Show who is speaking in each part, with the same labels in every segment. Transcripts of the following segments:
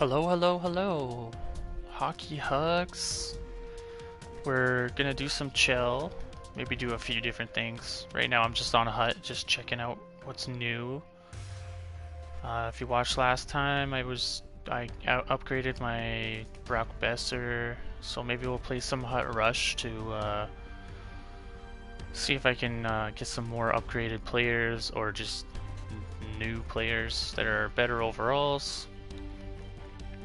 Speaker 1: Hello, hello, hello. Hockey Hugs. We're gonna do some chill. Maybe do a few different things. Right now I'm just on a hut, just checking out what's new. If you watched last time, I upgraded my Brock Besser, so maybe we'll play some Hut Rush to see if I can get some more upgraded players or just new players that are better overalls.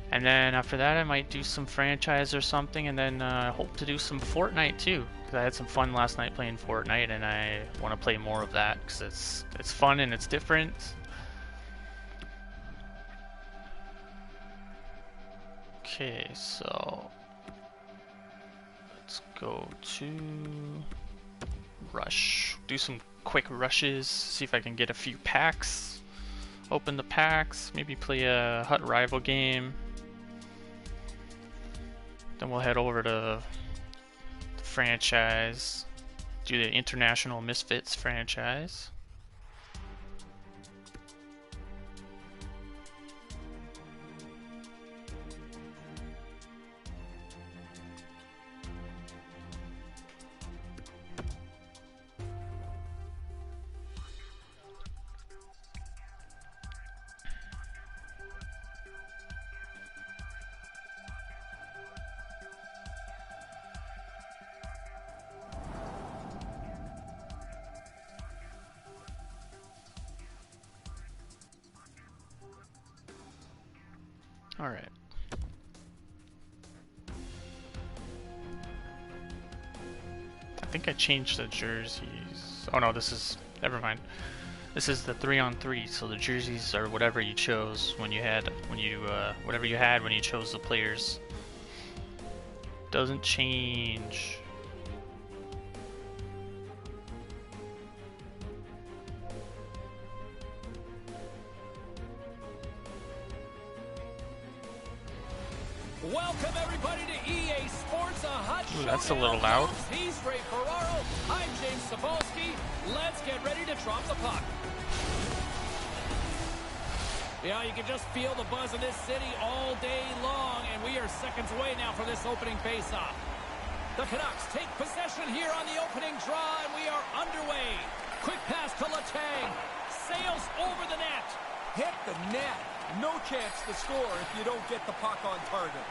Speaker 1: And then after that I might do some franchise or something, and then hope to do some Fortnite too, because I had some fun last night playing Fortnite and I want to play more of that because it's fun and it's different. Okay, so let's go to Rush. Do some quick rushes, see if I can get a few packs. Open the packs, maybe play a Hut Rival game. Then we'll head over to the franchise, do the International Misfits Franchise. Alright. I think I changed the jerseys. Oh no, this is... never mind. This is the 3-on-3, so the jerseys are whatever you chose when you had... whatever you had when you chose the players. Doesn't change.
Speaker 2: Welcome everybody to EA Sports, a hot show.
Speaker 1: That's a little loud.
Speaker 2: He's Ray Ferraro. I'm James Sapolsky. Let's get ready to drop the puck. Yeah, you can just feel the buzz in this city all day long, and we are seconds away now from this opening faceoff. The Canucks take possession here on the opening draw, and we are underway. Quick pass to Letang. Sails over the net.
Speaker 3: Hit the net. No chance to score if you don't get the puck on target.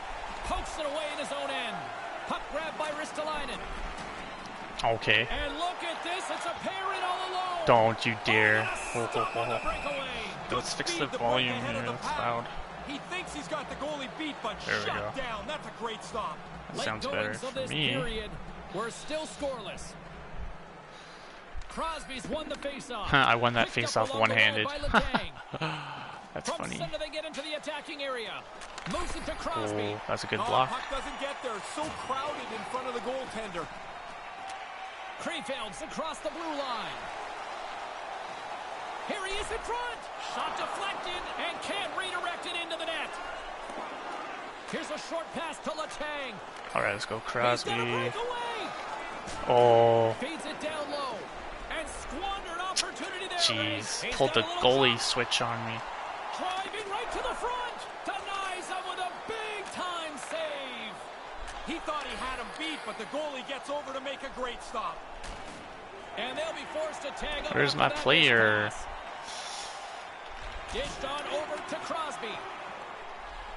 Speaker 2: Pokes it away in his own end. Puck grabbed by Ristolainen.
Speaker 1: Okay.
Speaker 2: And look at this. It's a pair in all alone.
Speaker 1: Don't you dare.
Speaker 2: Let's
Speaker 1: fix the volume here. That's loud.
Speaker 3: He thinks he's got the goalie beat, but
Speaker 1: There we
Speaker 3: shut
Speaker 1: go.
Speaker 3: down. That's a great stop.
Speaker 1: That sounds better for me.
Speaker 2: Period, we're still scoreless. Crosby's won the faceoff.
Speaker 1: I won that
Speaker 2: Picked
Speaker 1: faceoff
Speaker 2: up along the
Speaker 1: one-handed.
Speaker 2: line by Letang.
Speaker 1: That's
Speaker 2: From
Speaker 1: funny.
Speaker 2: center they get into the attacking area. Moves it to Crosby.
Speaker 1: Oh, that's a good
Speaker 3: Oh,
Speaker 1: block.
Speaker 3: puck doesn't get there. So crowded in front of the goaltender.
Speaker 2: Krefeld's across the blue line. Here he is in front. Shot deflected and can't redirect it into the net. Here's a short pass to Letang.
Speaker 1: All right, let's go
Speaker 2: He's
Speaker 1: Crosby.
Speaker 2: gonna break away.
Speaker 1: Oh,
Speaker 2: Feeds it down low. And squandered opportunity there.
Speaker 1: jeez.
Speaker 2: He's
Speaker 1: Pulled
Speaker 2: got
Speaker 1: the
Speaker 2: a little
Speaker 1: goalie
Speaker 2: shot.
Speaker 1: switch on me.
Speaker 2: Driving right to the front. Denies him with a big-time save.
Speaker 3: He thought he had him beat, but the goalie gets over to make a great stop.
Speaker 2: And they'll be forced to tag up.
Speaker 1: Where's
Speaker 2: after
Speaker 1: my
Speaker 2: that
Speaker 1: player?
Speaker 2: missed pass. Dished on over to Crosby.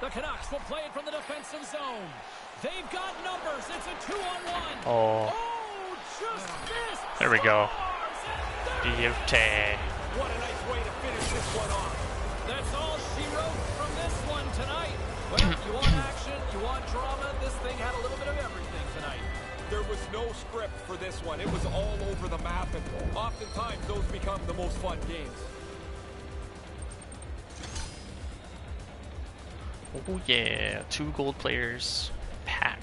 Speaker 2: The Canucks will play it from the defensive zone. They've got numbers. It's a 2-on-1.
Speaker 1: Oh,
Speaker 2: Oh, just missed.
Speaker 1: there we go.
Speaker 2: Scores, and there
Speaker 1: Beauty.
Speaker 3: What a nice way to finish this one off.
Speaker 2: That's all she wrote from this one tonight. Well, you want action, you want drama. This thing had a little bit of everything tonight.
Speaker 3: There was no script for this one. It was all over the map, and oftentimes those become the most fun games.
Speaker 1: Oh yeah, 2 gold players. Pack.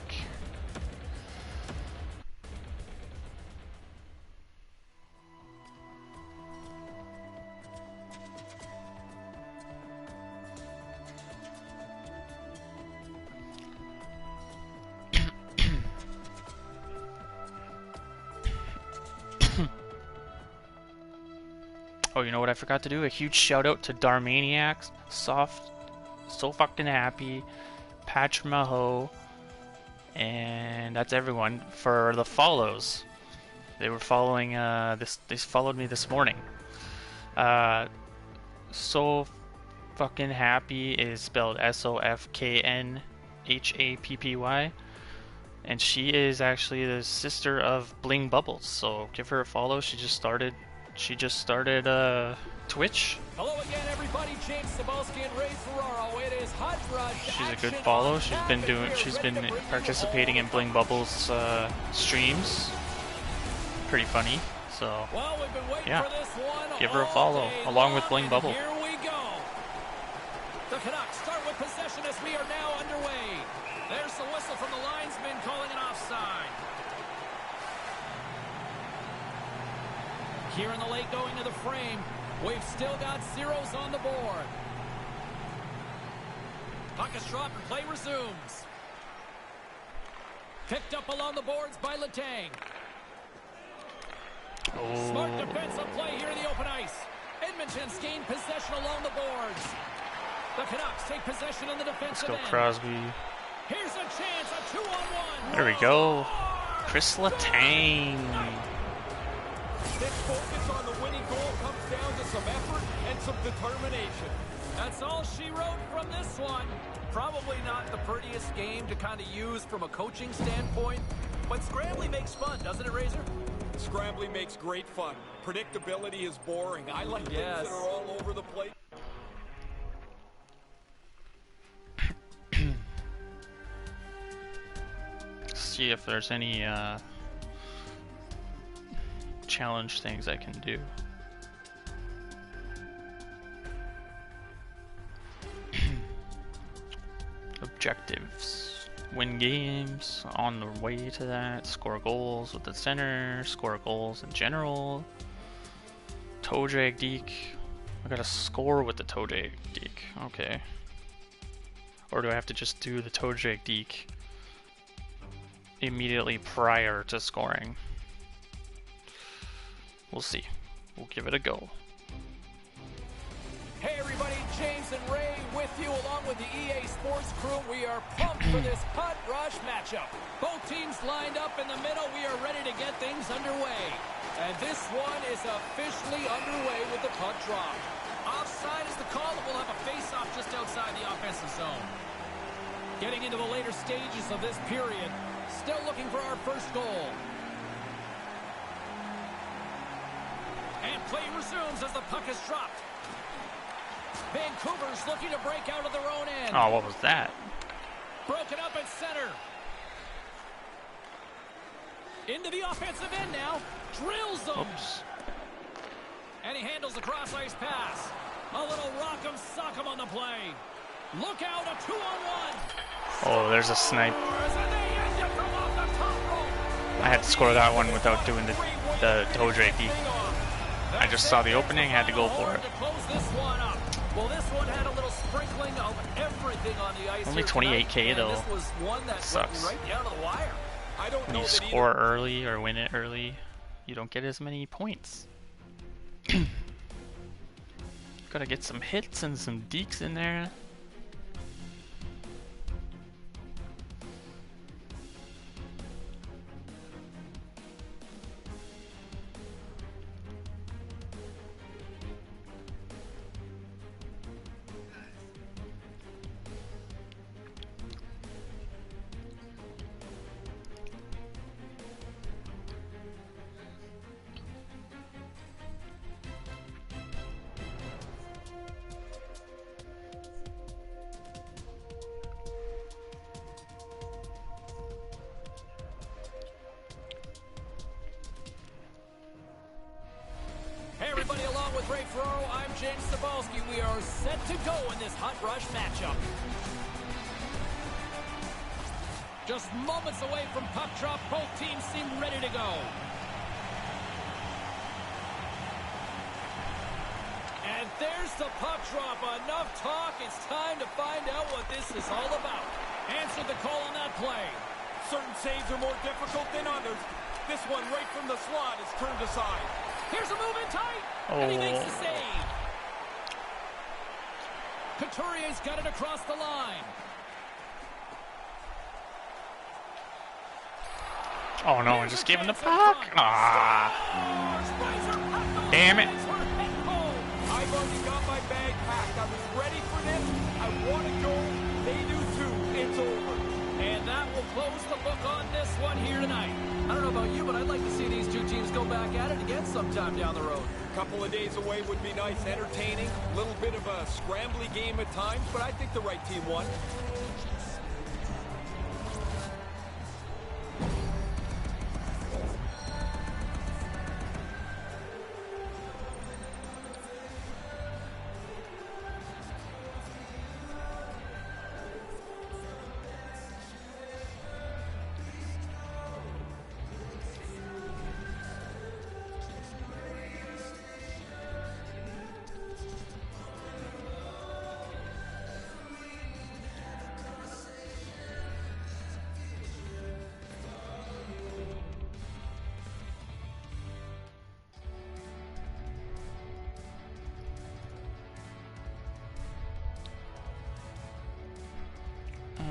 Speaker 1: Oh, you know what I forgot to do? A huge shout out to Darmaniacs, Soft So fucking happy. Patch Maho. And that's everyone for the follows. They were following they followed me this morning. So fucking happy is spelled SOFKNHAPPY, and she is actually the sister of Bling Bubbles. So give her a follow. She just started Twitch.
Speaker 2: Hello again, everybody. James Cebulski and Ray Ferraro. It is Hot Rush.
Speaker 1: She's a good follow. She's been participating in Bling Bubbles streams. Pretty funny. So
Speaker 2: well, we've been waiting
Speaker 1: yeah,
Speaker 2: for this one
Speaker 1: give her a follow along with Bling Bubble.
Speaker 2: Here we go. The Canucks start with possession as we are now underway. There's the whistle from the linesman calling an offside. Here in the late going to the frame. We've still got zeros on the board. Puck is dropped and play resumes. Picked up along the boards by Letang.
Speaker 1: Oh.
Speaker 2: Smart defensive play here in the open ice. Edmonton's gained possession along the boards. The Canucks take possession on the defensive
Speaker 1: Let's go,
Speaker 2: end.
Speaker 1: Crosby.
Speaker 2: Here's a chance, a 2-on-1.
Speaker 1: There we go. Chris Letang.
Speaker 3: This focus on the winning goal comes down to some effort and some determination.
Speaker 2: That's all she wrote from this one. Probably not the prettiest game to kind of use from a coaching standpoint, but scrambling makes fun, doesn't it, Razor?
Speaker 3: Scrambling makes great fun. Predictability is boring. I like things that are all over the place.
Speaker 1: See if there's any challenge things I can do. Objectives. Win games, on the way to that, score goals with the center, score goals in general. Toe drag deke. I gotta score with the toe drag deke. Okay. Or do I have to just do the toe drag deke immediately prior to scoring? We'll see. We'll give it a go.
Speaker 2: Hey everybody, James and Ray with you along with the EA Sports crew. We are pumped for this Hot Rush matchup. Both teams lined up in the middle. We are ready to get things underway. And this one is officially underway with the puck drop. Offside is the call, and we'll have a face-off just outside the offensive zone. Getting into the later stages of this period. Still looking for our first goal. And play resumes as the puck is dropped. Vancouver's looking to break out of their own end.
Speaker 1: Oh, what was that?
Speaker 2: Broken up at center. Into the offensive end now. Drills them.
Speaker 1: Oops.
Speaker 2: And he handles the cross-ice pass. A little rock'em sock'em on the play. Look out, a 2-on-1.
Speaker 1: Oh, there's a snipe. I had to score that one without doing the toe drag deke. I just saw the opening, had to go for it.
Speaker 2: Well, this one had a little sprinkling of everything on the ice.
Speaker 1: Only 28K though.
Speaker 2: This was one that
Speaker 1: sucks.
Speaker 2: went right down to the wire.
Speaker 3: I don't
Speaker 1: When
Speaker 3: know
Speaker 1: you
Speaker 3: that
Speaker 1: score early or win it early, you don't get as many points. Gotta get some hits and some dekes in there.
Speaker 2: Hey everybody, along with Ray Ferraro, I'm James Cebulski. We are set to go in this Hot Rush matchup. Just moments away from puck drop, both teams seem ready to go. And there's the puck drop. Enough talk. It's time to find out what this is all about. Answered the call on that play.
Speaker 3: certain saves are more difficult than others. This one right from the slot is turned aside.
Speaker 2: Here's a move in tight, and he makes the save. Couturier's got it across the line.
Speaker 1: Oh no, I just gave him the puck. Ah. Damn it.
Speaker 3: I've already got my bag packed. I was ready for this. I want to go. They do too. It's over.
Speaker 2: And that will close the book on this one here tonight. I don't know about you, but I'd like to see these two teams go back at it again sometime down the road.
Speaker 3: A couple of days away would be nice, entertaining. A little bit of a scrambly game at times, but I think the right team won.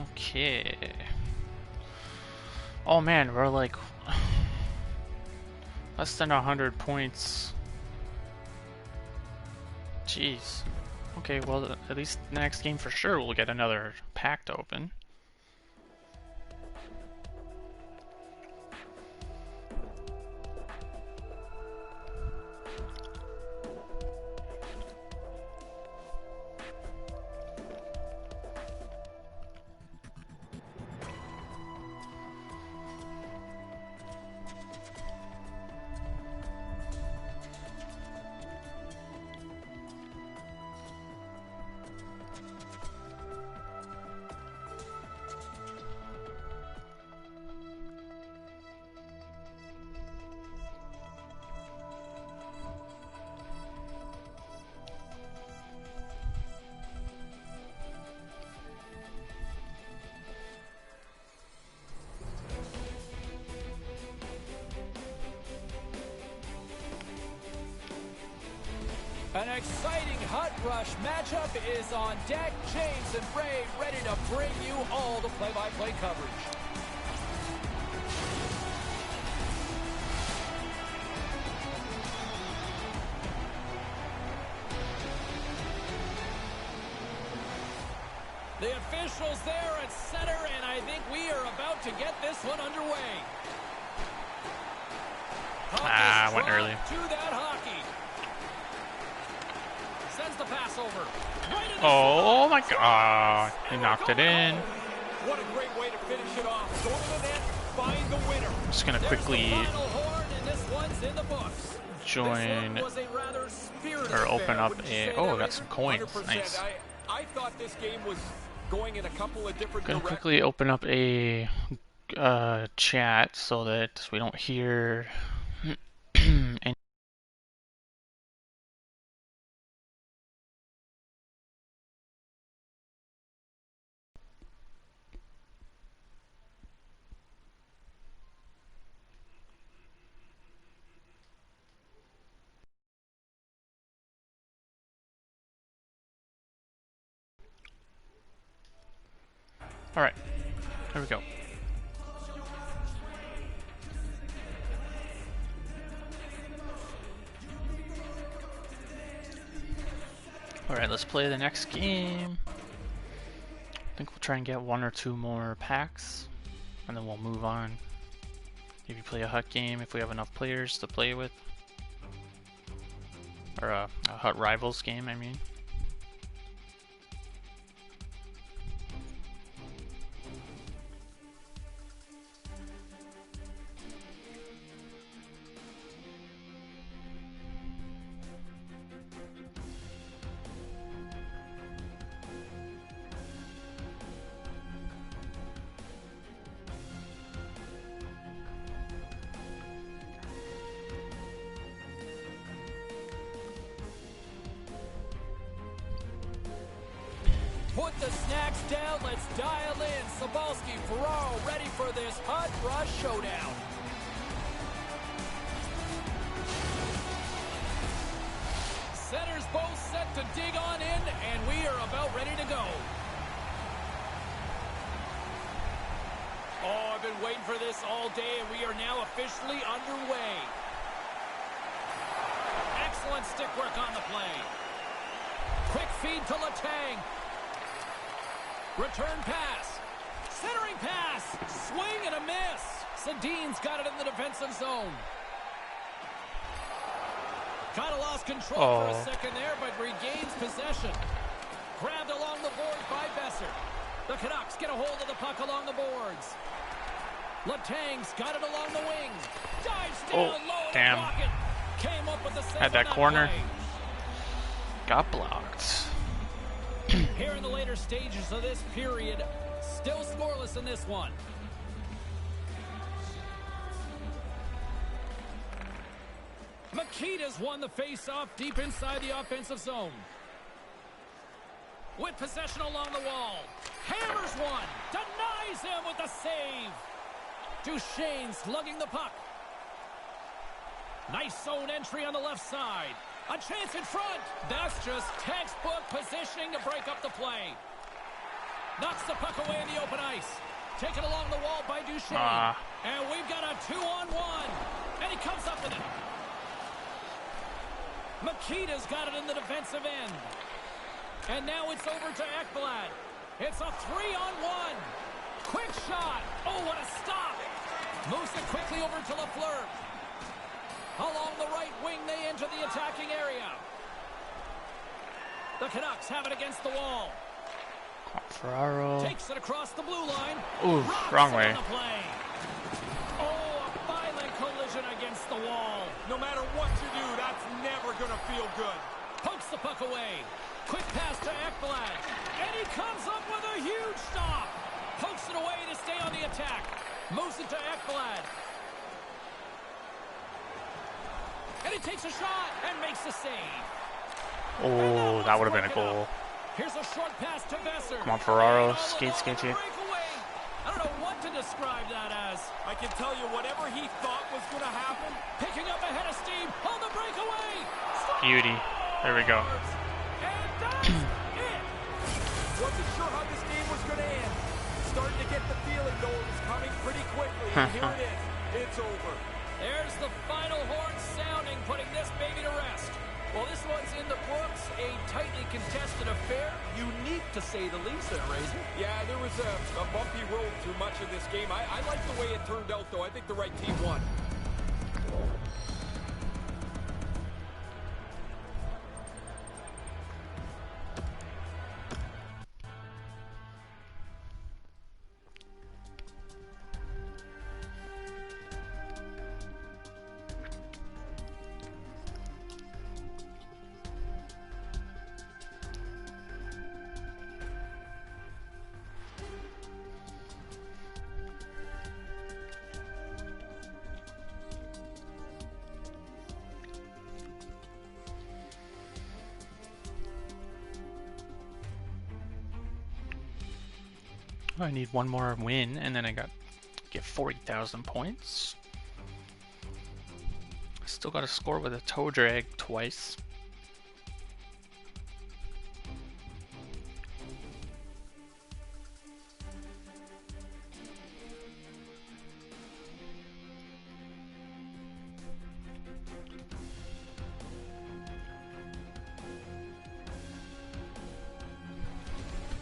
Speaker 1: Okay. Oh man, we're like less than 100 points. Jeez. Okay, well at least the next game for sure we'll get another pack to open.
Speaker 2: An exciting hot rush matchup is on deck. James and Ray ready to bring you all the play-by-play coverage. The officials there at center, and I think we are about to get this one underway.
Speaker 1: Went early.
Speaker 2: To that hockey. Sends the pass over. Right in the
Speaker 1: Oh my god, he knocked it in.
Speaker 3: What a great way to finish it off. Go to the net, find the winner.
Speaker 1: I'm just gonna quickly join or open up a. Oh, I got some coins. Nice.
Speaker 3: I thought this game was going in a couple of different
Speaker 1: Gonna
Speaker 3: directions.
Speaker 1: quickly open up a chat so that we don't hear any. All right, here we go. All right, let's play the next game. I think we'll try and get one or two more packs, and then we'll move on. Maybe play a hut game if we have enough players to play with, or a hut rivals game, I mean.
Speaker 2: Put the snacks down, let's dial in. Sabalski, Ferraro ready for this hot rush showdown. Centers both set to dig on in, and we are about ready to go. Oh, I've been waiting for this all day, and we are now officially underway. Excellent stick work on the play. Quick feed to Letang. Return pass. Centering pass. Swing and a miss. Sedin's got it in the defensive zone. Kind of lost control for a second there, but regains possession. Grabbed along the board by Besser. The Canucks get a hold of the puck along the boards. Letang's got it along the wing. Dives down low in the pocket. Came up with the save.
Speaker 1: Had that corner.
Speaker 2: Play.
Speaker 1: Got blocked.
Speaker 2: Here in the later stages of this period, still scoreless in this one. Makita's won the face-off deep inside the offensive zone. With possession along the wall. Hammers one. Denies him with the save. Duchesne slugging the puck. Nice zone entry on the left side. A chance in front. That's just textbook positioning to break up the play. Knocks the puck away in the open ice. Taken along the wall by Duchesne. And we've got a 2-on-1. And he comes up with it. Makita's got it in the defensive end. And now it's over to Ekblad. It's a 3-on-1. Quick shot. Oh, what a stop. Moves it quickly over to Lafleur. Along the right wing, they enter the attacking area. The Canucks have it against the wall.
Speaker 1: Ferraro.
Speaker 2: Takes it across the blue line.
Speaker 1: Ooh, wrong way.
Speaker 2: Oh, a violent collision against the wall.
Speaker 3: No matter what you do, that's never going to feel good.
Speaker 2: Pokes the puck away. Quick pass to Ekblad. And he comes up with a huge stop. Pokes it away to stay on the attack. Moves it to Ekblad. And he takes a shot and makes the save.
Speaker 1: Oh, that would have been a goal.
Speaker 2: Here's a short pass to Besser.
Speaker 1: Come on, Ferraro. Skate.
Speaker 2: I don't know what to describe that as.
Speaker 3: I can tell you whatever he thought was going to happen.
Speaker 2: Picking up ahead of steam on the breakaway.
Speaker 1: Beauty. There we go.
Speaker 3: And that's it. Wasn't sure how this game was going to end. Starting to get the feeling, though, it was coming pretty quickly. And here it is. It's over.
Speaker 2: There's the final horn sounding, putting this baby to rest. Well, this one's in the books. A tightly contested affair. Unique, to say the least, there, Razor.
Speaker 3: Yeah, there was a bumpy road through much of this game. I like the way it turned out, though. I think the right team won.
Speaker 1: I need one more win, and then I get 40,000 points. Still got to score with a toe drag twice.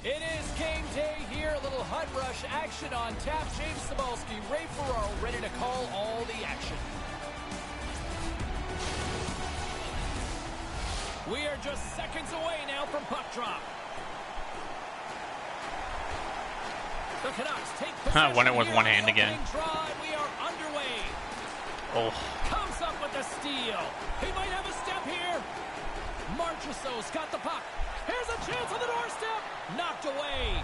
Speaker 2: It is game day here. A little hut rush action on tap. James Cybulski, Ray Ferraro, ready to call all the action. We are just seconds away now from puck drop. The Canucks take possession.
Speaker 1: Won it with one hand again.
Speaker 2: Drive. We are underway.
Speaker 1: Oh.
Speaker 2: Comes up with the steal. He might have a step here. Marchessault's got the puck. Here's a chance on the doorstep. Knocked away.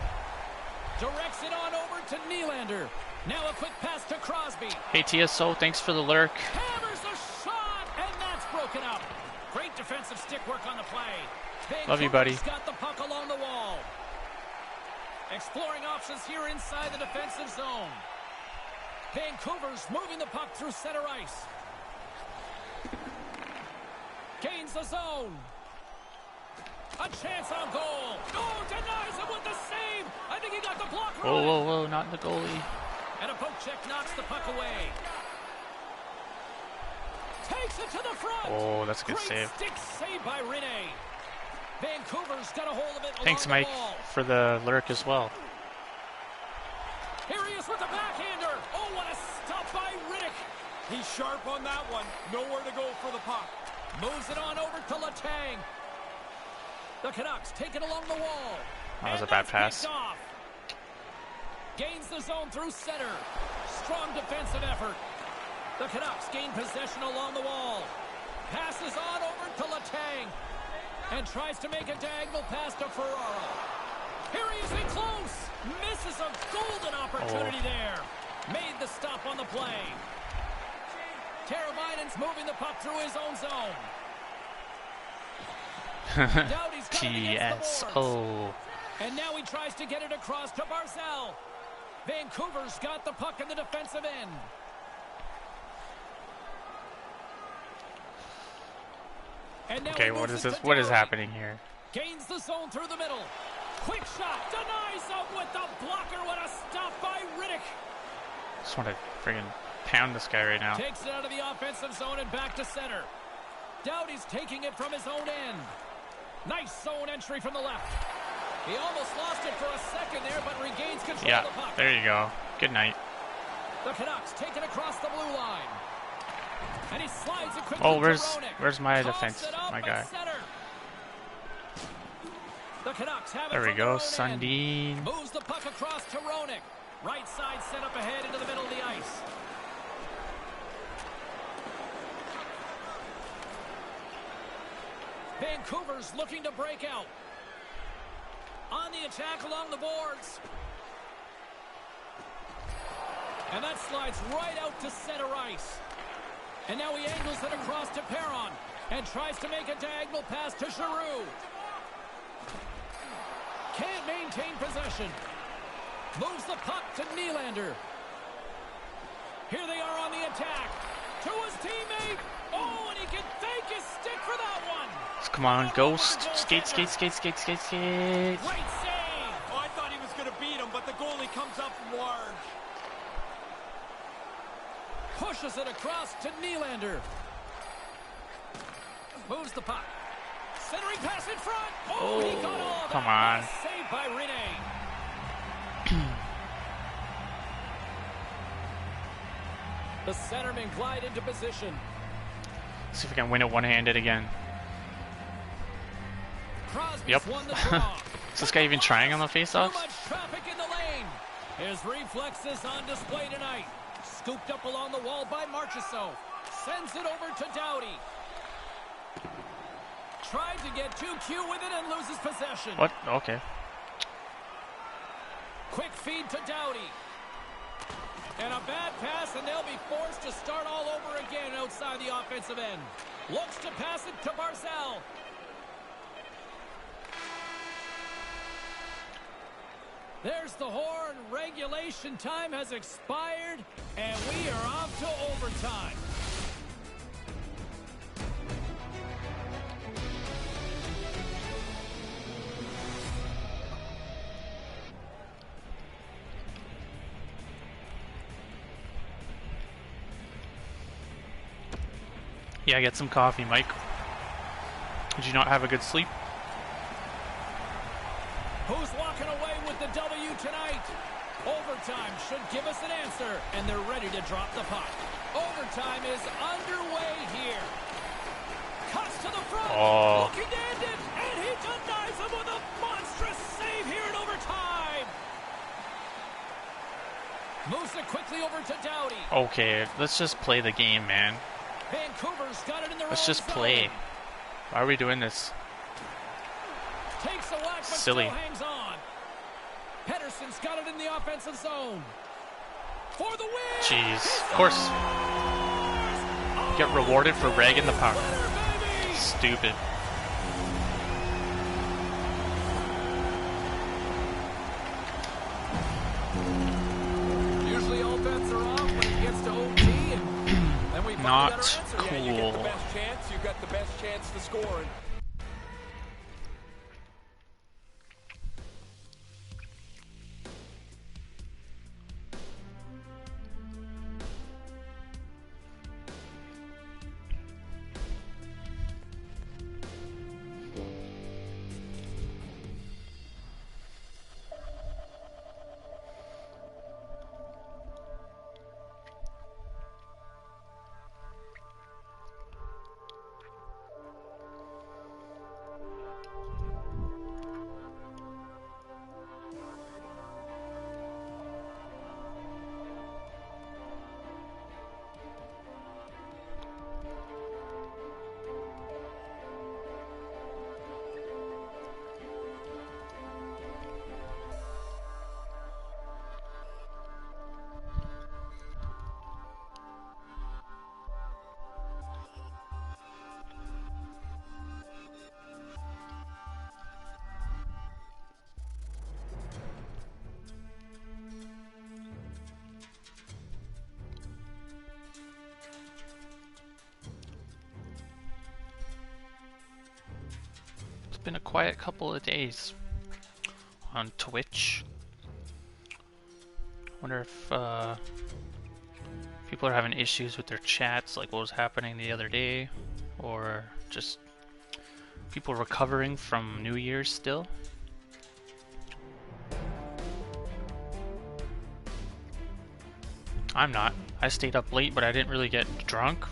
Speaker 2: Directs it on over to Nylander. Now a quick pass to Crosby.
Speaker 1: Hey, TSO, thanks for the lurk.
Speaker 2: Hammers a shot, and that's broken up. Great defensive stick work on the play.
Speaker 1: Love you, buddy.
Speaker 2: Got the puck along the wall. Exploring options here inside the defensive zone. Vancouver's moving the puck through center ice. Gains the zone. A chance on goal. Oh, denies him with the save. I think he got the blocker.
Speaker 1: Whoa, whoa, whoa, not the goalie.
Speaker 2: And a poke check knocks the puck away. Takes it to the front.
Speaker 1: Oh, that's a good
Speaker 2: Great
Speaker 1: save.
Speaker 2: stick save by Rene. Vancouver's got a hold of it.
Speaker 1: Thanks,
Speaker 2: along
Speaker 1: Mike,
Speaker 2: the wall.
Speaker 1: for the lurk as well.
Speaker 2: Here he is with the backhander. Oh, what a stop by Riddick.
Speaker 3: He's sharp on that one. Nowhere to go for the puck.
Speaker 2: Moves it on over to Letang. The Canucks take it along the wall.
Speaker 1: That was
Speaker 2: And
Speaker 1: a bad
Speaker 2: that's
Speaker 1: pass.
Speaker 2: picked off. Gains the zone through center. Strong defensive effort. The Canucks gain possession along the wall. Passes on over to Letang. And tries to make a diagonal pass to Ferraro. Here he is in close. Misses a golden opportunity there. Made the stop on the play. Teravainen's moving the puck through his own zone. Doughty's got it against the boards.
Speaker 1: TSO.
Speaker 2: And now he tries to get it across to Barzal. Vancouver's got the puck in the defensive end. And now
Speaker 1: Okay,
Speaker 2: he
Speaker 1: what
Speaker 2: moves
Speaker 1: is
Speaker 2: it
Speaker 1: this?
Speaker 2: to
Speaker 1: What is
Speaker 2: Doughty.
Speaker 1: happening here?
Speaker 2: Gains the zone through the middle. Quick shot. Denies him with the blocker. What a stop by Riddick.
Speaker 1: Just want to friggin' pound this guy right now.
Speaker 2: Takes it out of the offensive zone and back to center. Doughty's taking it from his own end. Nice zone entry from the left. He almost lost it for a second there, but regains control
Speaker 1: Yeah,
Speaker 2: of the puck.
Speaker 1: there you go. Good night.
Speaker 2: The Canucks take it across the blue line. And he slides it quickly
Speaker 1: Oh,
Speaker 2: to Roenick.
Speaker 1: where's my
Speaker 2: Toss
Speaker 1: defense,
Speaker 2: it up
Speaker 1: my
Speaker 2: at
Speaker 1: guy?
Speaker 2: center. The Canucks have it
Speaker 1: There we
Speaker 2: from
Speaker 1: go,
Speaker 2: their own
Speaker 1: Sundin.
Speaker 2: end. Moves the puck across to Roenick. Right side set up ahead into the middle of the ice. Vancouver's looking to break out. On the attack along the boards. And that slides right out to center ice. And now he angles it across to Perron. And tries to make a diagonal pass to Giroux. Can't maintain possession. Moves the puck to Nylander. Here they are on the attack. To his teammate. Oh, and he can thank his stick for that one.
Speaker 1: Come on, Ghost. Skate, skate, skate, skate, skate, skate.
Speaker 2: Great save.
Speaker 3: Oh, I thought he was going to beat him, but the goalie comes up large.
Speaker 2: Pushes it across to Nylander. Moves the puck. Centering pass in front. Oh, he got all that.
Speaker 1: Come on.
Speaker 2: Saved by Rene. The centerman glide into position.
Speaker 1: See if we can win it one-handed again.
Speaker 2: Crosby's
Speaker 1: Yep.
Speaker 2: won the draw.
Speaker 1: Is this guy even trying on the
Speaker 2: Too
Speaker 1: face-offs?
Speaker 2: much traffic in the lane. His reflexes on display tonight. Scooped up along the wall by Marchessault. Sends it over to Doughty. Tried to get too cute with it and loses possession.
Speaker 1: What? Okay.
Speaker 2: Quick feed to Doughty. And a bad pass, and they'll be forced to start all over again outside the offensive end. Looks to pass it to Barzal. There's the horn. Regulation time has expired, and we are off to overtime.
Speaker 1: Yeah, get some coffee, Mike. Did you not have a good sleep?
Speaker 2: Who's walking away with the W tonight? Overtime should give us an answer, and they're ready to drop the puck. Overtime is underway here. Cuts to the front, looking to end it, and he denies him with a monstrous save here in overtime. Moves it quickly over to Doughty.
Speaker 1: Okay, let's just play the game, man.
Speaker 2: Vancouver's got it in their
Speaker 1: Let's
Speaker 2: own
Speaker 1: just
Speaker 2: zone.
Speaker 1: play. Why are we doing this?
Speaker 2: Takes a whack, but
Speaker 1: Silly.
Speaker 2: still hangs on. Pedersen's got it in the offensive zone. For the win!
Speaker 1: Jeez, of course. Get rewarded for ragging the puck. Stupid.
Speaker 2: Usually all bets are off when it gets to OT, and then we find
Speaker 1: Not
Speaker 2: out our answer.
Speaker 1: cool.
Speaker 3: Yeah, you get the best chance, you got the best chance to score.
Speaker 1: been a quiet couple of days on Twitch. Wonder if people are having issues with their chats, like what was happening the other day, or just people recovering from New Year's still. I'm not. I stayed up late, but I didn't really get drunk.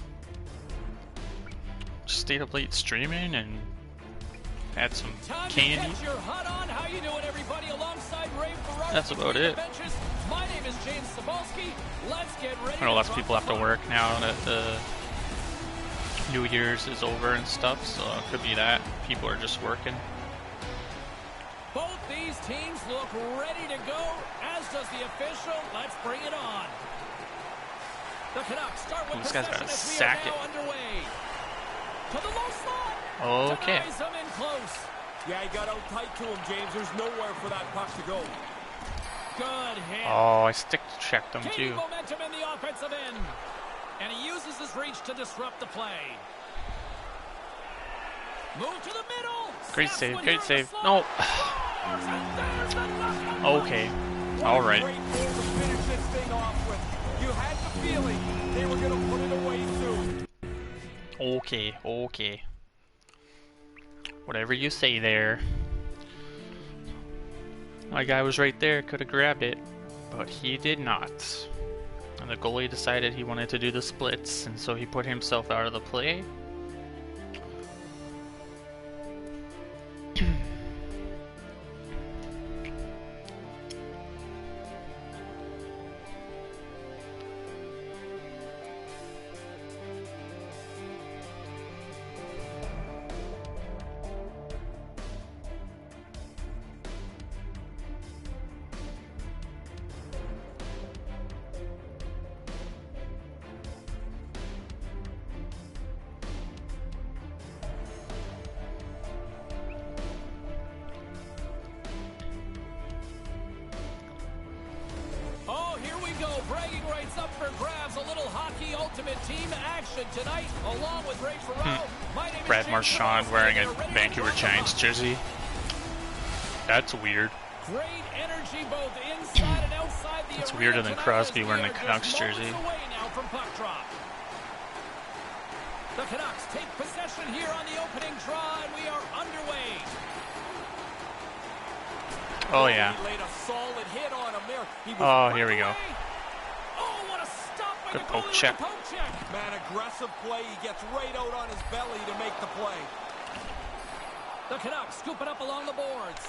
Speaker 1: Just stayed up late streaming and had some candy. That's about it.
Speaker 2: My name is James Cebulski. Let's get ready.
Speaker 1: I know lots of people have to work now that the New Year's is over and stuff, so it could be that. People are just working.
Speaker 2: Both these teams look ready to go, as does the official. Let's bring it on. The Canucks start with
Speaker 1: This guy's
Speaker 2: possession
Speaker 1: gotta
Speaker 2: as we
Speaker 1: sack
Speaker 2: are now
Speaker 1: it.
Speaker 2: underway. To the low slot.
Speaker 1: Okay.
Speaker 2: Denies him in close.
Speaker 3: Yeah, he got out tight to him, James. There's nowhere for that puck to go.
Speaker 2: Good hit.
Speaker 1: Oh, I stick checked them
Speaker 2: Gaining
Speaker 1: too.
Speaker 2: momentum in the offensive end. And he uses his reach to disrupt the play. Move to the middle.
Speaker 1: Great
Speaker 2: Snaps
Speaker 1: save,
Speaker 2: one
Speaker 1: great
Speaker 2: here in the
Speaker 1: save.
Speaker 2: slot.
Speaker 1: No.
Speaker 2: Scores, and there's another one.
Speaker 1: Okay. All right.
Speaker 3: Great goal to finish this thing off with. You had the feeling they were going to put it away soon.
Speaker 1: Okay, okay. Whatever you say there. My guy was right there, could have grabbed it, but he did not. And the goalie decided he wanted to do the splits, and so he put himself out of the play.
Speaker 2: Bragging rights up for grabs. A little hockey ultimate team action tonight, along with Ray Ferraro. My name is
Speaker 1: Brad
Speaker 2: James
Speaker 1: Marchand
Speaker 2: Cebulski,
Speaker 1: wearing a
Speaker 2: and you're ready to
Speaker 1: Vancouver
Speaker 2: rock
Speaker 1: Giants
Speaker 2: on.
Speaker 1: jersey. That's weird.
Speaker 2: Great energy both inside and outside the
Speaker 1: It's
Speaker 2: arena
Speaker 1: weirder than
Speaker 2: tonight
Speaker 1: Crosby
Speaker 2: as we
Speaker 1: wearing a
Speaker 2: are just
Speaker 1: Canucks
Speaker 2: moments
Speaker 1: jersey.
Speaker 2: away now from puck drop. The Canucks take possession here on the opening draw, and we are underway.
Speaker 1: Oh yeah.
Speaker 3: He laid a solid hit on him there. He was
Speaker 1: Oh, here we go.
Speaker 2: Away. Oh, what a stop by
Speaker 1: Good
Speaker 2: the
Speaker 1: poke
Speaker 2: goalie with
Speaker 1: check.
Speaker 2: the poke check.
Speaker 3: Man, aggressive play. He gets right out on his belly to make the play.
Speaker 2: The Canucks scoop it up along the boards.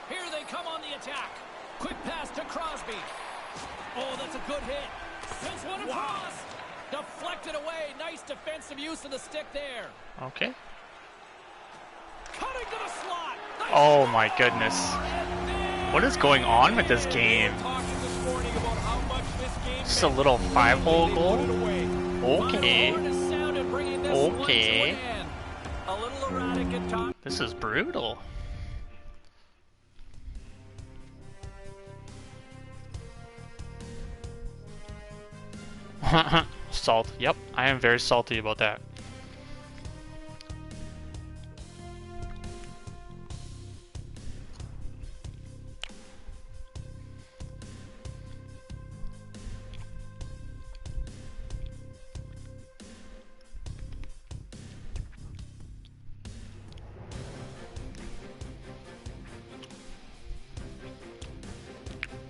Speaker 2: Here they come on the attack. Quick pass to Crosby. Oh, that's a good hit. Sends one across. Deflected away. Nice defensive use of the stick there.
Speaker 1: Okay.
Speaker 2: Cutting to the slot. Nice
Speaker 1: Oh
Speaker 2: score!
Speaker 1: my goodness.
Speaker 2: And there
Speaker 1: What is going on with this
Speaker 3: We
Speaker 1: game?
Speaker 3: were talking this morning about how much this game
Speaker 1: Just a
Speaker 3: meant.
Speaker 1: little 5-hole
Speaker 3: They
Speaker 1: goal?
Speaker 3: put it away.
Speaker 1: Okay.
Speaker 2: Final horn is sounded, bringing this one to
Speaker 1: Okay.
Speaker 2: an end. A little erratic at times.
Speaker 1: This is brutal. Salt. Yep, I am very salty about that.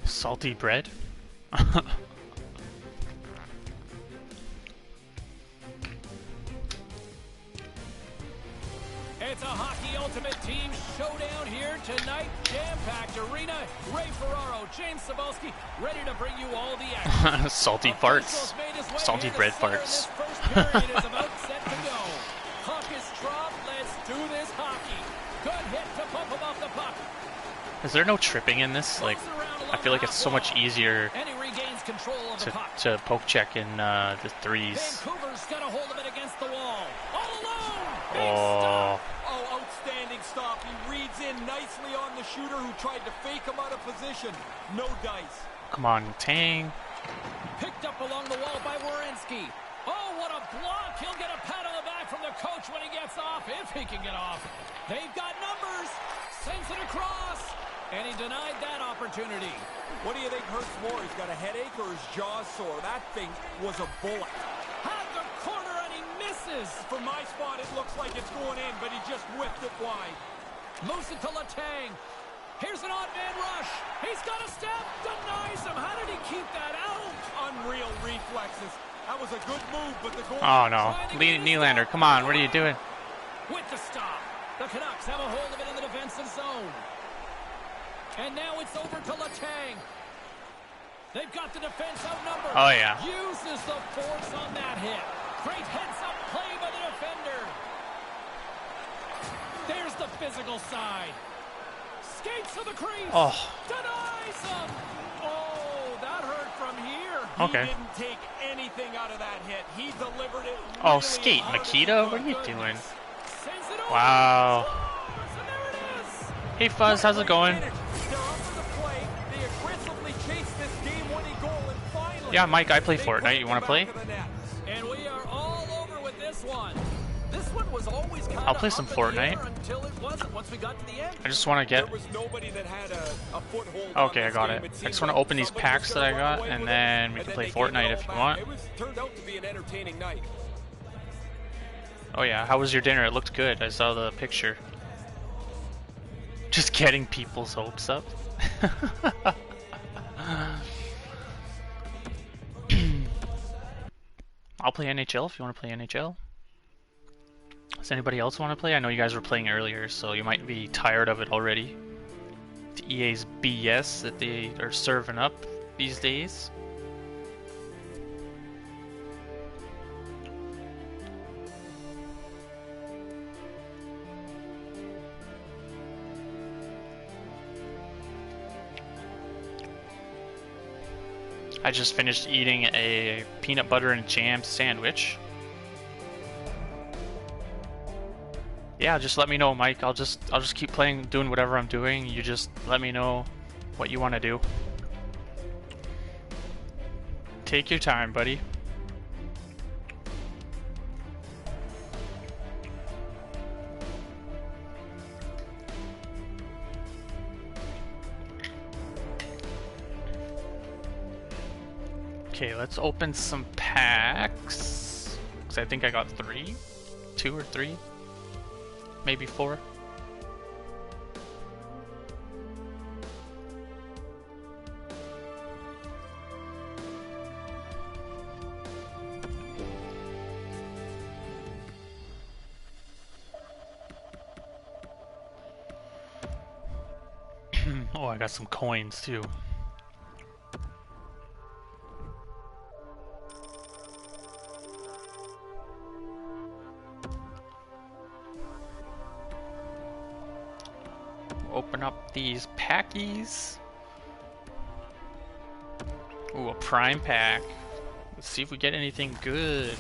Speaker 1: Salty bread?
Speaker 2: It's a Hockey Ultimate Team showdown here tonight. Jam-packed arena. Ray Ferraro, James Cebulski, ready to bring you all the action.
Speaker 1: Salty farts.
Speaker 2: Officials made his way
Speaker 1: Salty
Speaker 2: here to
Speaker 1: bread
Speaker 2: center, and
Speaker 1: farts.
Speaker 2: this first period is about set to go. Puck is dropped. Let's do this hockey. Good hit to pump him off the puck.
Speaker 1: Is there no tripping in this? Like,
Speaker 2: Close around
Speaker 1: I
Speaker 2: along
Speaker 1: feel like
Speaker 2: the
Speaker 1: it's so
Speaker 2: half
Speaker 1: much
Speaker 2: wall.
Speaker 1: easier
Speaker 2: And he regains control of the
Speaker 1: to,
Speaker 2: puck.
Speaker 1: to poke check in the threes.
Speaker 2: Vancouver's got a hold of it against the wall. All alone. Big
Speaker 1: Oh,
Speaker 2: stop.
Speaker 3: Oh, outstanding stop. He reads in nicely on the shooter who tried to fake him out of position. No dice.
Speaker 1: come on, Tang.
Speaker 2: Picked up along the wall by Werenski. Oh, what a block. He'll get a pat on the back from the coach when he gets off, if he can get off. They've got numbers. Sends it across. And he denied that opportunity.
Speaker 3: What do you think hurts more? He's got a headache or his jaw's sore? That thing was a bullet.
Speaker 2: Had the corner and he misses.
Speaker 3: From my spot, it looks like it's going in, but he just whipped it wide.
Speaker 2: Moves it to Letang. Here's an odd man rush. He's got a step. Denies him. How did he keep that out?
Speaker 3: Unreal reflexes. That was a good move, but the goal...
Speaker 1: Oh, no. Nylander, come on. What are you doing?
Speaker 2: With the stop. The Canucks have a hold of it in the defensive zone. And now it's over to Letang. They've got the defense outnumbered.
Speaker 1: Oh, yeah.
Speaker 2: Uses the force on that hit. Great heads-up play by the defender. There's the physical side. Skates to the crease.
Speaker 1: Oh.
Speaker 2: Denies him. Oh, that hurt from here.
Speaker 1: Okay.
Speaker 3: He didn't take anything out of that hit. He delivered it
Speaker 1: Oh,
Speaker 3: really
Speaker 1: skate,
Speaker 3: hard.
Speaker 1: Makita? What are you doing?
Speaker 2: Sends it over.
Speaker 1: Wow.
Speaker 2: Scores, and there it is.
Speaker 1: Hey, Fuzz, how's it going?
Speaker 3: They're up for the play. They aggressively chased this game-winning goal, and finally...
Speaker 1: Yeah, Mike, I play
Speaker 3: they
Speaker 1: Fortnite.
Speaker 3: put
Speaker 1: You
Speaker 3: it
Speaker 1: want to play?
Speaker 3: back of the net.
Speaker 2: And we are all over with this one. This one was always kind
Speaker 1: I'll play some Fortnite.
Speaker 2: Until it wasn't once we got to the end.
Speaker 1: I just want to get...
Speaker 3: There was nobody that had a foothold.
Speaker 1: Okay,
Speaker 3: on
Speaker 1: I
Speaker 3: this
Speaker 1: got
Speaker 3: game.
Speaker 1: it. I
Speaker 3: seemed
Speaker 1: just want to
Speaker 3: like
Speaker 1: open these
Speaker 3: somebody
Speaker 1: packs
Speaker 3: was
Speaker 1: that I
Speaker 3: gonna run
Speaker 1: got,
Speaker 3: away
Speaker 1: and
Speaker 3: with
Speaker 1: then
Speaker 3: it,
Speaker 1: we can
Speaker 3: and
Speaker 1: play
Speaker 3: they gave it
Speaker 1: Fortnite
Speaker 3: all
Speaker 1: if you
Speaker 3: back.
Speaker 1: want.
Speaker 3: It turned out to be an entertaining night.
Speaker 1: Oh, yeah. How was your dinner? It looked good. I saw the picture. Just getting people's hopes up. I'll play NHL if you want to play NHL. Does anybody else want to play? I know you guys were playing earlier, so you might be tired of it already. The EA's BS that they are serving up these days. I just finished eating a peanut butter and jam sandwich. Yeah, just let me know, Mike. I'll just keep playing, doing whatever I'm doing. You just let me know what you want to do. Take your time, buddy. Okay, let's open some packs. Because I think I got 3? 2 or 3? Maybe 4? Oh, I got some coins too. Open up these packies. Ooh, a prime pack. Let's see if we get anything good.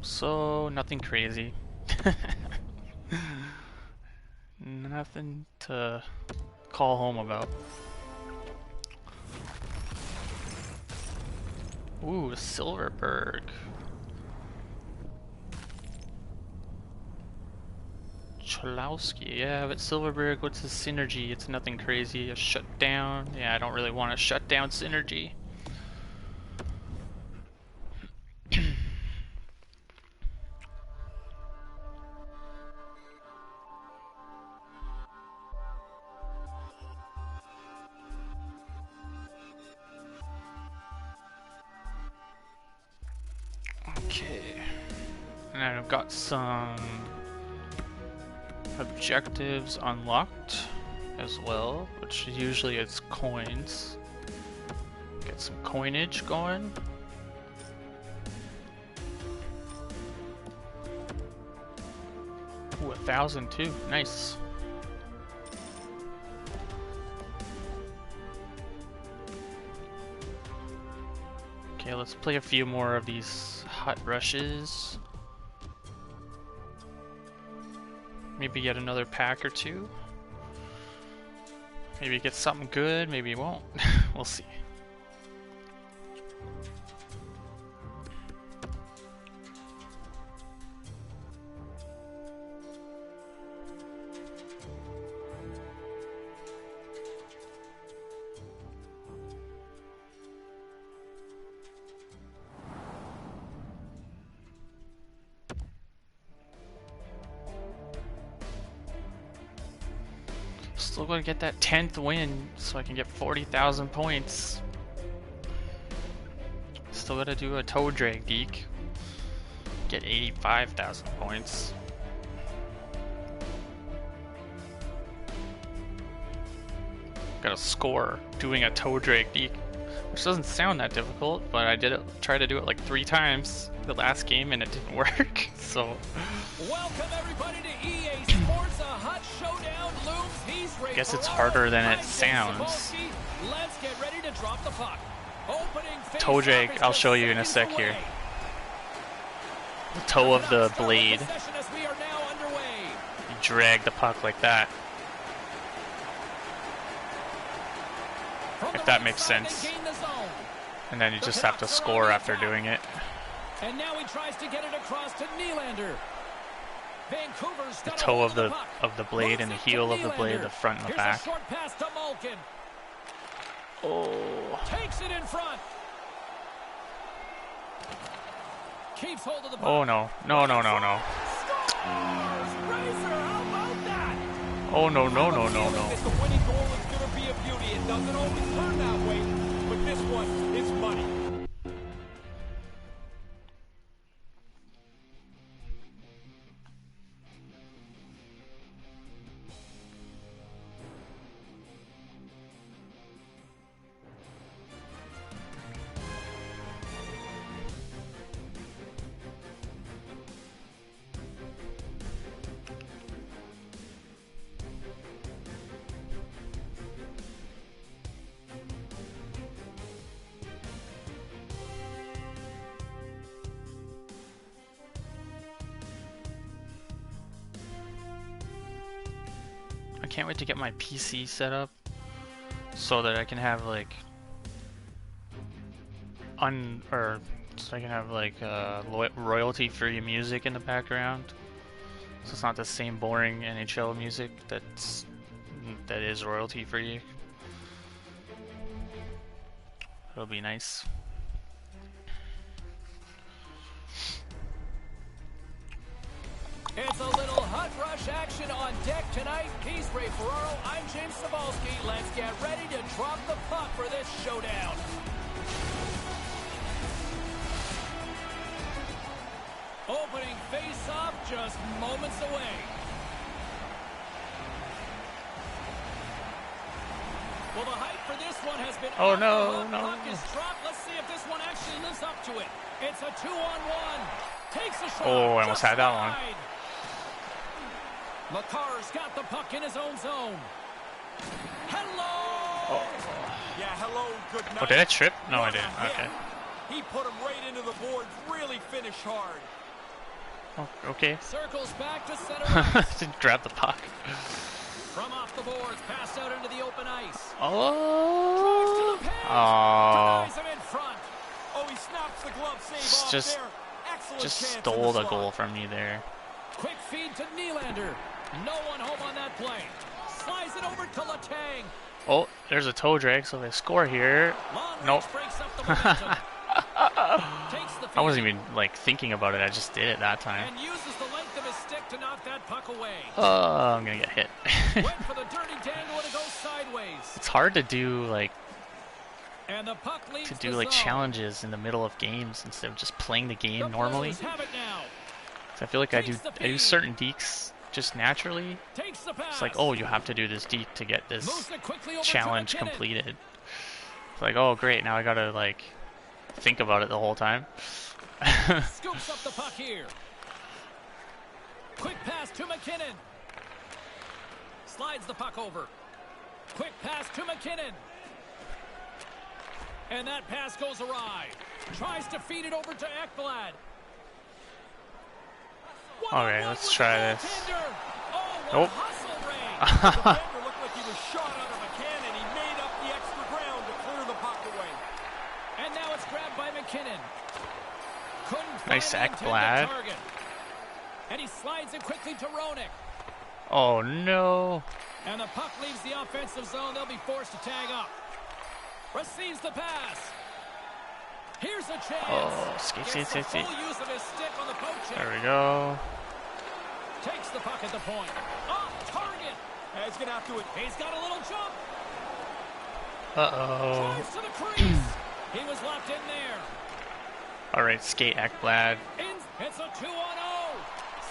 Speaker 1: So, nothing crazy. Nothing to call home about. Ooh, Silverberg. Cholowski, yeah, but Silverberg, what's his synergy? It's nothing crazy. A shutdown. Yeah, I don't really want a shutdown synergy. Okay, and I've got some objectives unlocked as well, which usually it's coins. Get some coinage going. Ooh, 1,000 too, nice. Okay, Okay, let's play a few more of these hut rushes. Maybe get another pack or two. Maybe get something good, maybe it won't. We'll see. Still gonna get that 10th win so I can get 40,000 points. Still gotta do a toe drag deke. Get 85,000 points. Gotta score doing a toe drag deke, which doesn't sound that difficult, but I did try to do it like 3 times the last game and it didn't work. So
Speaker 2: welcome everybody to EA Sports. A hot showdown looms.
Speaker 1: I guess it's harder than it sounds.
Speaker 2: Let's get ready to drop the puck.
Speaker 1: Toe drag, I'll show you in a sec here. The toe of the blade. You drag the puck like that. If that makes sense. And then you just have to score after doing it.
Speaker 2: And now he tries to get it across to Nylander.
Speaker 1: The toe of the blade and the heel of the blade, the front and the back.
Speaker 2: Short pass to Malkin.
Speaker 1: Oh.
Speaker 2: Takes it in front. Keeps hold of the puck.
Speaker 1: Oh no. No, no, no, no. Oh no, no, no, no, no.
Speaker 3: The winning goal is going to be a beauty. It doesn't always turn that way, but this one is money.
Speaker 1: I can't wait to get my PC set up so that I can have like royalty-free music in the background. So it's not the same boring NHL music that is royalty-free. It'll be nice.
Speaker 2: It's a little hut rush action on deck tonight. He's Ray Ferraro. I'm James Cebulski. Let's get ready to drop the puck for this showdown. Opening face-off just moments away. Well, the hype for this one has been...
Speaker 1: Oh no, no.
Speaker 2: Puck is dropped. Let's see if this one actually lives up to it. It's a 2-on-1. Takes a shot.
Speaker 1: Oh, I almost had that one.
Speaker 2: Makar's got the puck in his own zone. Hello!
Speaker 1: Oh.
Speaker 3: Yeah, hello, good night.
Speaker 1: Oh, did I trip? No, I didn't. Okay.
Speaker 3: He put him right into the boards, really finished hard.
Speaker 1: Oh, okay.
Speaker 2: Circles back to center ice.
Speaker 1: Didn't grab the puck.
Speaker 2: From off the boards, passed out into the open ice.
Speaker 1: Oh.
Speaker 2: Denies him in front.
Speaker 3: Oh, he snaps the glove save off
Speaker 1: Just-
Speaker 3: there. Excellent
Speaker 1: Just
Speaker 3: chance in
Speaker 1: stole
Speaker 3: the
Speaker 1: the goal
Speaker 3: slot.
Speaker 1: from me there.
Speaker 2: Quick feed to Nylander. No one home on that play. Slides it over to Letang.
Speaker 1: Oh, there's a toe drag, so if I score here.
Speaker 2: Long
Speaker 1: Nope.
Speaker 2: reach breaks up the momentum. Takes the
Speaker 1: I wasn't
Speaker 2: feed
Speaker 1: even like thinking about it. I just did it that time.
Speaker 2: and uses the length of his stick to knock that puck away.
Speaker 1: Oh, I'm gonna get hit.
Speaker 2: Went for the dirty dangle and it goes sideways.
Speaker 1: It's hard to do like
Speaker 2: And the puck leaves
Speaker 1: to do
Speaker 2: the
Speaker 1: like
Speaker 2: zone.
Speaker 1: challenges in the middle of games instead of just playing the
Speaker 2: The
Speaker 1: game normally.
Speaker 2: Blues have it now.
Speaker 1: So I feel like I do
Speaker 2: Takes the
Speaker 1: certain deeks just naturally.
Speaker 2: Takes the pass.
Speaker 1: It's like, oh, you have to do this deke to get
Speaker 2: Moves
Speaker 1: this
Speaker 2: it quickly over
Speaker 1: challenge
Speaker 2: to McKinnon.
Speaker 1: completed. It's like, oh great, now I gotta like think about it the whole time.
Speaker 2: Scoops up the puck here. Quick pass to McKinnon. Slides the puck over. Quick pass to McKinnon. And that pass goes awry. Tries to feed it over to Ekblad.
Speaker 1: Okay, let's try this.
Speaker 2: Oh,
Speaker 1: Nope.
Speaker 2: hustle, Ray.
Speaker 3: The defender looked like he was shot out of a cannon. He made up the extra ground to clear the puck away.
Speaker 2: And now it's grabbed by McKinnon. Couldn't
Speaker 1: Nice
Speaker 2: find the intended
Speaker 1: Ekblad.
Speaker 2: target. And he slides it quickly to Roenick.
Speaker 1: Oh no.
Speaker 2: And the puck leaves the offensive zone. They'll be forced to tag up. Receives the pass. Here's a chance.
Speaker 1: Oh, skate.
Speaker 2: Gets the full use of his stick on the poke check.
Speaker 1: There we go.
Speaker 2: Takes the puck at the point. Off target.
Speaker 3: He's going to have to...
Speaker 2: He's got a little jump.
Speaker 1: Uh-oh.
Speaker 2: Drives to the crease. He was locked in there.
Speaker 1: All right, skate Ekblad.
Speaker 2: It's a 2-on-0.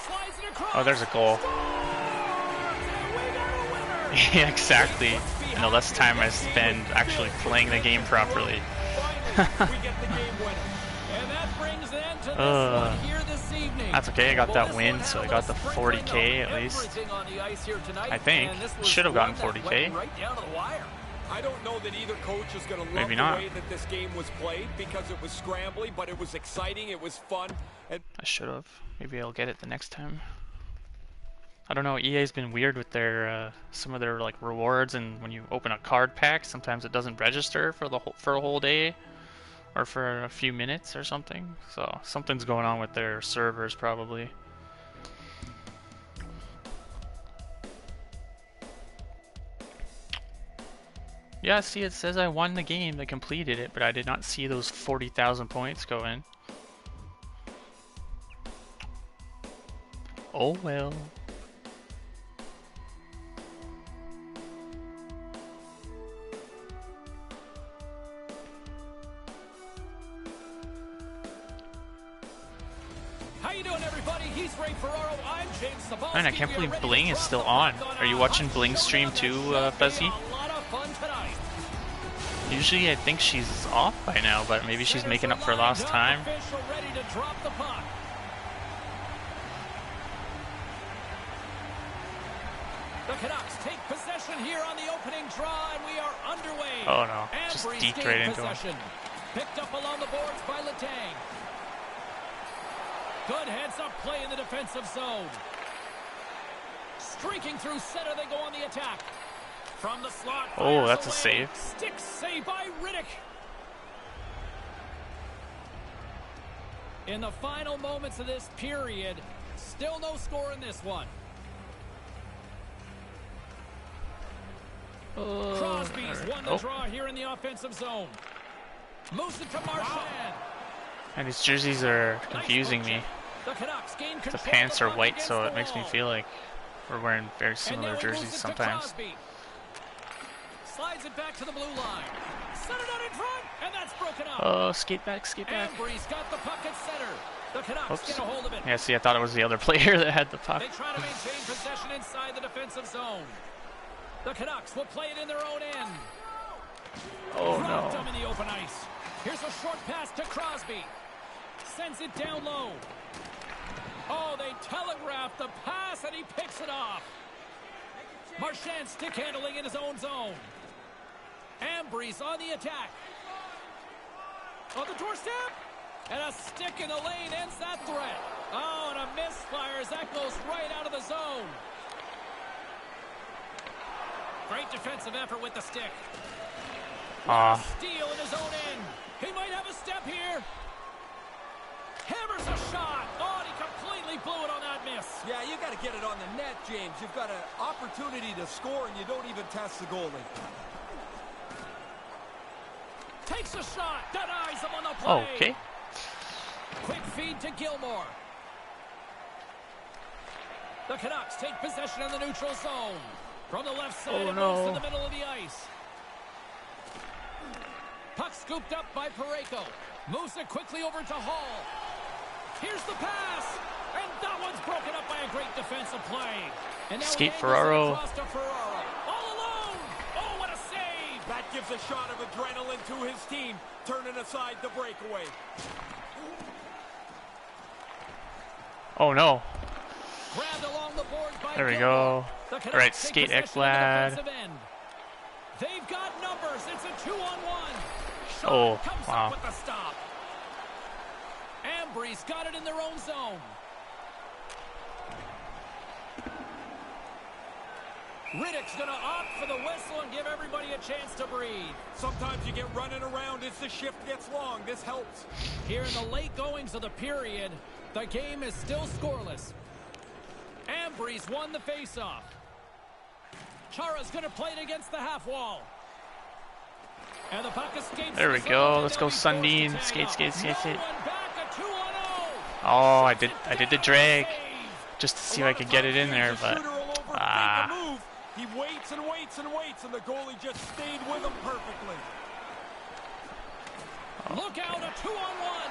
Speaker 2: Slides it across.
Speaker 1: Oh, there's a goal.
Speaker 2: Scores! And we got a winner.
Speaker 1: Yeah, exactly. And the less time I spend actually playing the game properly.
Speaker 3: Finally, we get the game winner.
Speaker 2: And that brings an end to this one here this evening.
Speaker 1: That's okay, I got that win, so I got the 40K at least. I think. Should have gotten 40K.
Speaker 3: Right down to the wire. I don't know that either coach is going to love
Speaker 1: Maybe
Speaker 3: the
Speaker 1: not.
Speaker 3: way that this game was played because it was scrambly, but it was exciting, it was fun. And
Speaker 1: I should have. Maybe I'll get it the next time. I don't know, EA's been weird with their some of their like rewards, and when you open a card pack, sometimes it doesn't register for a whole day or for a few minutes or something. So something's going on with their servers probably. Yeah, see, it says I won the game, I completed it, but I did not see those 40,000 points go in. Oh well.
Speaker 2: How you doing, everybody? He's Ray Ferraro. I'm James Sabalski.
Speaker 1: Man, I can't believe Bling is still on. Are you watching Bling's stream too, Fuzzy?
Speaker 2: A lot of fun tonight.
Speaker 1: Usually I think she's off by now, but maybe she's making up for lost time.
Speaker 2: Official ready to drop the puck. The Canucks take possession here on the opening draw, and we are underway.
Speaker 1: Oh no,
Speaker 2: And
Speaker 1: just
Speaker 2: Breeze
Speaker 1: deked
Speaker 2: gained
Speaker 1: right into him.
Speaker 2: possession. Picked up along the boards by Letang. Good heads-up play in the defensive zone. Streaking through center, they go on the attack. From the slot.
Speaker 1: Oh,
Speaker 2: fires
Speaker 1: that's a
Speaker 2: away.
Speaker 1: save.
Speaker 2: Stick save by Riddick. In the final moments of this period, still no score in this one. Crosby's won the draw here in the offensive zone. Moves it to Marchand.
Speaker 1: And these jerseys are confusing me.
Speaker 2: The Canucks gain
Speaker 1: The
Speaker 2: control
Speaker 1: pants
Speaker 2: of the
Speaker 1: are
Speaker 2: puck
Speaker 1: white,
Speaker 2: against
Speaker 1: so
Speaker 2: the
Speaker 1: it makes me
Speaker 2: wall.
Speaker 1: feel like we're wearing very
Speaker 2: And
Speaker 1: similar
Speaker 2: now he
Speaker 1: jerseys
Speaker 2: moves it to
Speaker 1: sometimes.
Speaker 2: Crosby. Slides it back to the blue line. Set it out in front, and that's broken up.
Speaker 1: Oh, skate back, skate back.
Speaker 2: Ambry's got the puck at center. The Canucks
Speaker 1: Oops.
Speaker 2: get a hold of it.
Speaker 1: Yeah, see, I thought it was the other player that had the puck.
Speaker 2: They try to maintain possession inside the defensive zone. The Canucks will play it in their own end.
Speaker 1: Oh
Speaker 2: Dropped
Speaker 1: no.
Speaker 2: him in the open ice. Here's a short pass to Crosby. Sends it down low. Oh, they telegraph the pass, and he picks it off. Marchand stick handling in his own zone. Ambry's on the attack. On the doorstep. And a stick in the lane ends that threat. Oh, and a misfire as that goes right out of the zone. Great defensive effort with the stick. Steal in his own end. He might have a step here. Hammers a shot. Oh, and he completely blew it on that miss.
Speaker 3: yeah, you got to get it on the net, James. You've got an opportunity to score, and you don't even test the goalie.
Speaker 2: Takes a shot. Denies him on the play.
Speaker 1: Okay.
Speaker 2: Quick feed to Gilmore. The Canucks take possession in the neutral zone. From the left side,
Speaker 1: Oh,
Speaker 2: it
Speaker 1: no.
Speaker 2: moves to the middle of the ice. Puck scooped up by Parayko. Moves it quickly over to Hall. Here's the pass. And that one's broken up by a great defensive play. And now
Speaker 1: Skate
Speaker 2: he angles it
Speaker 1: Ferraro.
Speaker 2: across to Ferraro. All alone. Oh, what a save.
Speaker 3: That gives a shot of adrenaline to his team, turning aside the breakaway.
Speaker 1: Oh no.
Speaker 2: Grabbed along the boards by
Speaker 1: There we
Speaker 2: Gilmore.
Speaker 1: go.
Speaker 2: The Canucks
Speaker 1: Alright,
Speaker 2: take
Speaker 1: skate
Speaker 2: possession in the
Speaker 1: Ekblad.
Speaker 2: defensive end. They've got numbers. It's a 2-on-1.
Speaker 1: Oh,
Speaker 2: Comes
Speaker 1: wow.
Speaker 2: up with the stop. Ambry's got it in their own zone. Riddick's going to opt for the whistle and give everybody a chance to breathe.
Speaker 3: Sometimes you get running around as the shift gets long. This helps.
Speaker 2: Here in the late goings of the period, the game is still scoreless. Ambry's won the faceoff. Chara's going to play it against the half wall. And the puck escapes.
Speaker 1: There we go. Let's go, Sundin. Skate, skate, skate, skate. Oh, I did the drag just to see if I could get it in there, but
Speaker 3: He waits and waits and waits, and the goalie just stayed with him perfectly.
Speaker 2: Look out, a 2-on-1.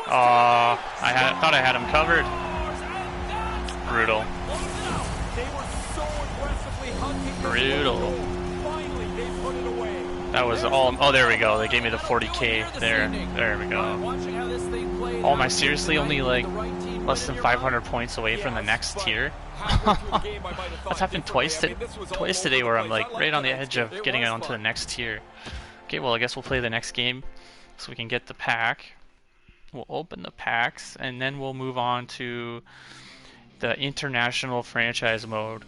Speaker 1: I thought I had him covered. Brutal.
Speaker 3: They were so aggressively hunting.
Speaker 1: Brutal.
Speaker 3: Finally, they put it away.
Speaker 1: That was all. Oh, there we go. They gave me the 40K there. There we go. Oh, am I seriously only like less than 500 points away from the next tier? That's happened twice today where I'm like right on the edge of getting onto the next tier. Okay, well I guess we'll play the next game so we can get the pack. We'll open the packs and then we'll move on to the international franchise mode.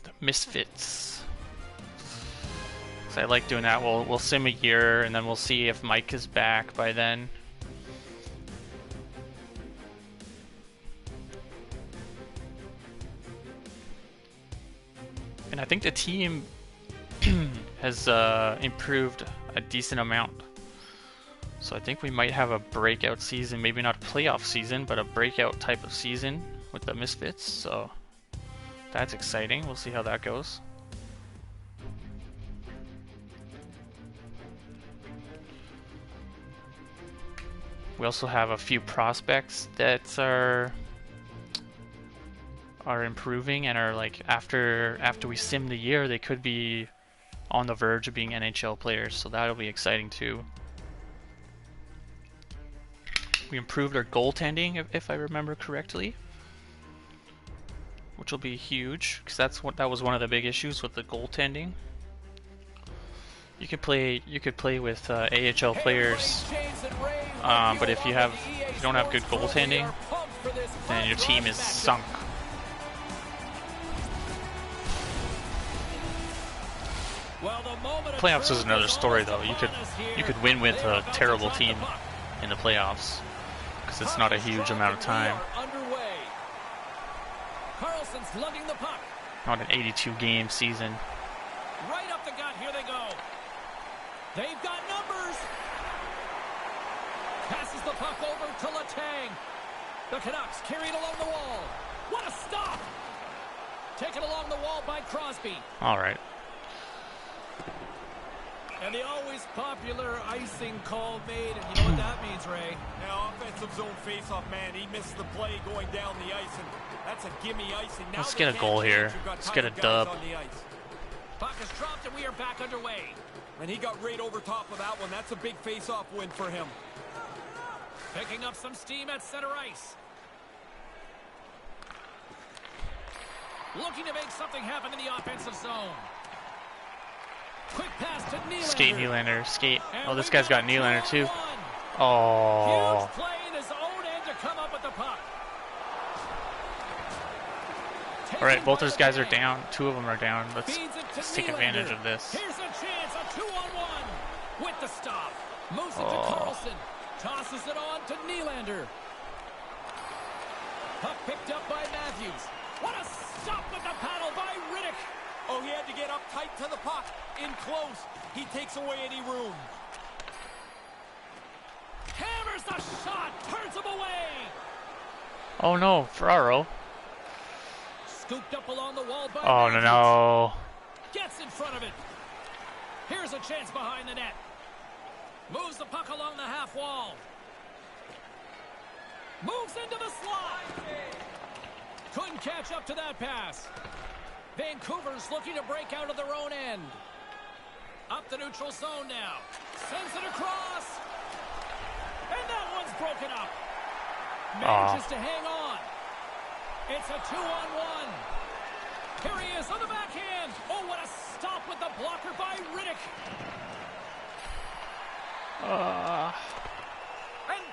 Speaker 1: The Misfits. So I like doing that. We'll sim a year and then we'll see if Mike is back by then. And I think the team has improved a decent amount. So I think we might have a breakout season, maybe not a playoff season, but a breakout type of season with the Misfits. So that's exciting. We'll see how that goes. We also have a few prospects that are improving and are like after we sim the year they could be on the verge of being NHL players, so that'll be exciting too. We improved our goaltending if I remember correctly, which will be huge because that was one of the big issues with the goaltending. You could play with AHL players, but if you don't have good goaltending, then your team is sunk. Playoffs is another story though. You could win with a terrible team in the playoffs because it's not a huge amount of time.
Speaker 2: Carlson's lugging the puck.
Speaker 1: Not an 82 game season.
Speaker 2: Right up the gut, here they go. They've got numbers. Passes the puck over to Letang. The Canucks carry it along the wall. What a stop! Taken along the wall by Crosby.
Speaker 1: All right.
Speaker 2: And the always popular icing call made, and you know what that means, Ray?
Speaker 3: Now, offensive zone face-off, man. He missed the play going down the ice, and that's a gimme icing. Now
Speaker 1: let's get a goal here. Let's get a dub.
Speaker 2: Puck is dropped, and we are back underway.
Speaker 3: And he got right over top of that one. That's a big face-off win for him.
Speaker 2: Picking up some steam at center ice. Looking to make something happen in the offensive zone. Quick pass to Nylander.
Speaker 1: Skate, Nylander, skate. Oh, this guy's got Nylander too. Oh.
Speaker 2: Huge play in his own end to come up with the puck.
Speaker 1: All right, both those guys are down. Two of them are down. Let's take advantage of this.
Speaker 2: Here's a chance, a 2-on-1 with the stop. Moves it to Carlson. Tosses it on to Nylander. Puck picked up by Matthews. What a stop with the paddle by Riddick.
Speaker 3: Oh, he had to get up tight to the puck. In close. He takes away any room.
Speaker 2: Hammers the shot. Turns him away.
Speaker 1: Oh no, Ferraro.
Speaker 2: Scooped up along the wall by
Speaker 1: Oh
Speaker 2: Matthews.
Speaker 1: no.
Speaker 2: Gets in front of it. Here's a chance behind the net. Moves the puck along the half wall. Moves into the slot. Couldn't catch up to that pass. Vancouver's looking to break out of their own end. Up the neutral zone now. Sends it across. And that one's broken up. Manages to hang on. It's a 2-on-1. Here he is on the backhand. Oh, what a stop with the blocker by Riddick. And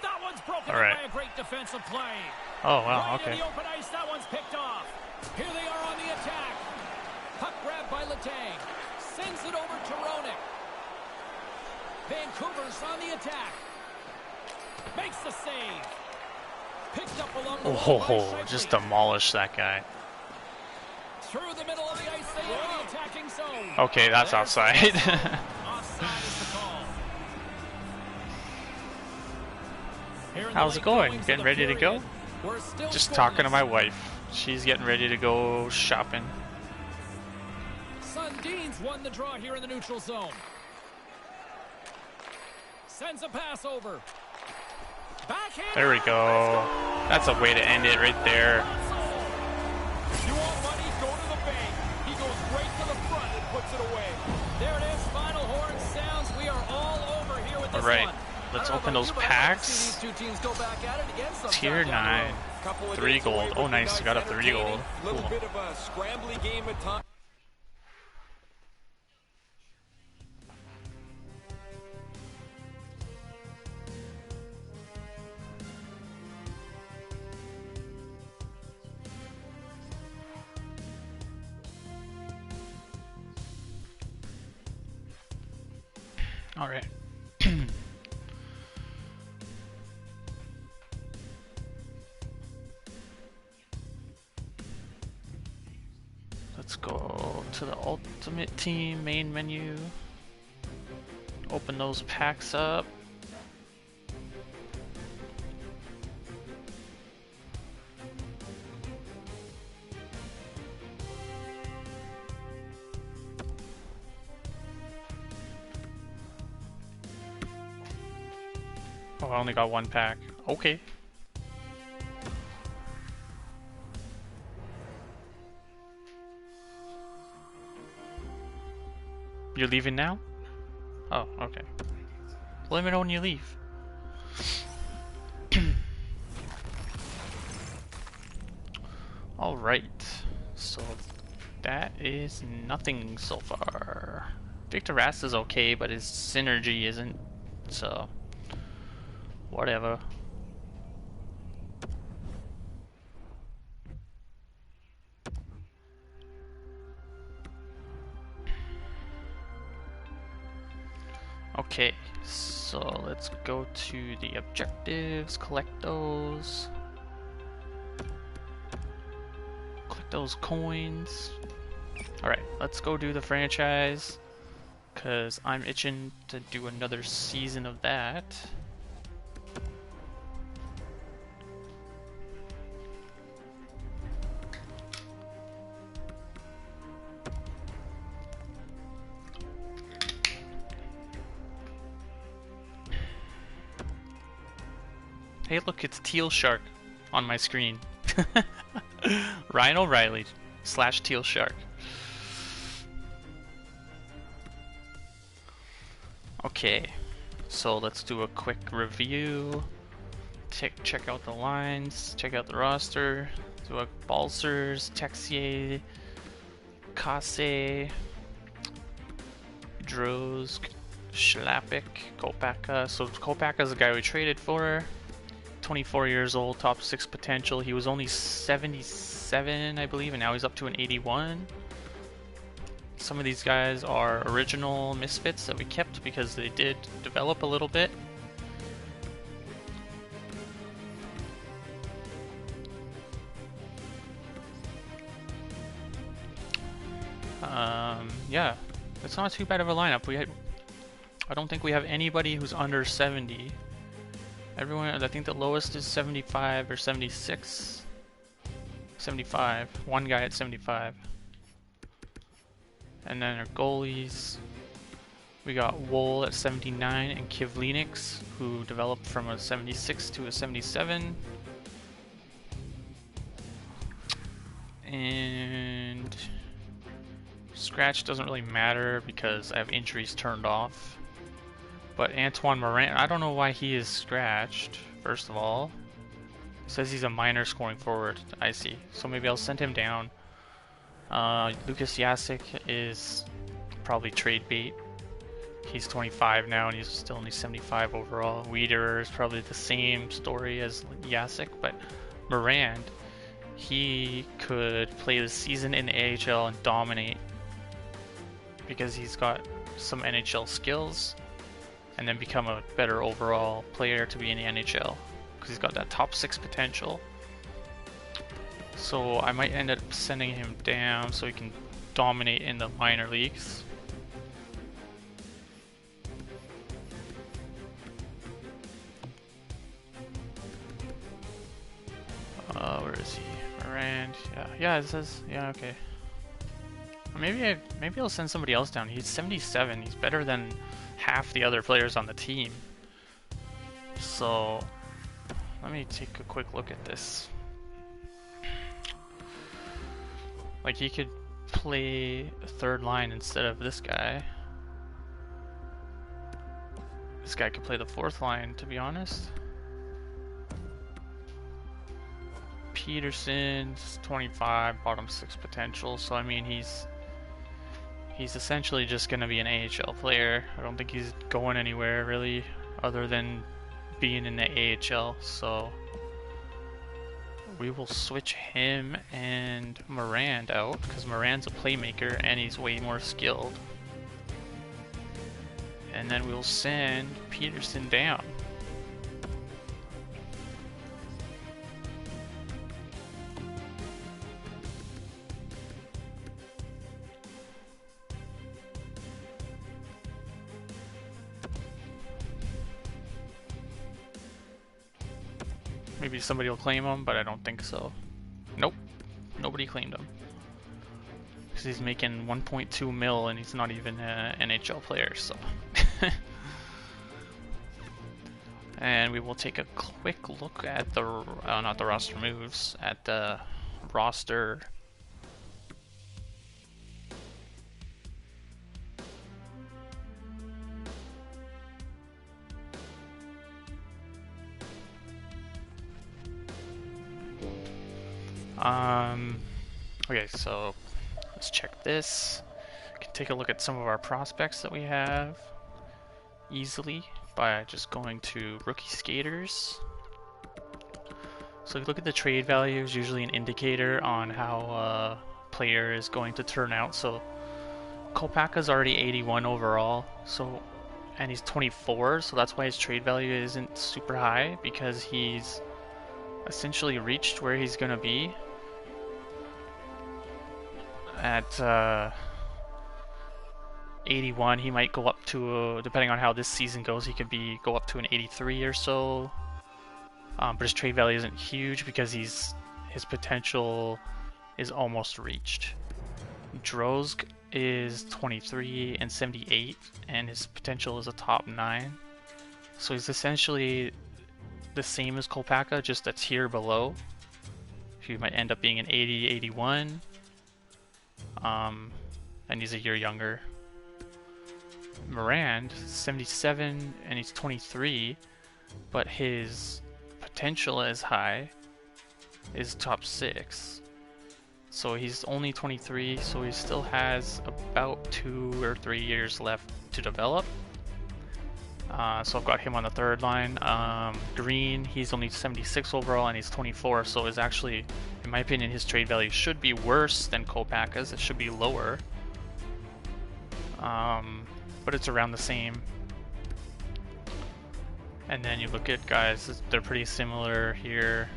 Speaker 2: that one's broken
Speaker 1: All
Speaker 2: up
Speaker 1: right.
Speaker 2: by a great defensive play.
Speaker 1: Oh, wow,
Speaker 2: Right in
Speaker 1: okay.
Speaker 2: the open ice, that one's picked off. Here they are on the attack. Puck grabbed by Letang. Sends it over to Ronick. Vancouver's on the attack. Makes the save. Picked up along the wall by
Speaker 1: Oh,
Speaker 2: Scheifele.
Speaker 1: just demolish that guy.
Speaker 2: Through the middle of the ice, they enter the attacking zone.
Speaker 1: Okay, that's
Speaker 2: There's
Speaker 1: offside.
Speaker 2: the whistle. Offside is the call. Here in the
Speaker 1: How's it
Speaker 2: late
Speaker 1: going?
Speaker 2: goings of
Speaker 1: Getting
Speaker 2: the
Speaker 1: ready to go?
Speaker 2: period, we're still
Speaker 1: Just talking to
Speaker 2: scoreless.
Speaker 1: my wife. She's getting ready to go shopping.
Speaker 2: Sundin's won the draw here in the neutral zone. Sends a pass over. Backhand.
Speaker 1: There we go. That's a way to end it right there.
Speaker 3: You want money? Go to the bank. He goes right to the front and puts it away.
Speaker 2: There it is. Final horn sounds. We are all over here with this
Speaker 1: All right,
Speaker 2: one.
Speaker 1: let's
Speaker 3: I don't
Speaker 1: open
Speaker 3: know
Speaker 1: those
Speaker 3: about you, but I'd like to see
Speaker 1: packs.
Speaker 3: these two teams go back at it again sometime
Speaker 1: Tier
Speaker 3: down the
Speaker 1: 9.
Speaker 3: road. Couple of
Speaker 1: 3
Speaker 3: days away
Speaker 1: gold.
Speaker 3: would
Speaker 1: Oh,
Speaker 3: be
Speaker 1: nice. Got a 3
Speaker 3: entertaining.
Speaker 1: gold.
Speaker 3: Little
Speaker 1: Cool.
Speaker 3: bit of a scrambly game at times.
Speaker 1: All right. Let's go to the Ultimate Team main menu. Open those packs up. Oh, I only got 1 pack. Okay. You're leaving now? Oh, okay. Let me know when you leave. Alright. So that is nothing so far. Victor Rast is okay, but his synergy isn't, so whatever. Okay, so let's go to the objectives, collect those. Collect those coins. Alright, let's go do the franchise, because I'm itching to do another season of that. Hey look, it's Teal Shark on my screen. Ryan O'Reilly / Teal Shark. Okay, so let's do a quick review. Check out the lines, check out the roster. Do a Balsers, Texier, Kase, Droz, Schlappick, Kopaka. So Kopaka is the guy we traded for. 24 years old, top 6 potential. He was only 77, I believe, and now he's up to an 81. Some of these guys are original Misfits that we kept because they did develop a little bit. Yeah, it's not too bad of a lineup. I don't think we have anybody who's under 70. Everyone, I think the lowest is 75 or 76. 75. One guy at 75. And then our goalies, we got Wool at 79 and Kivlenix, who developed from a 76 to a 77. And scratch doesn't really matter because I have injuries turned off. But Antoine Morin, I don't know why he is scratched, first of all. It says he's a minor scoring forward. I see. So maybe I'll send him down. Lucas Jasic is probably trade bait. He's 25 now, and he's still only 75 overall. Wiederer is probably the same story as Jacek, but Morand, he could play the season in the AHL and dominate because he's got some NHL skills, and then become a better overall player to be in the NHL because he's got that top 6 potential. So I might end up sending him down so he can dominate in the minor leagues. Where is he? Morand. Yeah, it says, yeah, okay. Or maybe I'll send somebody else down. He's 77. He's better than half the other players on the team. So let me take a quick look at this. Like, he could play a third line instead of this guy. This guy could play the fourth line, to be honest. Peterson's 25, bottom 6 potential, so I mean he's essentially just going to be an AHL player. I don't think he's going anywhere really other than being in the AHL, so we will switch him and Morand out because Morand's a playmaker and he's way more skilled. And then we'll send Peterson down. Maybe somebody will claim him, but I don't think so. Nope, nobody claimed him. Because he's making 1.2 mil and he's not even an NHL player, so. And we will take a quick look at the, not the roster moves, at the roster. Okay, so let's check this. We can take a look at some of our prospects that we have easily by just going to rookie skaters. So if you look at the trade value, is usually an indicator on how a player is going to turn out. So Kopaka's already 81 overall, so and he's 24, so that's why his trade value isn't super high, because he's essentially reached where he's gonna be at 81. He might go up to, depending on how this season goes, he could go up to an 83 or so. But his trade value isn't huge because his potential is almost reached. Drozg is 23 and 78, and his potential is a top 9. So he's essentially the same as Kopaka, just a tier below. He might end up being an 80, 81. And he's a year younger. Morand, 77, and he's 23, but his potential is high, is top 6. So he's only 23, so he still has about 2 or 3 years left to develop. So I've got him on the third line. Green, he's only 76 overall and he's 24, so is actually, in my opinion, his trade value should be worse than Kopaka's. It should be lower. But it's around the same. And then you look at guys, they're pretty similar here.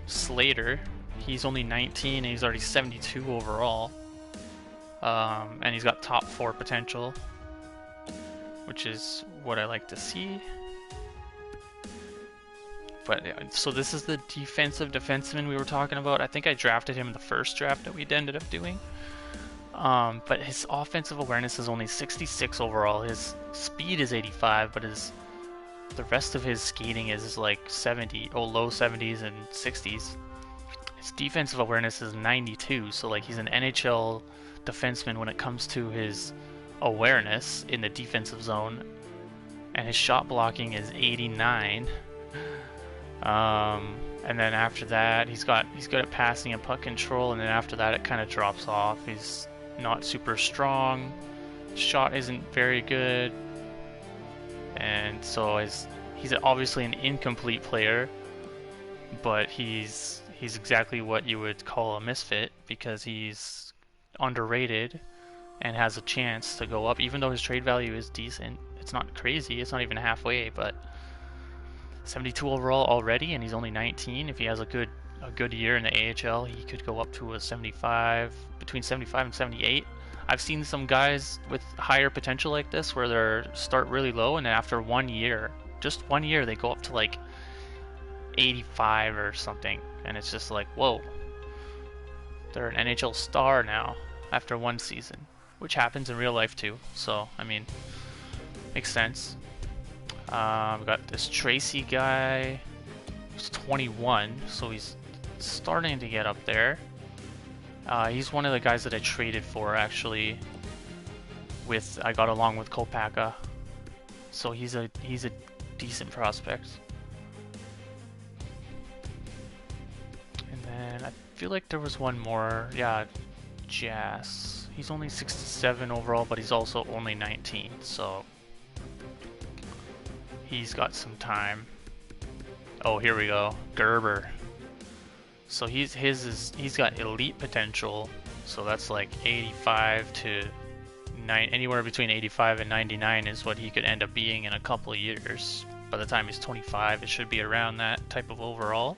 Speaker 1: Slater, he's only 19 and he's already 72 overall. And he's got top 4 potential, which is what I like to see. But so this is the defensive defenseman we were talking about. I think I drafted him in the first draft that we ended up doing. But his offensive awareness is only 66 overall. His speed is 85, but the rest of his skating is like 70, low 70s and 60s. His defensive awareness is 92, so like he's an NHL defenseman when it comes to his awareness in the defensive zone. And his shot blocking is 89. And then after that, he's good at passing and puck control, and then after that it kind of drops off. He's not super strong. shot isn't very good, and so he's obviously an incomplete player, but he's exactly what you would call a misfit because he's underrated and has a chance to go up, even though his trade value is decent. It's not crazy, it's not even halfway, but 72 overall already, and he's only 19. If he has a good year in the AHL, he could go up to a 75, between 75 and 78. I've seen some guys with higher potential like this where they start really low, and then after 1 year, just 1 year, they go up to like 85 or something, and it's just like, whoa, they're an NHL star now after 1 season, which happens in real life too. So I mean, makes sense. We got this Tracy guy. He's 21, so he's starting to get up there. He's one of the guys that I traded for actually. I got along with Kopaka, so he's a decent prospect. And then I feel like there was one more. Yeah, Jazz. He's only 67 overall, but he's also only 19, so he's got some time. Oh, here we go. Gerber. So he's got elite potential. So that's like 85 to 9, anywhere between 85 and 99 is what he could end up being in a couple of years. By the time he's 25, it should be around that type of overall.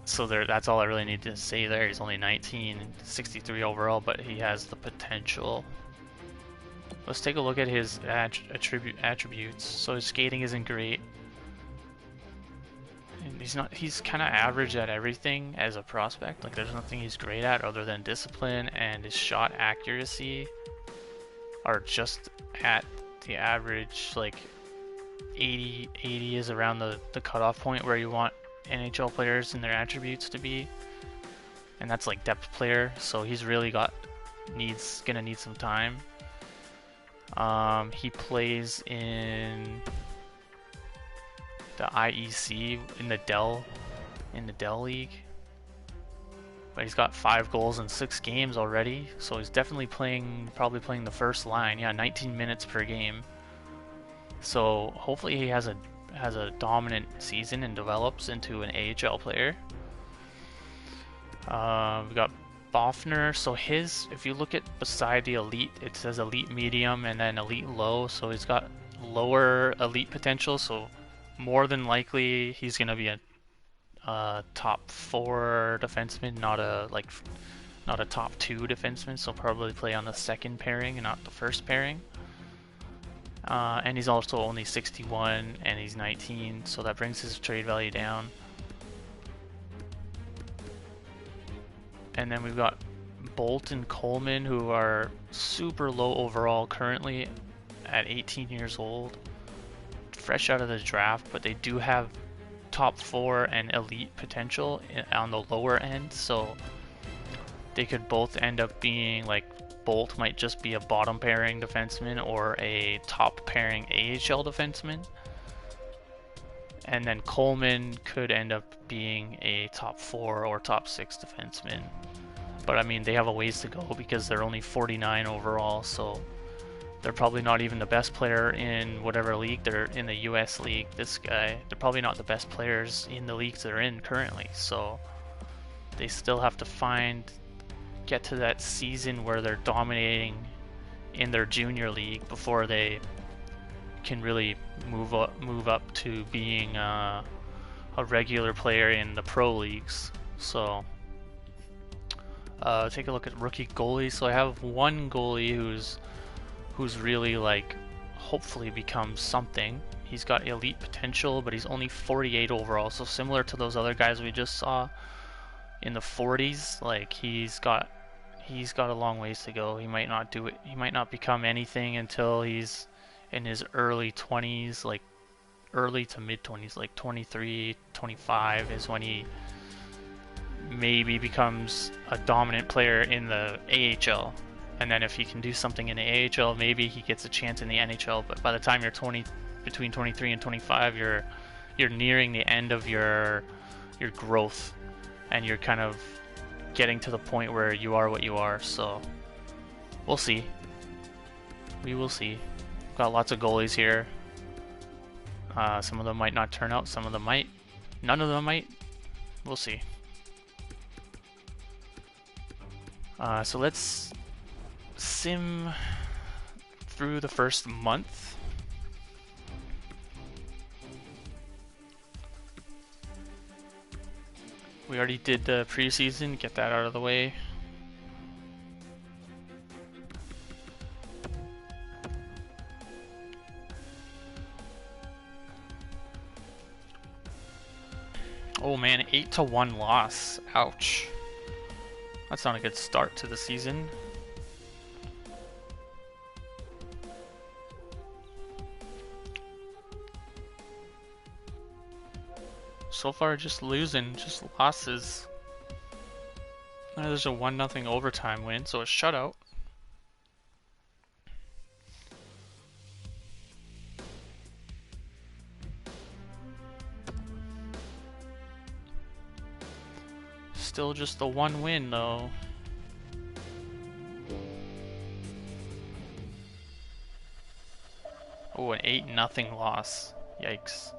Speaker 1: So that's all I really need to say there. He's only 19, 63 overall, but he has the potential. Let's take a look at his attributes. So his skating isn't great. And he's kind of average at everything as a prospect. Like there's nothing he's great at other than discipline, and his shot accuracy are just at the average. Like 80 is around the cutoff point where you want NHL players and their attributes to be. And that's like depth player, so he's really gonna need some time. He plays in the IEC in the Dell League, but he's got 5 goals in 6 games already, so he's definitely probably playing the first line. Yeah, 19 minutes per game. So hopefully he has a dominant season and develops into an AHL player. We got Boffner. So if you look at beside the elite, it says elite medium and then elite low. So he's got lower elite potential. So more than likely he's gonna be a top 4 defenseman, not a top 2 defenseman. So probably play on the second pairing and not the first pairing. And he's also only 61 and he's 19, so that brings his trade value down. And then we've got Bolt and Coleman, who are super low overall currently at 18 years old, fresh out of the draft, but they do have top 4 and elite potential on the lower end, so they could both end up being like, Bolt might just be a bottom pairing defenseman or a top pairing AHL defenseman, and then Coleman could end up being a top 4 or top 6 defenseman. But I mean, they have a ways to go because they're only 49 overall, so they're probably not even the best player in whatever league they're in. The US league, this guy, they're probably not the best players in the leagues they're in currently, so they still have to get to that season where they're dominating in their junior league before they can really move up to being a regular player in the pro leagues. So take a look at rookie goalies. So I have one goalie who's really like hopefully becomes something. He's got elite potential, but he's only 48 overall, so similar to those other guys we just saw in the 40s. Like he's got a long ways to go. He might not do it. He might not become anything until he's in his early 20s, like early to mid 20s, like 23, 25 is when he maybe becomes a dominant player in the AHL. And then if he can do something in the AHL, maybe he gets a chance in the NHL. But by the time you're between 23 and 25, you're nearing the end of your growth, and you're kind of getting to the point where you are what you are. So We'll see. We will see. Got lots of goalies here. Some of them might not turn out, some of them might. None of them might. We'll see. So let's sim through the first month. We already did the preseason, get that out of the way. Oh man, 8-1 loss. Ouch. That's not a good start to the season. So far, just losing, just losses. There's a 1-0 overtime win, so a shutout. Still just the one win, though. Oh, an 8-0 loss. Yikes.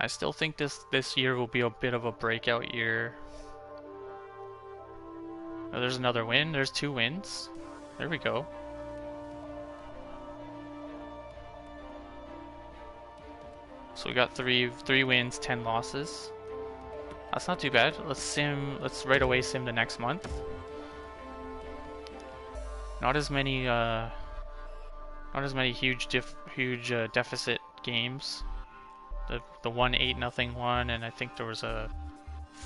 Speaker 1: I still think this year will be a bit of a breakout year. Oh, there's another win. There's 2 wins. There we go. So we got three wins, 10 losses. That's not too bad. Let's right away sim the next month. Not as many huge deficit games. The one 8-0 one, and I think there was a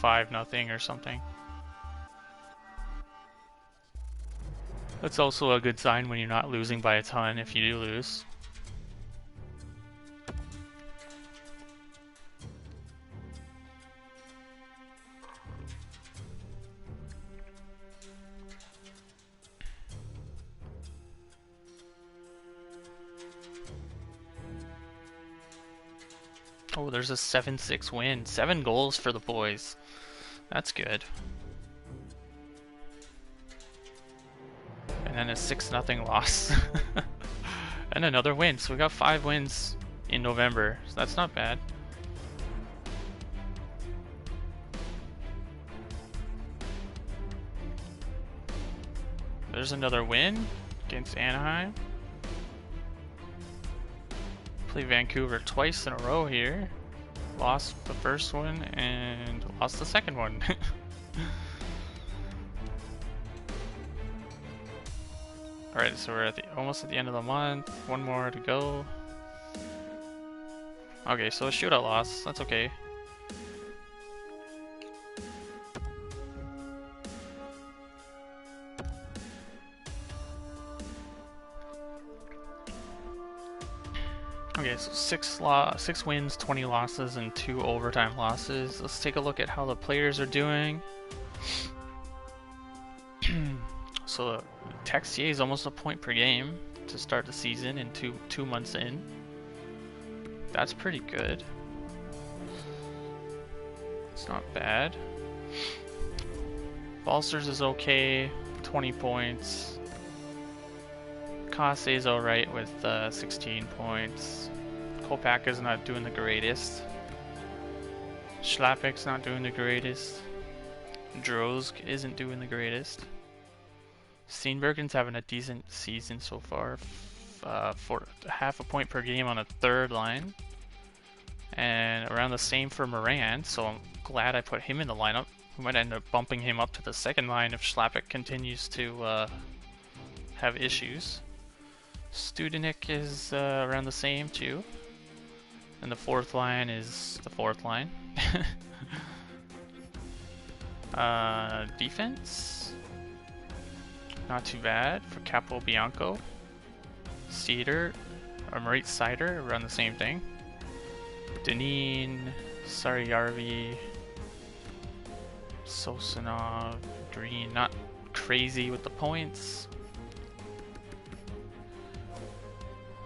Speaker 1: 5-0 or something. That's also a good sign when you're not losing by a ton if you do lose. Oh, there's a 7-6 win. 7 goals for the boys. That's good. And then a 6-0 loss. And another win. So we got 5 wins in November. So that's not bad. There's another win against Anaheim. Play Vancouver twice in a row here. Lost the first one and lost the second one. Alright, so we're almost at the end of the month. One more to go. Okay, so a shootout loss. That's okay. Okay, so 6 wins, 20 losses, and 2 overtime losses. Let's take a look at how the players are doing. So Texier is almost a point per game to start the season in two months in. That's pretty good. It's not bad. Balsers is okay, 20 points. Kase is alright with 16 points. Kopak is not doing the greatest. Schlapek's not doing the greatest. Drozg isn't doing the greatest. Steenbergen's having a decent season so far. For half a point per game on a third line. And around the same for Moran, so I'm glad I put him in the lineup. We might end up bumping him up to the second line if Schlapek continues to have issues. Studenik is around the same too. And the fourth line is the fourth line. Defense? Not too bad for Capo Bianco. Cedar, or Marit Sider, around the same thing. Deneen, Saryarvi, Sosanov, Green, not crazy with the points.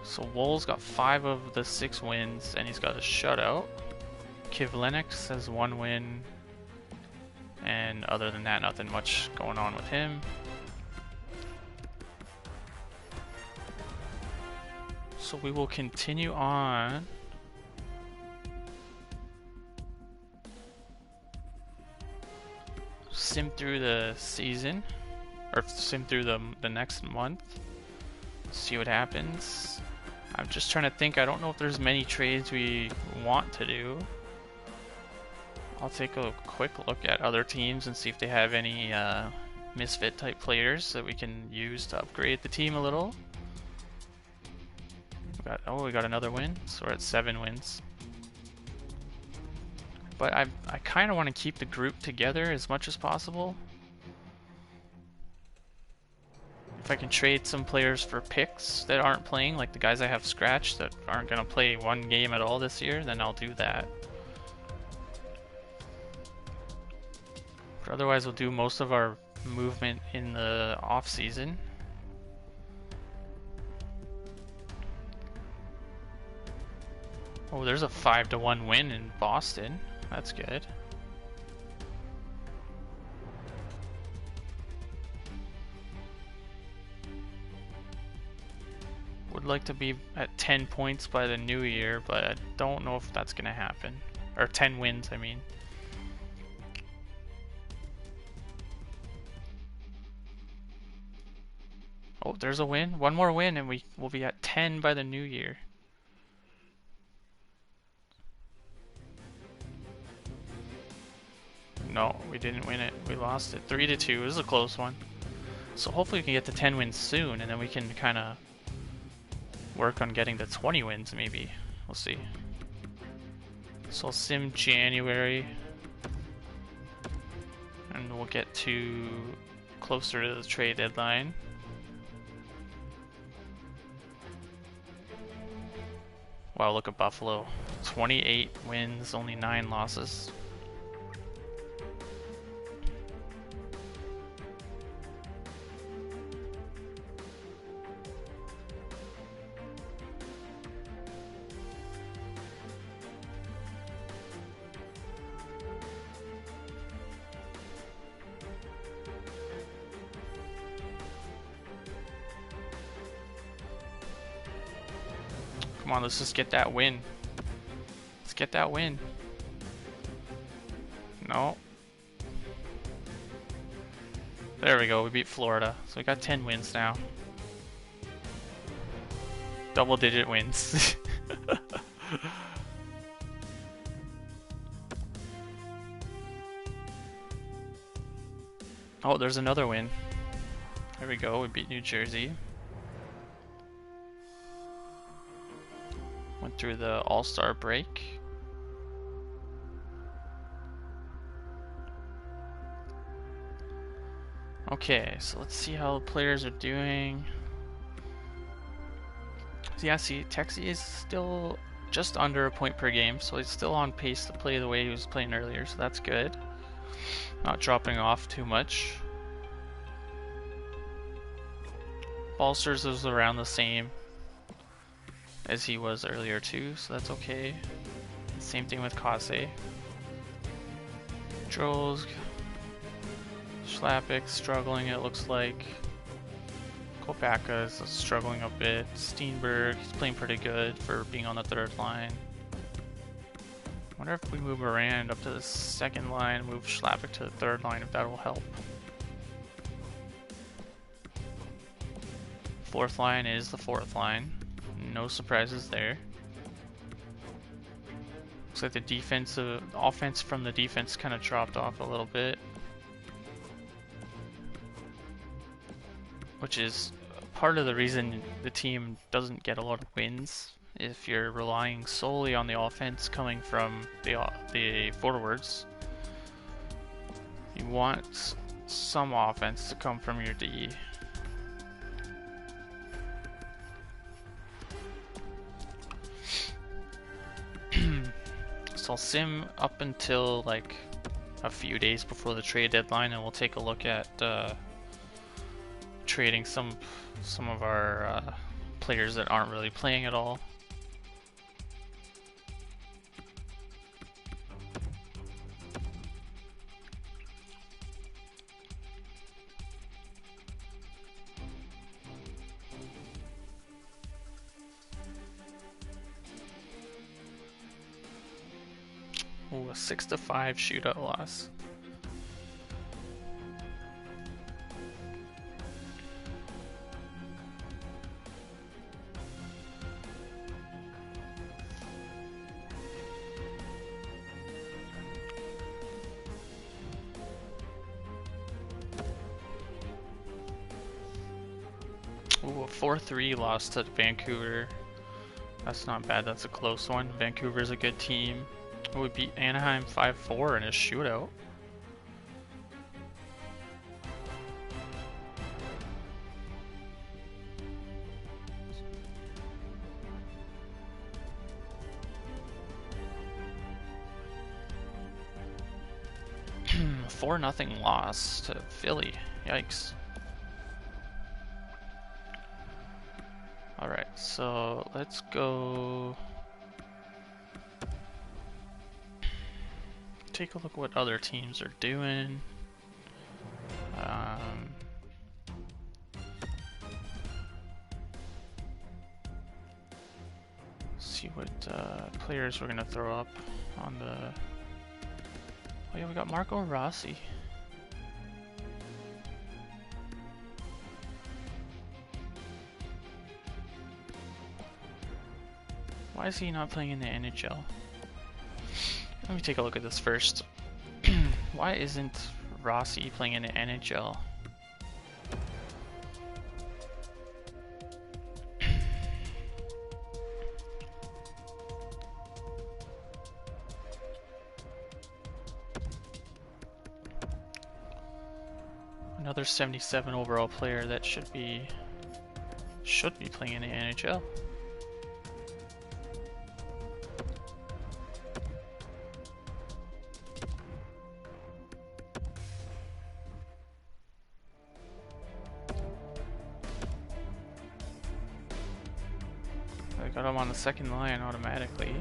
Speaker 1: So Wool's got 5 of the 6 wins, and he's got a shutout. Kivlenix has 1 win, And other than that, nothing much going on with him. So we will continue on. Sim through the season, or sim through the next month. See what happens. I'm just trying to think. I don't know if there's many trades we want to do. I'll take a quick look at other teams and see if they have any misfit type players that we can use to upgrade the team a little. We got another win, so we're at 7 wins. But I kind of want to keep the group together as much as possible. If I can trade some players for picks that aren't playing, like the guys I have scratched that aren't going to play one game at all this year, then I'll do that. But otherwise, we'll do most of our movement in the off season. Oh, there's a 5-1 win in Boston. That's good. Would like to be at 10 points by the new year, but I don't know if that's gonna happen. Or 10 wins, I mean. Oh, there's a win. One more win and we will be at 10 by the new year. No, we didn't win it. We lost it 3-2. It was a close one. So hopefully we can get to 10 wins soon, and then we can kind of work on getting to 20 wins maybe. We'll see. So I'll sim January, and we'll get to closer to the trade deadline. Wow, look at Buffalo. 28 wins, only 9 losses. Come on, let's just get that win. Let's get that win. No. There we go, we beat Florida. So we got 10 wins now. Double-digit wins. Oh, there's another win. There we go, we beat New Jersey. Went through the All-Star break. Okay, so let's see how the players are doing. So yeah, see, Texie is still just under a point per game, so he's still on pace to play the way he was playing earlier, so that's good. Not dropping off too much. Balsters was around the same as he was earlier too, so that's okay. Same thing with Kase. Droz, Schlappick struggling, it looks like. Kopaka is struggling a bit. Steenberg, he's playing pretty good for being on the third line. Wonder if we move Moran up to the second line, move Schlappick to the third line, if that will help. Fourth line is the fourth line. No surprises there. Looks like the offense from the defense kind of dropped off a little bit, which is part of the reason the team doesn't get a lot of wins. If you're relying solely on the offense coming from the forwards, you want some offense to come from your D. So I'll sim up until like a few days before the trade deadline, and we'll take a look at trading some of our players that aren't really playing at all. Ooh, a 6-5 shootout loss. Ooh, a 4-3 loss to Vancouver. That's not bad, that's a close one. Vancouver's a good team. We beat Anaheim 5-4 in a shootout. A 4-0 loss to Philly. Yikes. Alright, so let's go take a look what other teams are doing. See what players we're gonna throw up on the. Oh yeah, we got Marco Rossi. Why is he not playing in the NHL? Let me take a look at this first. Why isn't Rossi playing in the NHL? Another 77 overall player that should be playing in the NHL. I got him on the second line automatically.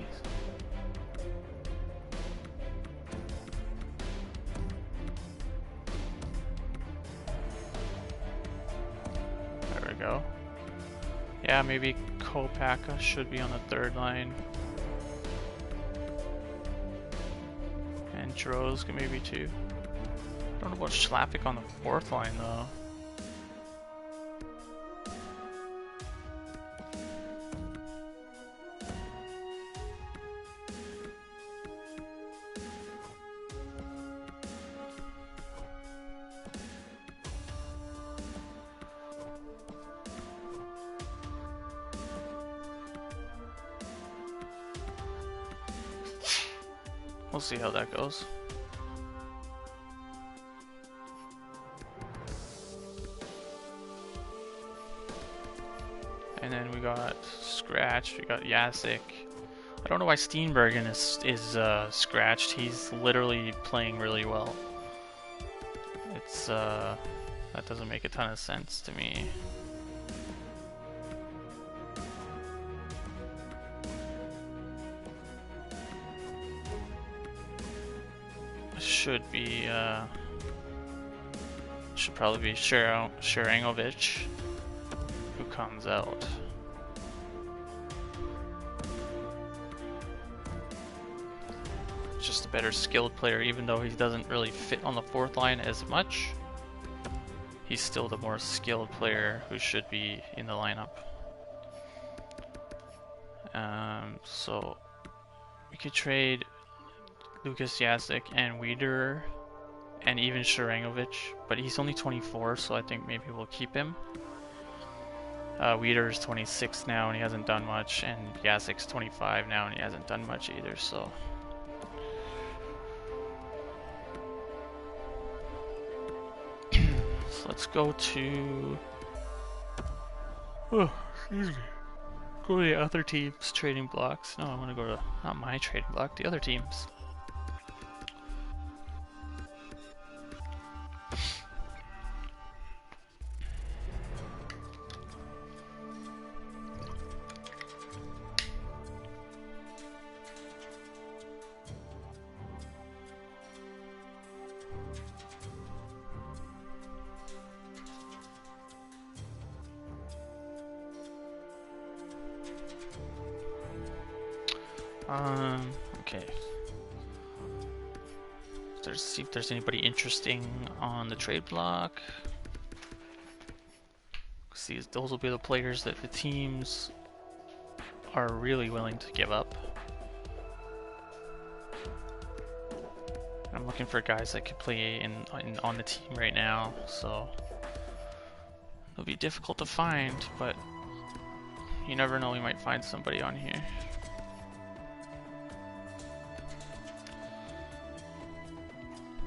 Speaker 1: There we go. Yeah, maybe Kopaka should be on the third line. And Droz maybe too. I don't know about Schlappick on the fourth line though. We'll see how that goes. And then we got Scratch, we got Yasik. I don't know why Steenbergen is scratched. He's literally playing really well. It's that doesn't make a ton of sense to me. Should probably be Sharangovich who comes out. Just a better skilled player, even though he doesn't really fit on the fourth line as much. He's still the more skilled player who should be in the lineup. So we could trade Lucas Yasik and Wiederer and even Sharangovich, but he's only 24, so I think maybe we'll keep him. Wiederer's 26 now and he hasn't done much, and Yasik's 25 now and he hasn't done much either, so. So let's go to. Oh, excuse me. Go to the other team's trading blocks. No, I want to go to not my trading block, the other team's. Okay. see if there's anybody interesting on the trade block. See, those will be the players that the teams are really willing to give up. I'm looking for guys that could play on the team right now, so it'll be difficult to find, but you never know, we might find somebody on here.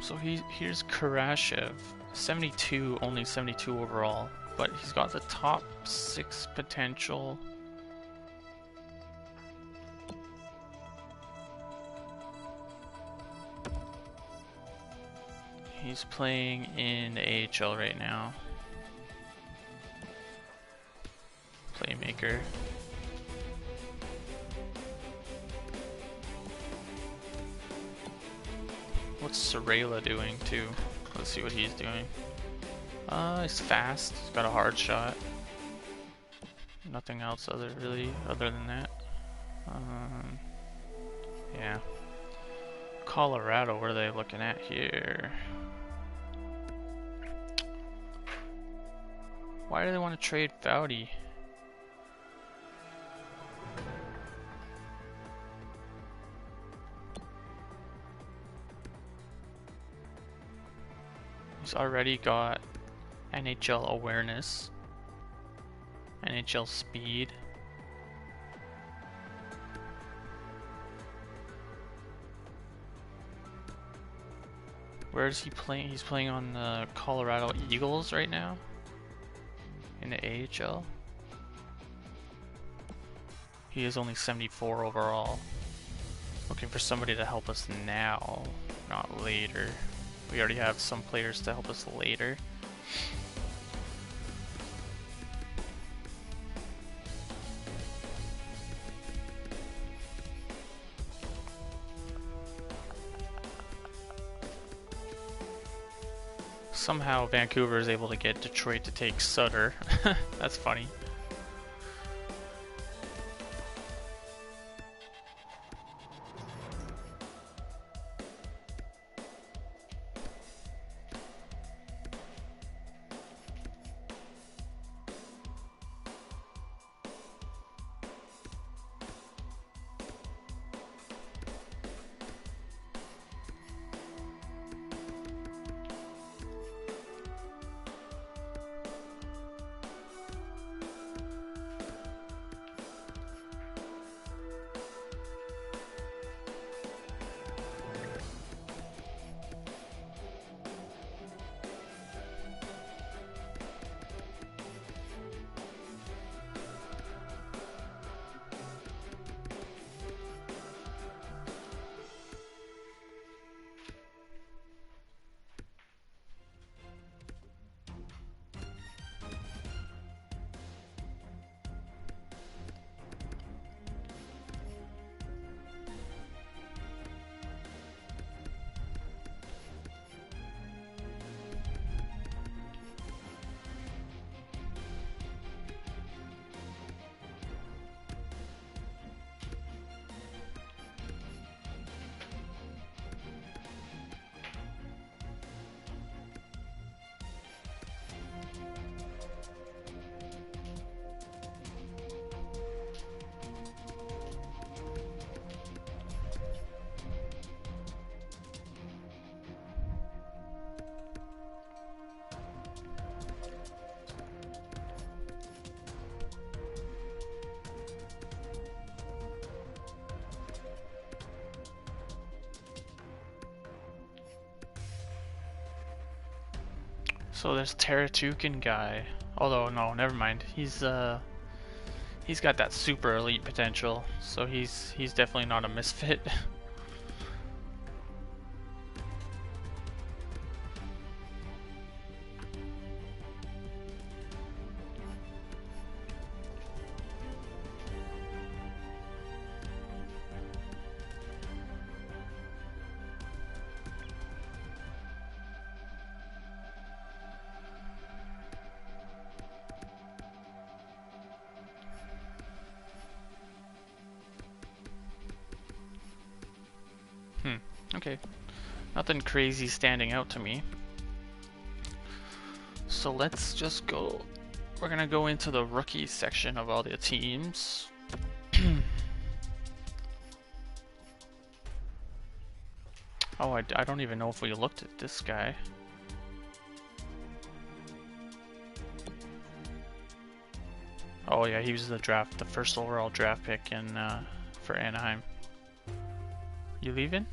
Speaker 1: So here's Karashev, 72, only 72 overall, but he's got the top 6 potential. He's playing in the AHL right now. Playmaker. What's Sorella doing too? Let's see what he's doing. He's fast. He's got a hard shot. Nothing else other than that. Yeah. Colorado, what are they looking at here? Why do they want to trade Foudy? He's already got NHL awareness, NHL speed. Where is he playing? He's playing on the Colorado Eagles right now in the AHL. He is only 74 overall. Looking for somebody to help us now, not later. We already have some players to help us later. Somehow Vancouver is able to get Detroit to take Sutter. That's funny. So there's Teratukin guy. Although no, never mind. He's got that super elite potential. So he's definitely not a misfit. Okay. Nothing crazy standing out to me. So let's just go. We're gonna go into the rookie section of all the teams. Oh, I don't even know if we looked at this guy. Oh yeah, he was the first overall draft pick in for Anaheim. You leaving?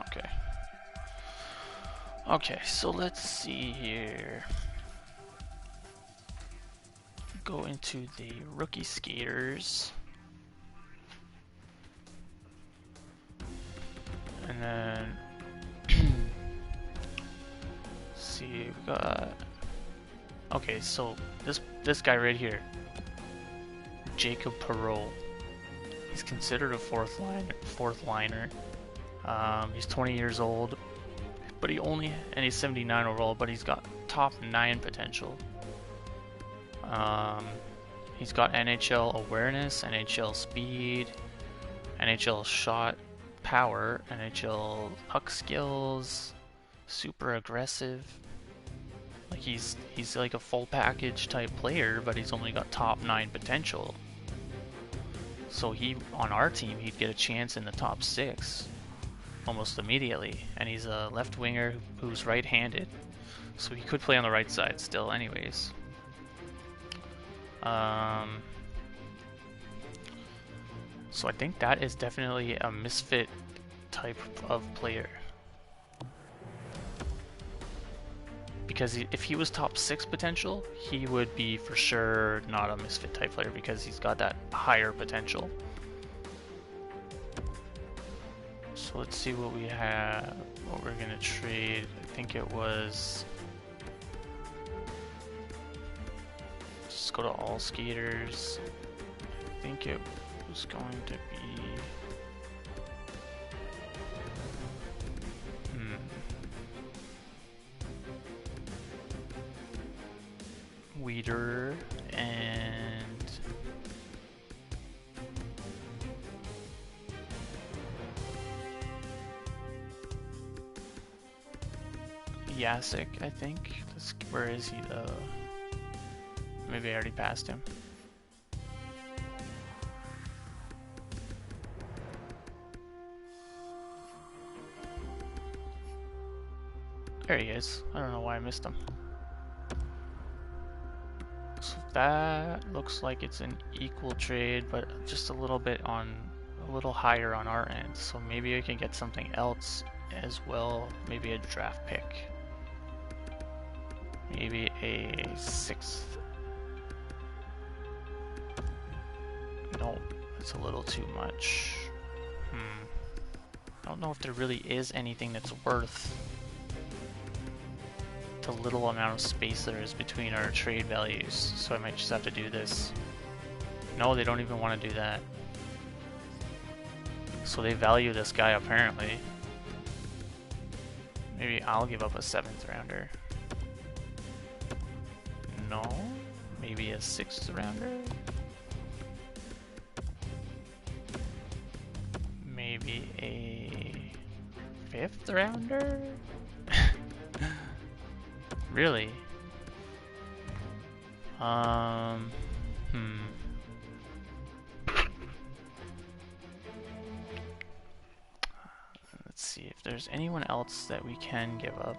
Speaker 1: Okay. Okay, so let's see here. Go into the rookie skaters. And then see, we got. Okay, so this guy right here, Jacob Perreault. He's considered a fourth liner. He's 20 years old, but and he's 79 overall, but he's got top 9 potential. He's got NHL awareness, NHL speed, NHL shot power, NHL puck skills, super aggressive. Like he's like a full package type player, but he's only got top 9 potential. So on our team, he'd get a chance in the top 6 almost immediately. And he's a left winger who's right-handed, so he could play on the right side still anyways. So I think that is definitely a misfit type of player. Because if he was top 6 potential, he would be for sure not a misfit type player because he's got that higher potential. So let's see what we have, what we're gonna trade. I think it was, let's go to all skaters. I think it was going to be Weeder and Yasik, I think. Where is he though? Maybe I already passed him. There he is. I don't know why I missed him. So that looks like it's an equal trade, but just a little higher on our end. So maybe I can get something else as well. Maybe a draft pick. Maybe a 6th. No, that's a little too much. I don't know if there really is anything that's worth the little amount of space there is between our trade values, so I might just have to do this. No, they don't even want to do that. So they value this guy apparently. Maybe I'll give up a 7th rounder. No, maybe a 6th rounder. Maybe a 5th rounder. Really? Let's see if there's anyone else that we can give up.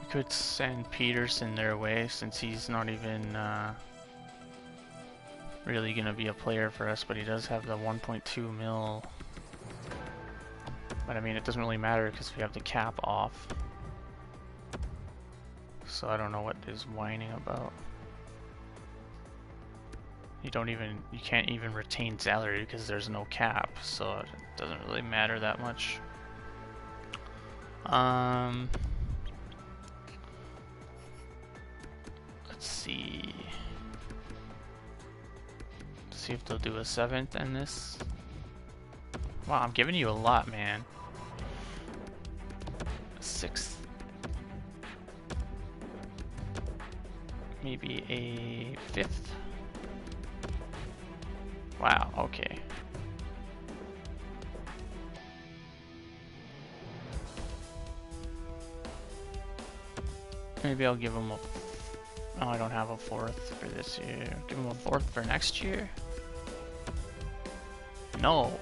Speaker 1: Could send Peterson their way since he's not even really gonna be a player for us, but he does have the 1.2 mil. But I mean, it doesn't really matter because we have the cap off. So I don't know what is whining about. You can't even retain salary because there's no cap, so it doesn't really matter that much. Let's see. See if they'll do a 7th in this. Wow, I'm giving you a lot, man. 6th. Maybe a 5th. Wow, okay. Maybe I'll give them a... Oh, I don't have a 4th for this year. Give them a 4th for next year? No.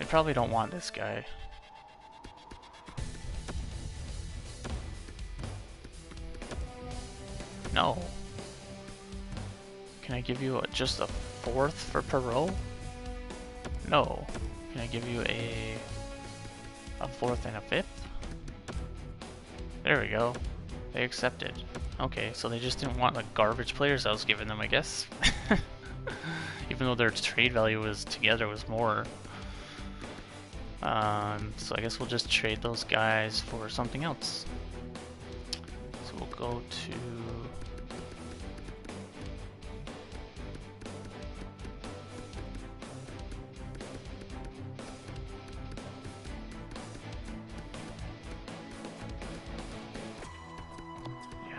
Speaker 1: They probably don't want this guy. No. Can I give you just a 4th for Perot? No. Can I give you a 4th and a 5th? There we go. They accepted. Okay, so they just didn't want the garbage players I was giving them, I guess. Even though their trade value was together was more. So I guess we'll just trade those guys for something else. So we'll go to...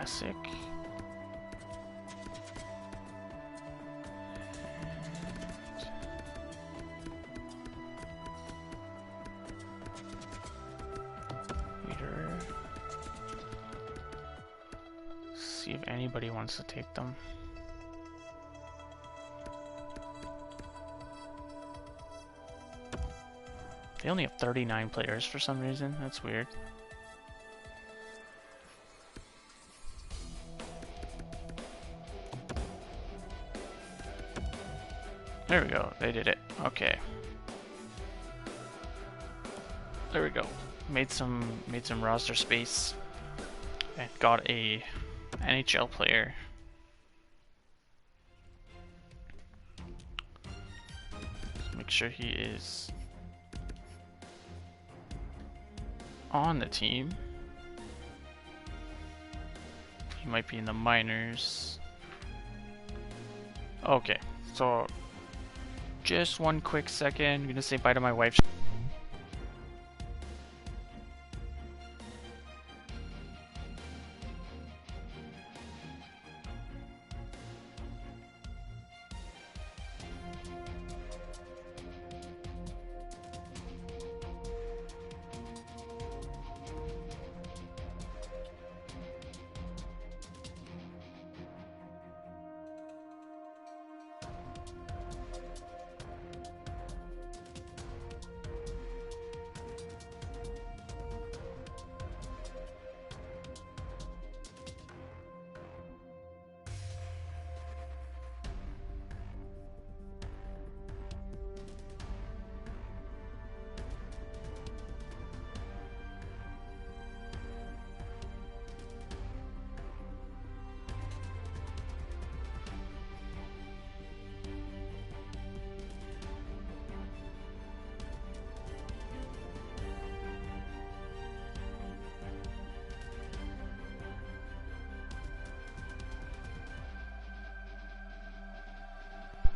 Speaker 1: Sick. Leader. See if anybody wants to take them. They only have 39 players for some reason. That's weird. There we go, they did it. Okay. There we go. Made some roster space and got a NHL player. Make sure he is on the team. He might be in the minors. Okay, so just one quick second. I'm gonna say bye to my wife.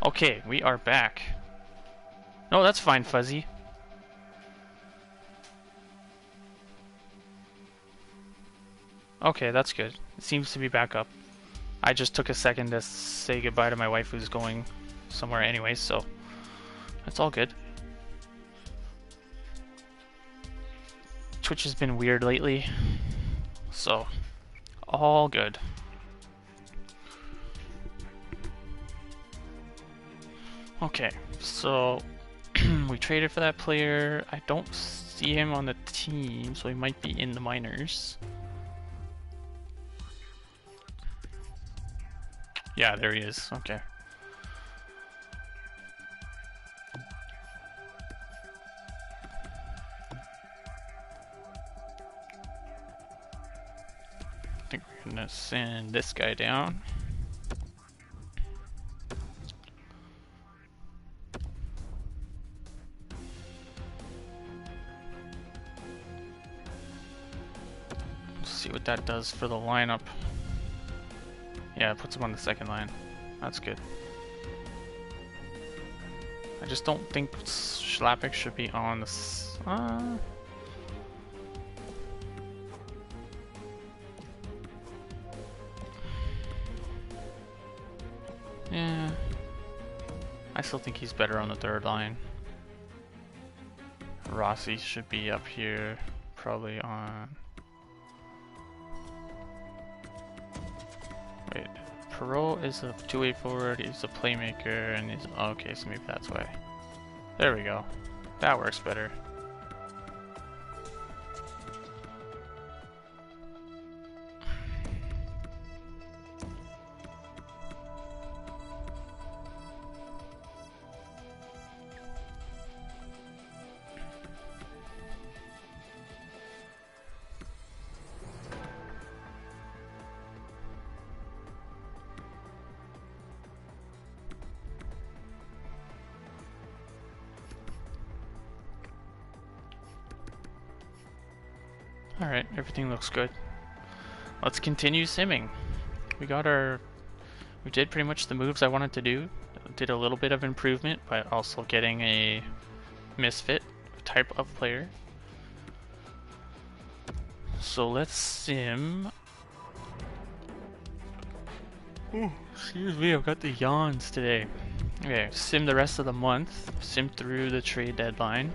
Speaker 1: Okay, we are back. No, that's fine, Fuzzy. Okay, that's good. It seems to be back up. I just took a second to say goodbye to my wife who's going somewhere anyway, so that's all good. Twitch has been weird lately, so all good. Okay, so we traded for that player. I don't see him on the team, so he might be in the minors. Yeah, there he is. Okay. I think we're gonna send this guy down. See what that does for the lineup. Yeah, it puts him on the second line. That's good. I just don't think Schlappick should be on the... Yeah. I still think he's better on the third line. Rossi should be up here, probably on... Wait, Perot is a two-way forward, he's a playmaker, and he's... Okay, so maybe that's why. There we go. That works better. Alright, everything looks good. Let's continue simming. We did pretty much the moves I wanted to do. Did a little bit of improvement by also getting a misfit type of player. So let's sim. Ooh, excuse me, I've got the yawns today. Okay, sim the rest of the month. Sim through the trade deadline.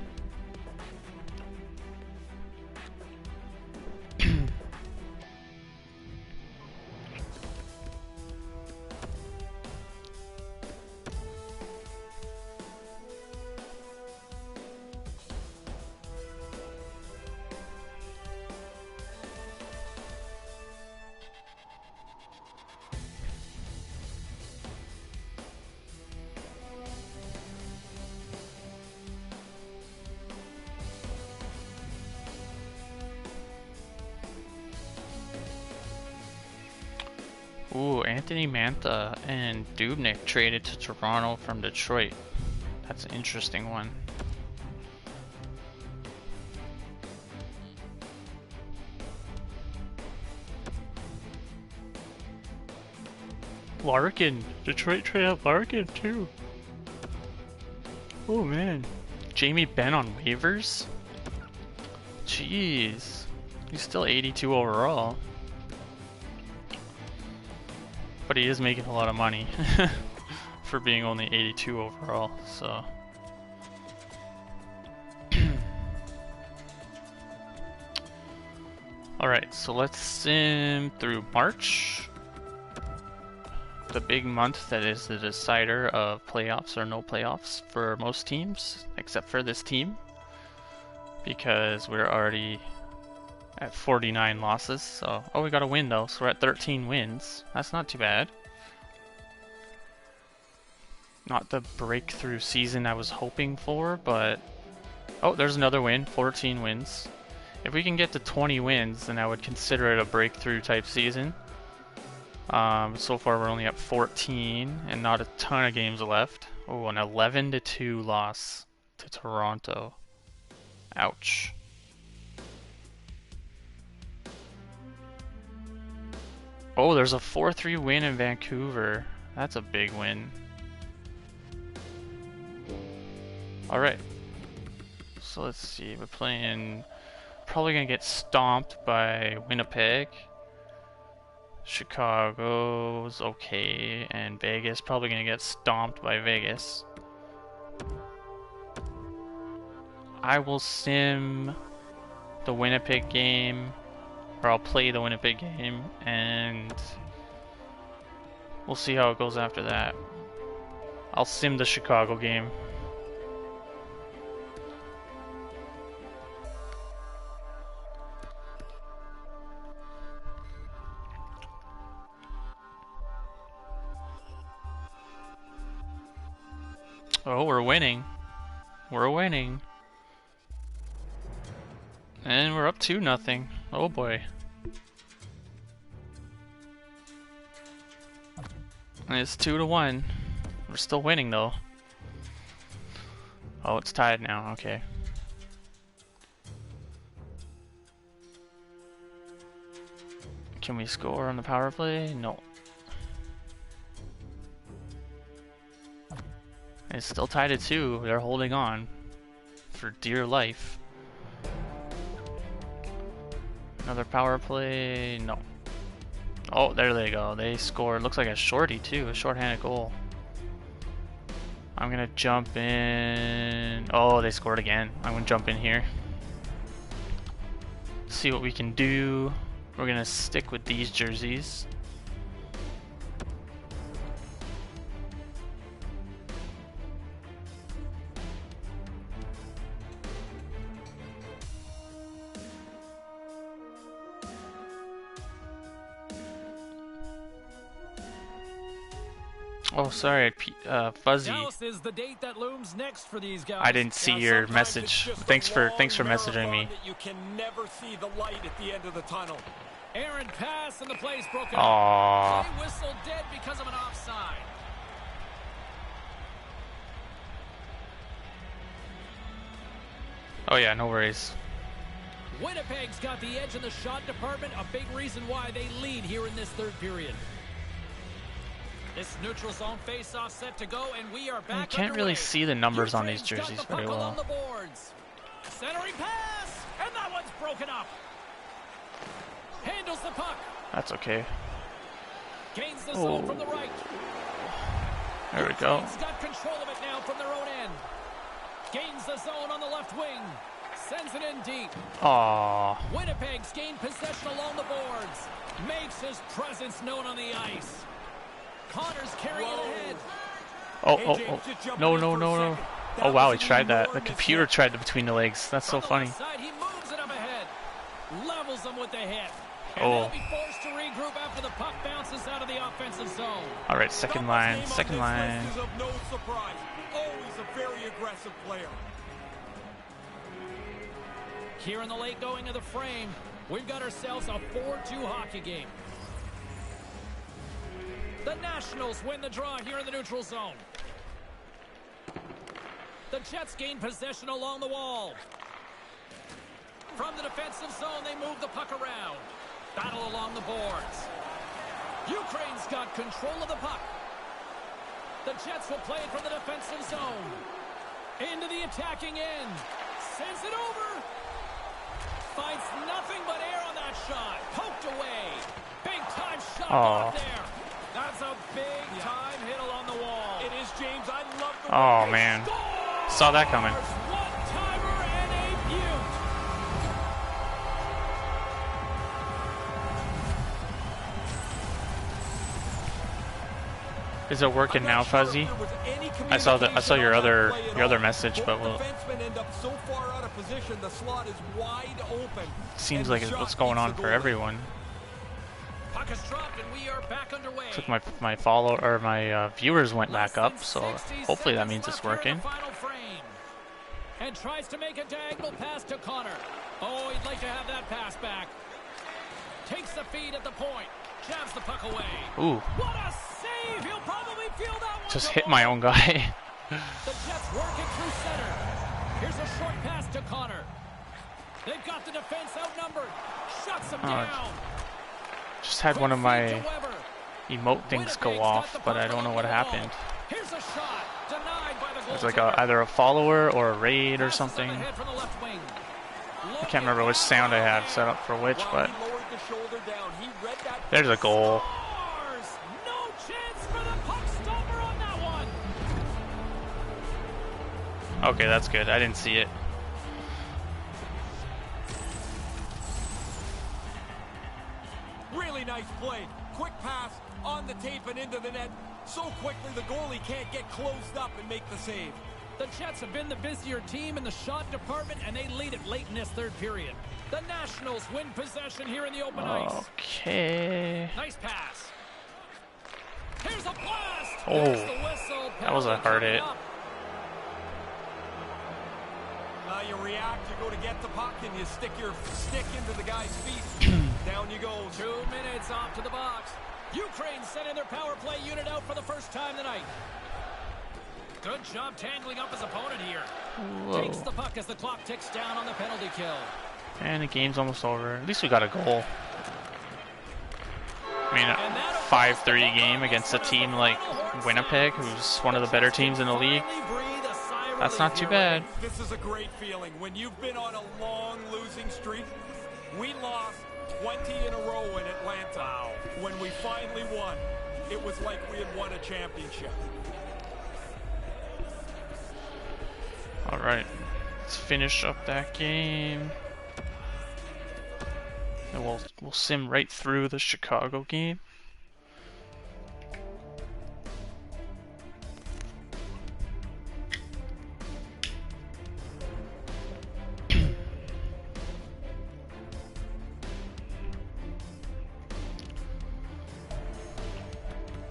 Speaker 1: Ooh, Anthony Mantha and Dubnyk traded to Toronto from Detroit. That's an interesting one. Larkin. Detroit traded Larkin too. Oh man. Jamie Benn on waivers? Jeez. He's still 82 overall. But he is making a lot of money for being only 82 overall, so. Alright, so let's sim through March. The big month that is the decider of playoffs or no playoffs for most teams, except for this team. Because we're already at 49 losses, so... Oh, we got a win though, so we're at 13 wins. That's not too bad. Not the breakthrough season I was hoping for, but... Oh, there's another win, 14 wins. If we can get to 20 wins, then I would consider it a breakthrough type season. So far we're only at 14, and not a ton of games left. Oh, an 11-2 loss to Toronto. Ouch. Oh, there's a 4-3 win in Vancouver. That's a big win. Alright. So let's see. We're playing... Probably gonna get stomped by Winnipeg. Chicago's okay. And Vegas. Probably gonna get stomped by Vegas. I will sim the Winnipeg game. Or I'll play the Winnipeg game, and we'll see how it goes after that. I'll sim the Chicago game. Oh, we're winning. We're winning. And we're up 2-0. Oh boy. And it's 2-1. We're still winning though. Oh, it's tied now. Okay. Can we score on the power play? No. It's still tied at 2. They're holding on for dear life. Another power play. No. Oh, there they go. They scored. Looks like a shorty too. A shorthanded goal. I'm gonna jump in. Oh, they scored again. I'm gonna jump in here. See what we can do. We're gonna stick with these jerseys. Oh, sorry, Fuzzy.
Speaker 2: Is the date that looms next for these guys.
Speaker 1: I didn't see your message. Thanks for messaging me.
Speaker 3: You can never see the light at the end of the tunnel.
Speaker 2: Aaron pass and the play's broken
Speaker 1: Aww.
Speaker 2: up. Play whistle dead because of an offside.
Speaker 1: Oh yeah, no worries.
Speaker 2: Winnipeg's got the edge in the shot department, a big reason why they lead here in this third period. This neutral zone face-off set to go, and we are back.
Speaker 1: You can't really see the numbers on these
Speaker 2: Ukraine's got
Speaker 1: jerseys
Speaker 2: the
Speaker 1: very
Speaker 2: puck
Speaker 1: well.
Speaker 2: along the boards. Centering pass, and that one's broken up. Handles the puck.
Speaker 1: That's okay.
Speaker 2: Gains the zone from the right.
Speaker 1: There we go.
Speaker 2: Ukraine's got control of it now from their own end. Gains the zone on the left wing. Sends it in deep.
Speaker 1: Aww.
Speaker 2: Winnipeg's gained possession along the boards. Makes his presence known on the ice. Connor's carrying it ahead.
Speaker 1: Oh. No. Oh wow, he tried that. The computer tried the between the legs. That's so funny.
Speaker 2: Side, he moves it up ahead. Levels them with the hit. And
Speaker 1: Oh.
Speaker 2: they'll be forced to regroup after the puck bounces out of the offensive zone.
Speaker 1: Alright, second line. Second line.
Speaker 3: Is of no surprise. Always a very aggressive player.
Speaker 2: Here in the late going of the frame, we've got ourselves a 4-2 hockey game. The Nationals win the draw here in the neutral zone. The Jets gain possession along the wall. From the defensive zone, they move the puck around. Battle along the boards. Ukraine's got control of the puck. The Jets will play it from the defensive zone. Into the attacking end. Sends it over. Finds nothing but air on that shot. Poked away. Big time shot blocked there. That's a big time hit along the wall.
Speaker 3: It is, James. I love the
Speaker 1: Oh
Speaker 3: way
Speaker 1: man.
Speaker 3: scores.
Speaker 1: Saw that coming.
Speaker 2: One-timer and a beaut.
Speaker 1: Is it working now, Fuzzy? I saw your other message, but well, seems like it's what's going on for everyone.
Speaker 2: Puck is dropped and we are back underway.
Speaker 1: Took my follow or my viewers went back up, so hopefully that means it's working.
Speaker 2: And tries to make a diagonal pass to Connor. Oh, he'd like to have that pass back. Takes the feed at the point. Jabs the puck away.
Speaker 1: Ooh.
Speaker 2: What a save! He'll probably feel that one.
Speaker 1: Just hit my own guy.
Speaker 2: The Jets work it through center. Here's a short pass to Connor. They've got the defense outnumbered. Shuts him down.
Speaker 1: Just had one of my emote things go off, but I don't know what happened.
Speaker 2: Here's a shot. Denied by the goalkeeper.
Speaker 1: It's like either a follower or a raid or something. I can't remember which sound I have set up for which, but there's a goal.
Speaker 2: No chance for the puck stopper on that one.
Speaker 1: Okay, that's good. I didn't see it.
Speaker 3: Really nice play. Quick pass on the tape and into the net. So quickly the goalie can't get closed up and make the save.
Speaker 2: The Jets have been the busier team in the shot department, and they lead it late in this third period. The Nationals win possession here in the open ice.
Speaker 1: Okay.
Speaker 2: Nice pass. Here's a blast.
Speaker 1: Oh,
Speaker 2: There's the whistle.
Speaker 1: that was a hard hit.
Speaker 3: You react, you go to get the puck, and you stick your stick into the guy's feet. Down you go.
Speaker 2: 2 minutes off to the box. Ukraine sending their power play unit out for the first time tonight. Good job tangling up his opponent here.
Speaker 1: Whoa.
Speaker 2: Takes the puck as the clock ticks down on the penalty kill.
Speaker 1: And the game's almost over. At least we got a goal. I mean,
Speaker 2: And that
Speaker 1: 5-3 game against a team like Winnipeg, who's one of the better teams in the league. That's not too bad.
Speaker 3: This is a great feeling. When you've been on a long losing streak, we lost 20 in a row in Atlanta. When we finally won, it was like we had won a championship.
Speaker 1: All right, let's finish up that game. And we'll sim right through the Chicago game.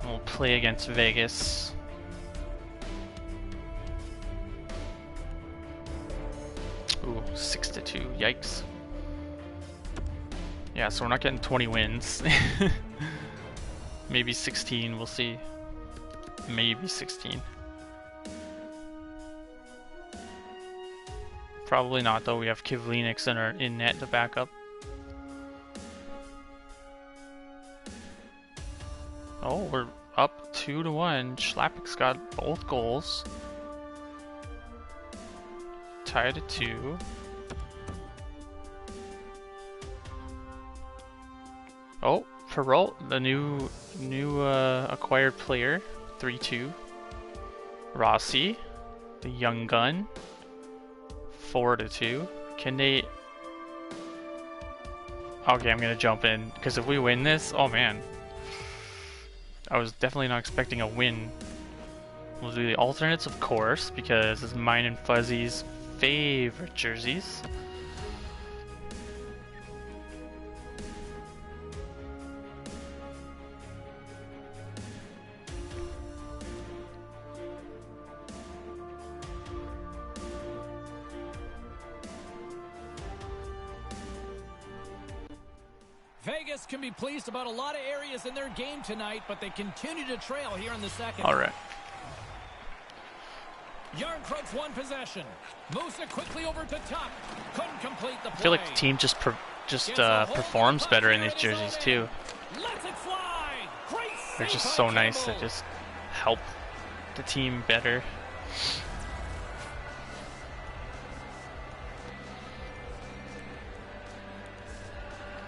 Speaker 1: We'll play against Vegas. Ooh, 6-2. Yikes. Yeah, so we're not getting 20 wins. Maybe 16, we'll see. Maybe 16. Probably not, though. We have Kivlinix in net to back up. Oh, we're up 2-1. Schlappick's got both goals. Tied at 2. Oh, Perrault, the new acquired player, 3-2. Rossi, the young gun, 4-2. Can they? Okay, I'm gonna jump in because if we win this, oh man, I was definitely not expecting a win. We'll do the alternates, of course, because it's mine and Fuzzy's favorite jerseys.
Speaker 2: Vegas can be pleased about a lot of areas in their game tonight, but they continue to trail here in the second.
Speaker 1: All right.
Speaker 2: Yarncroke's one possession. Moves it quickly over to top. Couldn't complete the play.
Speaker 1: I feel like the team just performs better in these jerseys too.
Speaker 2: Lets it fly. Great
Speaker 1: They're
Speaker 2: save
Speaker 1: just
Speaker 2: by
Speaker 1: so nice to
Speaker 2: Campbell.
Speaker 1: just help the team better.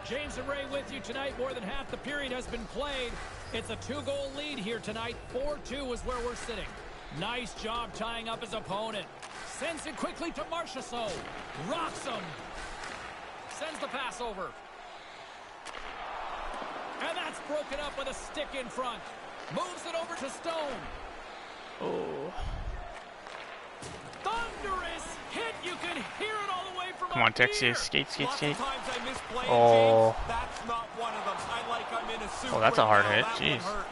Speaker 2: James and Ray with you tonight. More than half the period has been played. It's a 2-goal lead here tonight. 4-2 is where we're sitting. Nice job tying up his opponent. Sends it quickly to Marchessault. Rocks him. Sends the pass over. And that's broken up with a stick in front. Moves it over to Stone.
Speaker 1: Oh.
Speaker 2: Thunderous hit. You can hear it all the way from
Speaker 1: Come on,
Speaker 2: up here.
Speaker 1: Texas. Skate.
Speaker 3: Lots of times I miss playing,
Speaker 1: Oh.
Speaker 3: James. That's not one of them. I like I'm in a suit
Speaker 1: Oh, that's a
Speaker 3: right
Speaker 1: hard
Speaker 3: now.
Speaker 1: hit.
Speaker 3: That
Speaker 1: Jeez.
Speaker 3: one hurt.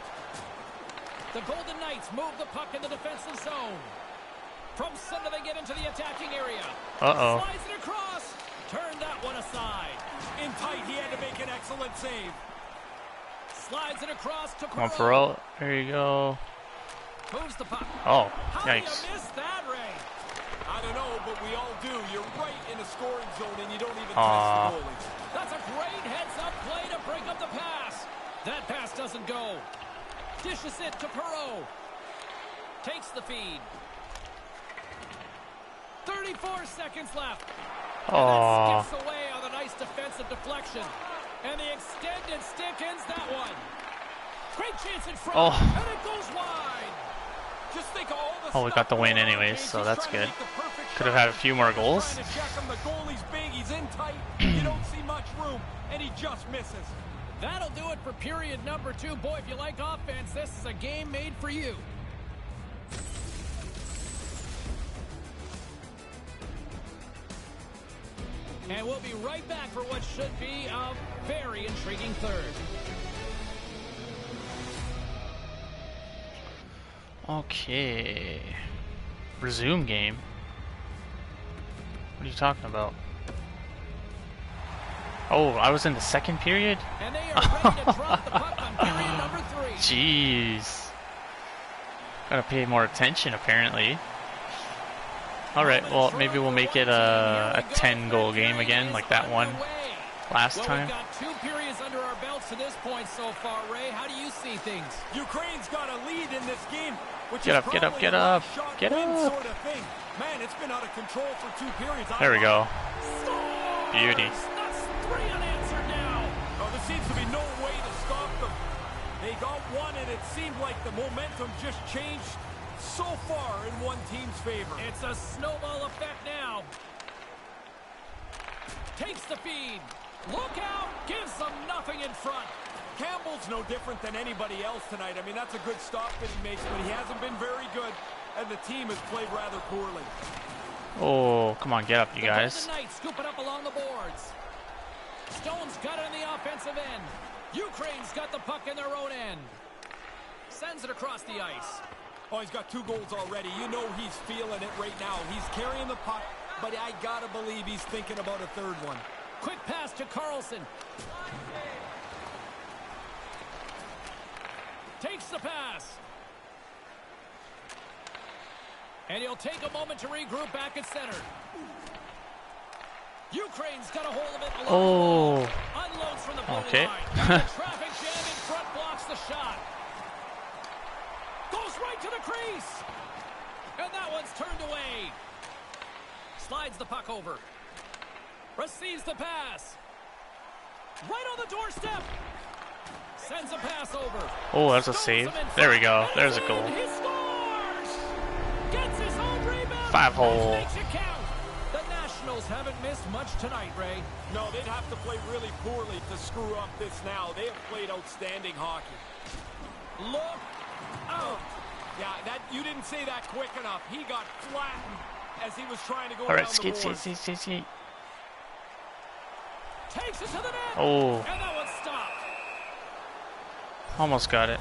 Speaker 2: The Golden Knights move the puck in the defensive zone. From center, they get into the attacking area.
Speaker 1: Uh-oh.
Speaker 2: Slides it across. Turn that one aside.
Speaker 3: In tight, he had to make an excellent save.
Speaker 2: Slides it across to
Speaker 1: Come on,
Speaker 2: Perrault.
Speaker 1: Perrault. There you go.
Speaker 2: Moves the puck.
Speaker 1: Oh,
Speaker 2: How do you
Speaker 1: yikes.
Speaker 2: miss that, Ray?
Speaker 3: I don't know, but we all do. You're right in a scoring zone, and you don't even
Speaker 1: Aw.
Speaker 3: touch the goalie.
Speaker 2: That's a great heads-up play to break up the pass. That pass doesn't go. Dishes it to Perrault. Takes the feed. 34 seconds left. And
Speaker 1: Oh.
Speaker 2: that skips away on a nice defensive deflection. And the extended stick ends that one. Great chance in front.
Speaker 1: Oh.
Speaker 2: And it goes wide.
Speaker 3: Just think of all the
Speaker 1: Oh, we got the win anyways, so that's good. Could have had a few more goals.
Speaker 3: Trying to check him. The goalie's big. He's in tight. You don't see much room, and he just misses.
Speaker 2: That'll do it for period number 2. Boy, if you like offense, this is a game made for you. And we'll be right back for what should be a very intriguing third.
Speaker 1: Okay. Resume game. What are you talking about? Oh, I was in the second period?
Speaker 2: And they are ready to drop the puck on period number 3.
Speaker 1: Jeez. Gotta pay more attention, apparently. Alright, well, maybe we'll make it a 10-goal game again, like that one last
Speaker 2: Well,
Speaker 1: time.
Speaker 2: we've got 2 periods under our belts to this point so far, Ray. How do you see things?
Speaker 3: Ukraine's got a lead in this game, which
Speaker 1: Get
Speaker 3: is
Speaker 1: up, get up,
Speaker 3: probably
Speaker 1: get
Speaker 3: a
Speaker 1: up,
Speaker 3: last shot
Speaker 1: get
Speaker 3: win
Speaker 1: up.
Speaker 3: sort of thing. Man, it's been out of control for 2 periods.
Speaker 1: There we go.
Speaker 2: Scores!
Speaker 1: Beauty.
Speaker 2: That's 3 unanswered now.
Speaker 3: Oh, there seems to be no way to stop them. They got one, and it seemed like the momentum just changed so far in one team's favor.
Speaker 2: It's a snowball effect now. Takes the feed. Look out. Gives them nothing in front.
Speaker 3: Campbell's no different than anybody else tonight. I mean, that's a good stop that he makes, but he hasn't been very good, and the team has played rather poorly.
Speaker 1: Oh, come on, get up, you guys.
Speaker 2: The Golden Knights scoop it up along the boards. Stone's got it in the offensive end. Ukraine's got the puck in their own end. Sends it across the ice.
Speaker 3: Oh, he's got 2 goals already. You know he's feeling it right now. He's carrying the puck, but I gotta believe he's thinking about a 3rd one.
Speaker 2: Quick pass to Carlson. Takes the pass. And he'll take a moment to regroup back at center. Ukraine's got a hold of it.
Speaker 1: Oh.
Speaker 2: Unloads from the blue
Speaker 1: Okay.
Speaker 2: line. The traffic jam in front blocks the shot. Goes right to the crease. And that one's turned away. Slides the puck over. Receives the pass. Right on the doorstep. Sends a pass over.
Speaker 1: Oh, that's a save. There we go. There's a goal.
Speaker 2: He scores. Gets his own rebound.
Speaker 1: 5-hole.
Speaker 2: Makes it count. The Nationals haven't missed much tonight, Ray.
Speaker 3: No, they'd have to play really poorly to screw up this now. They have played outstanding hockey.
Speaker 2: Look out.
Speaker 3: Yeah, that you didn't say that quick enough. He got flattened as he was trying to go
Speaker 1: All
Speaker 3: down
Speaker 1: right,
Speaker 3: the
Speaker 1: skate,
Speaker 3: board.
Speaker 1: skate.
Speaker 2: Takes it to the net.
Speaker 1: Oh,
Speaker 2: And that one's stopped.
Speaker 1: almost got it.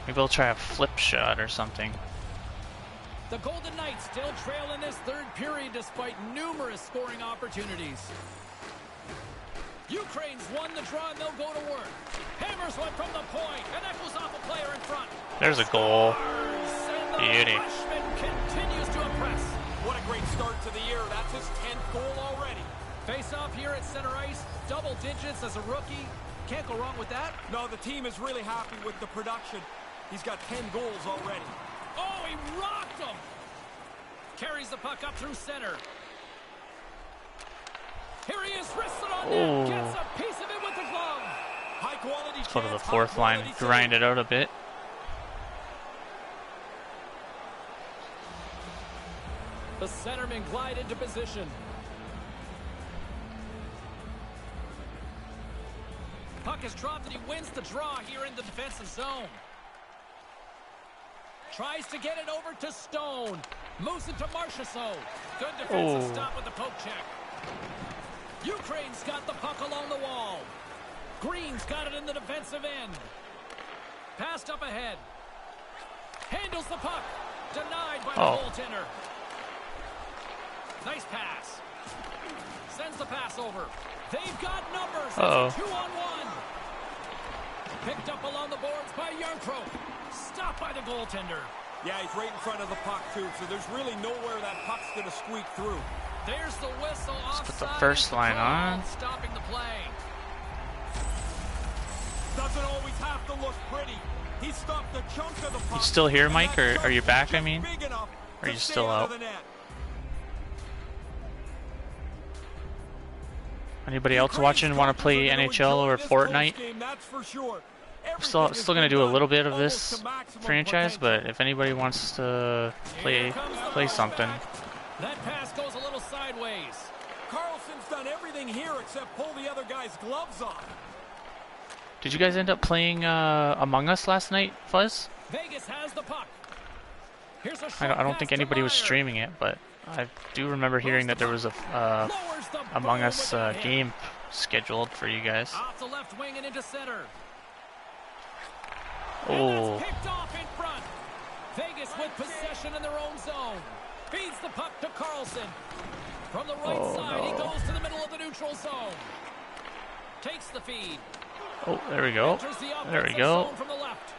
Speaker 1: Maybe we'll try a flip shot or something.
Speaker 2: The Golden Knights still trail in this 3rd period despite numerous scoring opportunities. Ukraine's won the draw and they'll go to work. Hammers one from the point, and that goes off a player in front.
Speaker 1: There's a goal.
Speaker 2: And the
Speaker 1: Beauty.
Speaker 2: freshman continues to impress.
Speaker 3: What a great start to the year. That's his 10th goal already.
Speaker 2: Face off here at center ice, double digits as a rookie. Can't go wrong with that.
Speaker 3: No, the team is really happy with the production. He's got 10 goals already.
Speaker 2: Oh, he rocked him. Carries the puck up through center. Here he is, wristed on net. Gets a piece of it with the glove.
Speaker 3: High quality
Speaker 1: Let's go to the
Speaker 3: chance,
Speaker 1: 4th
Speaker 3: high
Speaker 1: line,
Speaker 3: quality
Speaker 1: grind
Speaker 3: save.
Speaker 1: it out a bit.
Speaker 2: The centermen glide into position. Puck is dropped and he wins the draw here in the defensive zone. Tries to get it over to Stone. Moves it to Marchessault. Good defensive stop with the poke check. Ukraine's got the puck along the wall. Green's got it in the defensive end. Passed up ahead. Handles the puck. Denied by the goaltender. Nice pass. Sends the pass over. They've got numbers. It's a 2-on-1. Picked up along the boards by Yarncroke. Stopped by the goaltender.
Speaker 3: Yeah, he's right in front of the puck, too, so there's really nowhere that puck's going to squeak through.
Speaker 2: There's the whistle.
Speaker 1: Let's put the
Speaker 2: Offside
Speaker 1: first line
Speaker 2: called,
Speaker 1: on.
Speaker 2: stopping the play.
Speaker 3: Doesn't always have to look pretty. He stopped the chunk of the puck.
Speaker 1: You still here,
Speaker 3: and
Speaker 1: Mike,
Speaker 3: that
Speaker 1: or are you
Speaker 3: chunk
Speaker 1: back,
Speaker 3: was
Speaker 1: I mean?
Speaker 3: just big enough
Speaker 1: Or are
Speaker 3: to
Speaker 1: you
Speaker 3: stay
Speaker 1: still
Speaker 3: out
Speaker 1: out?
Speaker 3: of the net.
Speaker 1: Anybody else watching want to play NHL or Fortnite? Still gonna do a little bit of this franchise, but if anybody wants to play something.
Speaker 2: That pass goes a little sideways.
Speaker 3: Carlson's done everything here except pull the other guy's gloves off.
Speaker 1: Did you guys end up playing Among Us last night, Fuzz?
Speaker 2: Vegas has the puck. Here's a
Speaker 1: I don't think anybody was streaming it, but I do remember hearing that there was a Among Us game scheduled for you guys.
Speaker 2: Off the left wing and into center.
Speaker 1: Oh,
Speaker 2: And that's picked off in front. Vegas with possession in their own zone. Feeds the puck to Carlson. From the right side, he goes to the middle of the neutral zone. Takes the feed.
Speaker 1: oh, there we go.
Speaker 2: Enters the
Speaker 1: There we
Speaker 2: offensive
Speaker 1: go.
Speaker 2: zone from the left.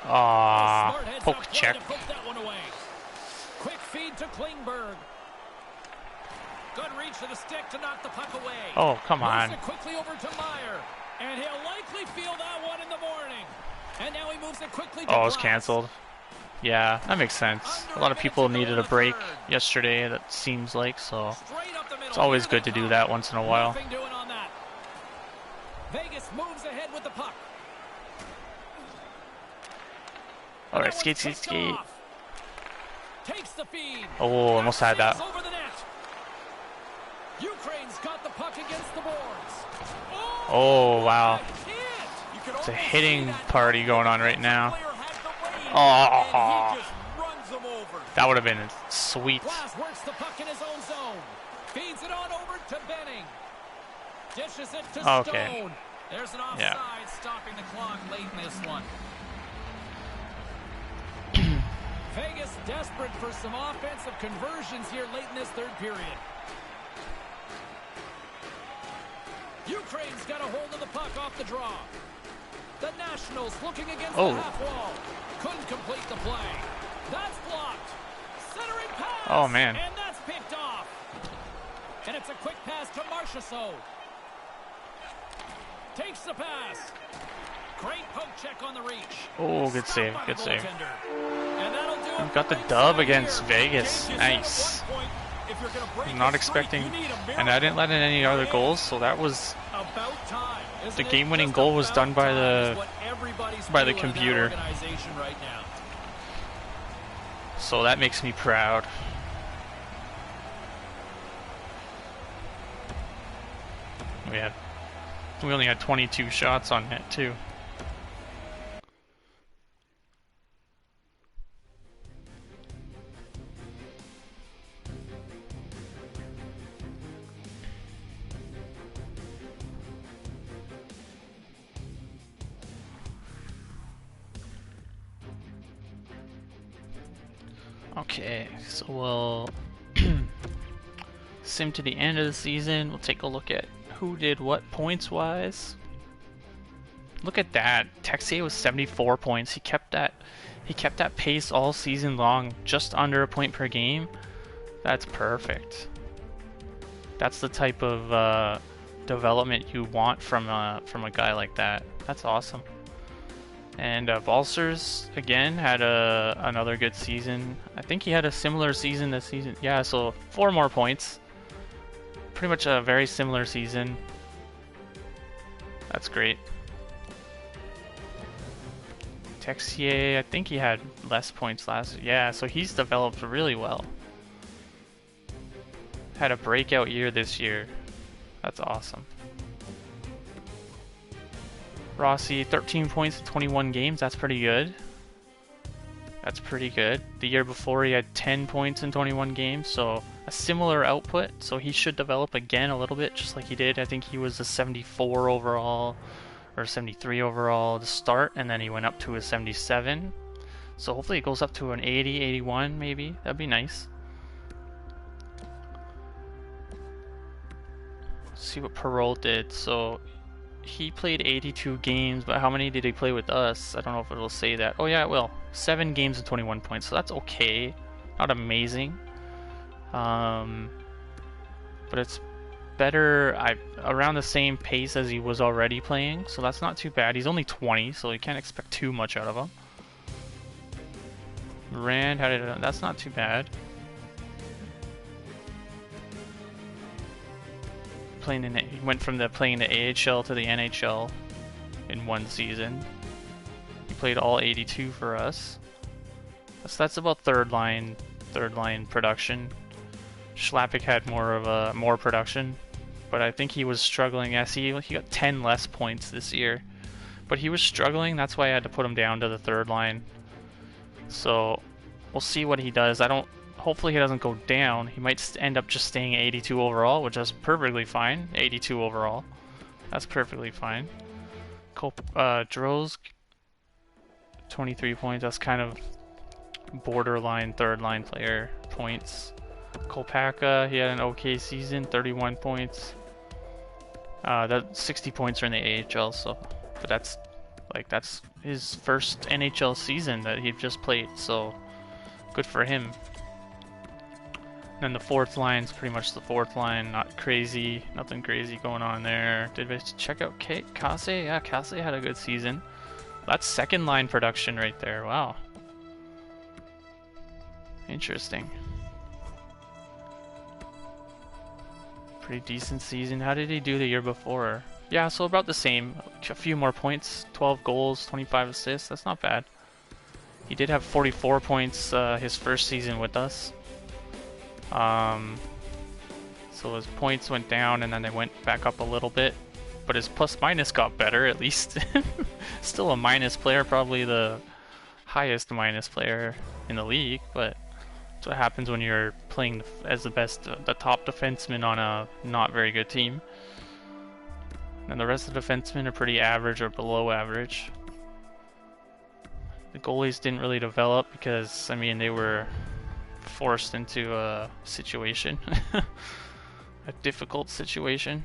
Speaker 1: Ah,
Speaker 2: Smart heads
Speaker 1: poke
Speaker 2: up play
Speaker 1: check.
Speaker 2: to poke that one away. Quick feed to Klingberg. Good reach to the stick to knock the puck away.
Speaker 1: Oh, come on.
Speaker 2: Moves it quickly over to Meyer. And he'll likely feel that one in the morning. And now he moves it quickly to
Speaker 1: Oh, it's
Speaker 2: Glass.
Speaker 1: canceled. Yeah, that makes sense. A lot of people needed a break yesterday, that seems like, so it's always good to do that once in a while.
Speaker 2: Nothing doing on that. Vegas moves ahead with the puck.
Speaker 1: Alright, skate.
Speaker 2: Takes the feed.
Speaker 1: Oh, almost had that.
Speaker 2: Over the net. Ukraine's got the puck against the boards.
Speaker 1: Oh, wow. It's a hitting party going on right now. Oh, that would have been sweet.
Speaker 2: Glass works the puck in his own zone. Feeds it on over to Benning. Dishes it to Stone. There's an offside stopping the clock late in this one. Vegas desperate for some offensive conversions here late in this third period. Ukraine's got a hold of the puck off the draw. The Nationals looking against the half wall. Couldn't complete the play. That's blocked. Centering pass.
Speaker 1: Oh, man.
Speaker 2: And that's picked off. And it's a quick pass to Marchessault. Takes the pass. Great poke check on the reach.
Speaker 1: Oh, good save. Good save.
Speaker 2: And that'll do it.
Speaker 1: We've got the dub against Vegas. Nice. I'm not expecting, and I didn't let in any other goals, so that was the game-winning goal was done by the computer. So that makes me proud. We only had 22 shots on net too. Okay, so we'll sim to the end of the season. We'll take a look at who did what points-wise. Look at that. Texier was 74 points. He kept that pace all season long, just under a point per game. That's perfect. That's the type of development you want from a guy like that. That's awesome. And Valsers, again, had another good season. I think he had a similar season this season. Yeah, so 4 more points. Pretty much a very similar season. That's great. Texier, I think he had less points last year. Yeah, so he's developed really well. Had a breakout year this year. That's awesome. Rossi, 13 points in 21 games. That's pretty good. That's pretty good. The year before he had 10 points in 21 games, so a similar output. So he should develop again a little bit, just like he did. I think he was a 74 overall, or 73 overall to start, and then he went up to a 77. So hopefully it goes up to an 80, 81 maybe. That'd be nice. Let's see what Perrault did. So he played 82 games, but how many did he play with us? I don't know if it'll say that. Oh yeah, it will. 7 games and 21 points, so that's okay. Not amazing. But it's better, around the same pace as he was already playing, so that's not too bad. He's only 20, so you can't expect too much out of him. Rand, that's not too bad. He went from playing the AHL to the NHL in one season. He played all 82 for us. So that's about third line production. Schlappick had more production, but I think he was struggling. Yes, he got 10 less points this year, but he was struggling. That's why I had to put him down to the third line. So we'll see what he does. Hopefully he doesn't go down. He might end up just staying 82 overall, which is perfectly fine. 82 overall. That's perfectly fine. Droz, 23 points. That's kind of borderline third line player points. Kolpaka, he had an okay season, 31 points. That 60 points are in the AHL, so but that's his first NHL season that he just played, so good for him. Then the fourth line's pretty much the fourth line, not crazy, nothing crazy going on there. Did we check out Kase? Yeah, Kase had a good season. That's second line production right there, wow. Interesting. Pretty decent season. How did he do the year before? Yeah, so about the same. A few more points, 12 goals, 25 assists, that's not bad. He did have 44 points his first season with us. So his points went down and then they went back up a little bit. But his plus minus got better at least. Still a minus player, probably the highest minus player in the league, but that's what happens when you're playing as the top defenseman on a not very good team. And the rest of the defensemen are pretty average or below average. The goalies didn't really develop because, I mean, they were forced into a situation. A difficult situation.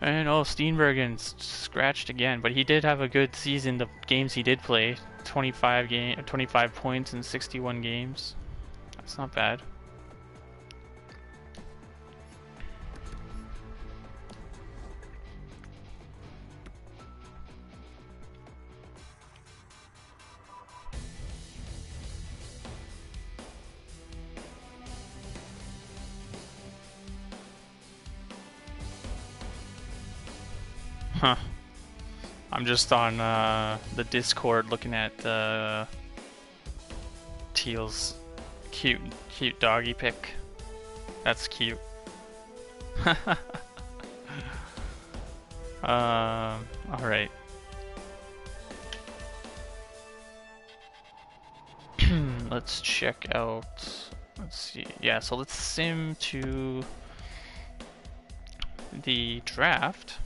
Speaker 1: And oh, Steenbergen scratched again, but he did have a good season. The games he did play, 25 points in 61 games. That's not bad. Huh. I'm just on the Discord looking at Teal's cute doggy pic. That's cute. Alright. Let's check out, let's see, yeah, so let's sim to the draft.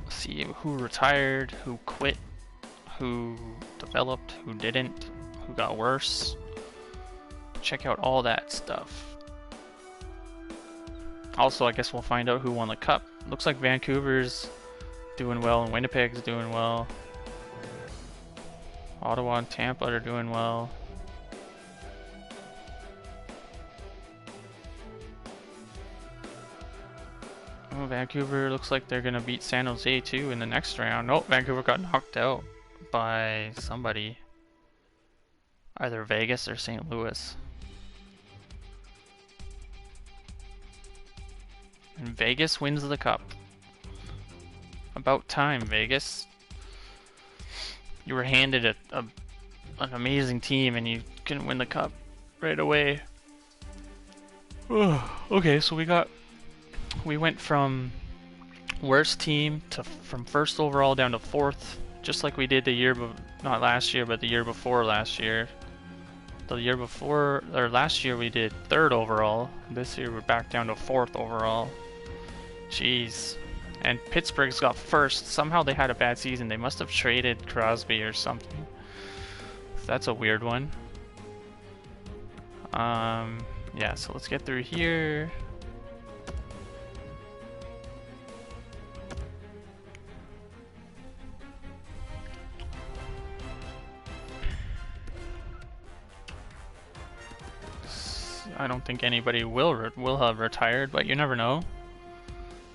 Speaker 1: See who retired, who quit, who developed, who didn't, who got worse. Check out all that stuff. Also, I guess we'll find out who won the cup. Looks like Vancouver's doing well and Winnipeg's doing well. Ottawa and Tampa are doing well. Oh, Vancouver looks like they're gonna beat San Jose too in the next round. Nope, Vancouver got knocked out by somebody. Either Vegas or St. Louis. And Vegas wins the cup. About time, Vegas. You were handed an amazing team and you couldn't win the cup right away. Okay, so we went from worst team to from first overall down to fourth, just like we did the year, not last year, but the year before last year. The year before, or last year, we did third overall. This year we're back down to fourth overall. Jeez. And Pittsburgh's got first. Somehow they had a bad season. They must have traded Crosby or something. That's a weird one. Yeah, so let's get through here. I don't think anybody will have retired, but you never know.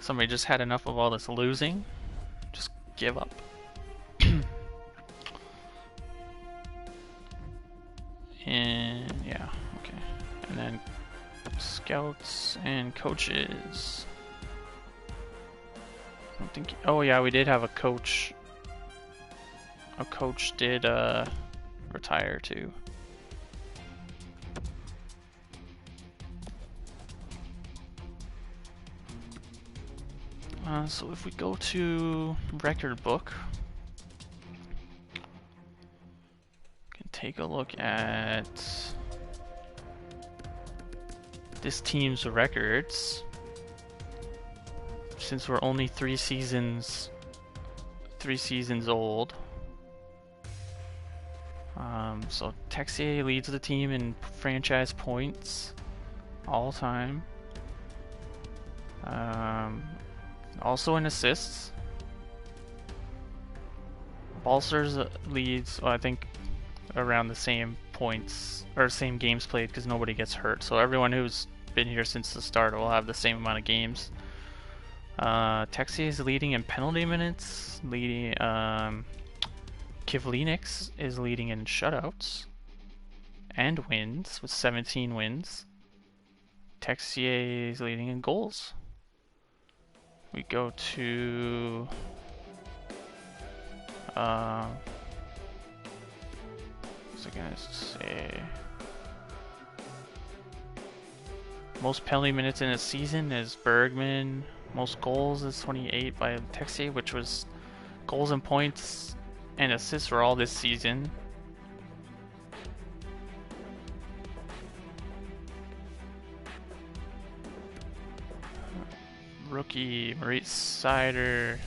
Speaker 1: Somebody just had enough of all this losing. Just give up. And yeah, okay. And then scouts and coaches. I don't think. Oh yeah, we did have a coach. A coach did retire too. So if we go to record book, we can take a look at this team's records. Since we're only three seasons old. So Texier leads the team in franchise points all time. Also in assists. Balsers leads, well, I think, around the same points, or same games played, because nobody gets hurt. So everyone who's been here since the start will have the same amount of games. Texier is leading in penalty minutes. Kivlinix is leading in shutouts and wins with 17 wins. Texier is leading in goals. We go to what's I gonna say? Most penalty minutes in a season is Bergman. Most goals is 28 by Texier, which was goals and points and assists were all this season. Rookie Maurice Sider,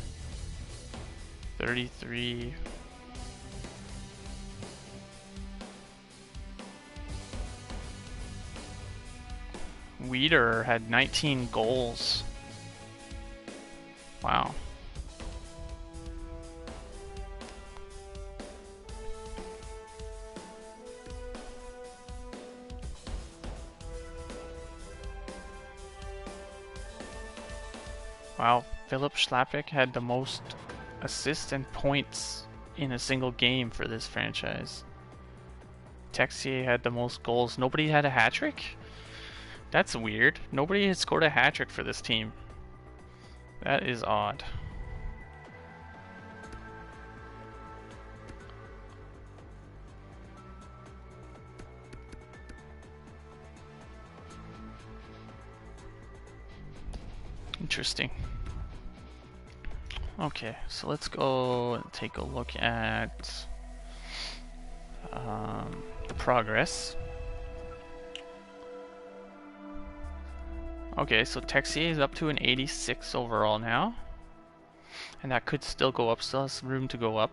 Speaker 1: 33. Weeder had 19 goals. Wow. Wow, Philip Schlappick had the most assists and points in a single game for this franchise. Texier had the most goals. Nobody had a hat trick? That's weird. Nobody had scored a hat trick for this team. That is odd. Interesting. Okay, so let's go and take a look at the progress. Okay, so Texier is up to an 86 overall now. And that could still go up, still has room to go up.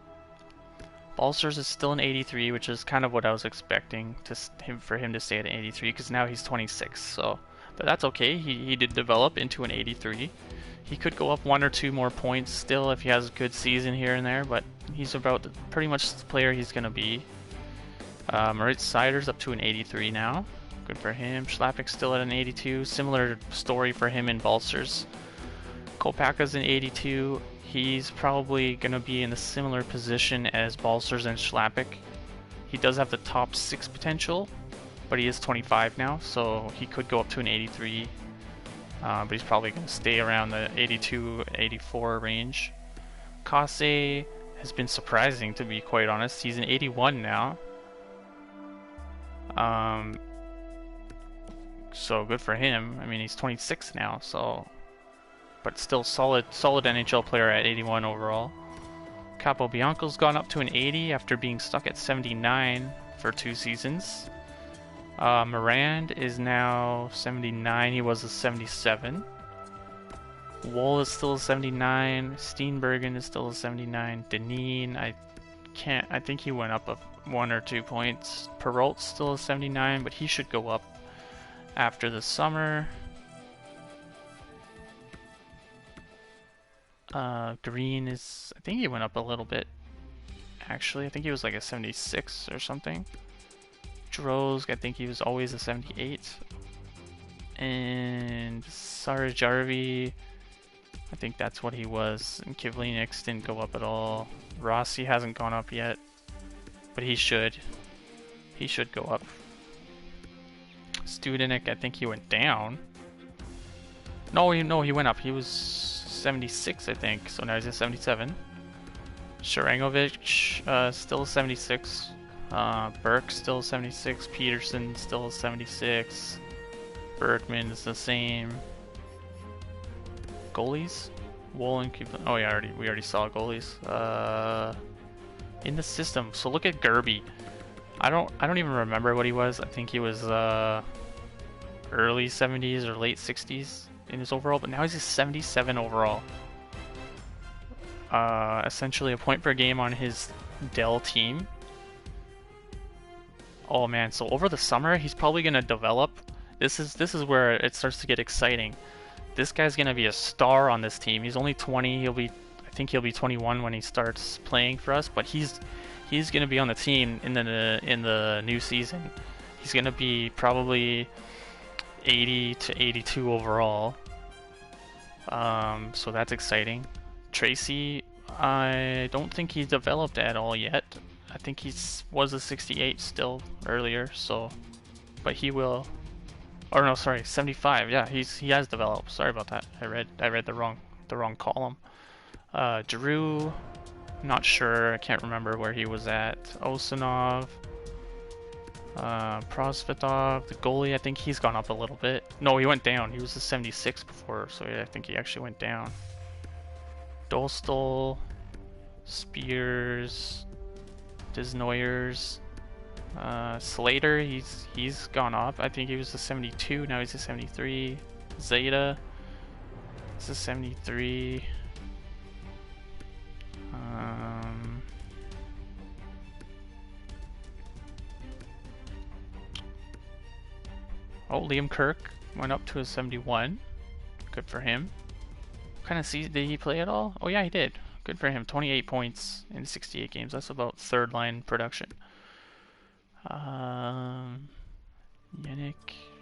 Speaker 1: Balsers is still an 83, which is kind of what I was expecting for him to stay at an 83, because now he's 26, so... But that's okay, he did develop into an 83. He could go up 1 or 2 more points still if he has a good season here and there, but he's about pretty much the player he's going to be. Maurice Sider's up to an 83 now. Good for him. Schlappick's still at an 82. Similar story for him in Balsers. Kopaka's an 82. He's probably going to be in a similar position as Balsers and Schlappick. He does have the top 6 potential, but he is 25 now, so he could go up to an 83. But he's probably going to stay around the 82, 84 range. Kase has been surprising, to be quite honest. He's an 81 now. So good for him. I mean, he's 26 now, so... But still solid NHL player at 81 overall. Capobianco's gone up to an 80 after being stuck at 79 for 2 seasons. Morand is now 79, he was a 77. Woll is still a 79, Steenbergen is still a 79, Deneen, I think he went up 1 or 2 points. Perrault's still a 79, but he should go up after the summer. Green is, I think he went up a little bit, actually. I think he was like a 76 or something. Droz, I think he was always a 78. And Sarajarvi, I think that's what he was. And Kivlinix didn't go up at all. Rossi hasn't gone up yet, but he should. He should go up. Studenik, I think he went down. No, he went up. He was 76, I think. So now he's at 77. Sharangovic, still 76. Burke still 76, Peterson still 76, Bergman is the same. Goalies? Woll and Cooper. Oh yeah, we already saw goalies. In the system. So look at Gerby. I don't even remember what he was. I think he was early 70s or late 60s in his overall, but now he's a 77 overall. Essentially a point per game on his Dell team. Oh man, so over the summer he's probably gonna develop. This is where it starts to get exciting. This guy's gonna be a star on this team. He's only 20. He'll be, I think he'll be 21 when he starts playing for us, but he's gonna be on the team in the new season. He's gonna be probably 80 to 82 overall. So that's exciting. Tracy, I don't think he's developed at all yet. I think was a 68 still earlier, so, but he will. Or no, sorry, 75. Yeah, he has developed. Sorry about that. I read the wrong column. Drew, not sure. I can't remember where he was at. Osanov, Prosvetov, the goalie. I think he's gone up a little bit. No, he went down. He was a 76 before, so yeah, I think he actually went down. Dostal, Spears, Disnoyers. Slater, he's gone up. I think he was a 72, now he's a 73. Zeta, it's a 73. Oh, Liam Kirk went up to a 71. Good for him. What kind of season did he play at all? Oh yeah, he did. Good for him. 28 points in 68 games. That's about third line production. Yannick,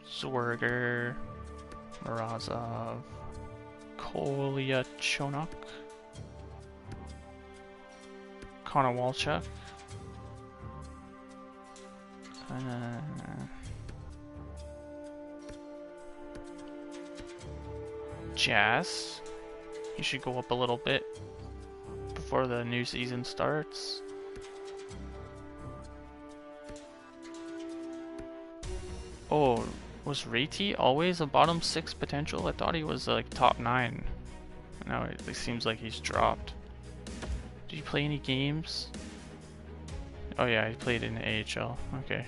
Speaker 1: Zwerger, Morozov, Kolyachonok, Konowalchuk, Jazz. He should go up a little bit before the new season starts. Oh, was Rati always a bottom 6 potential? I thought he was like top 9. Now it seems like he's dropped. Did he play any games? Oh yeah, he played in the AHL. Okay.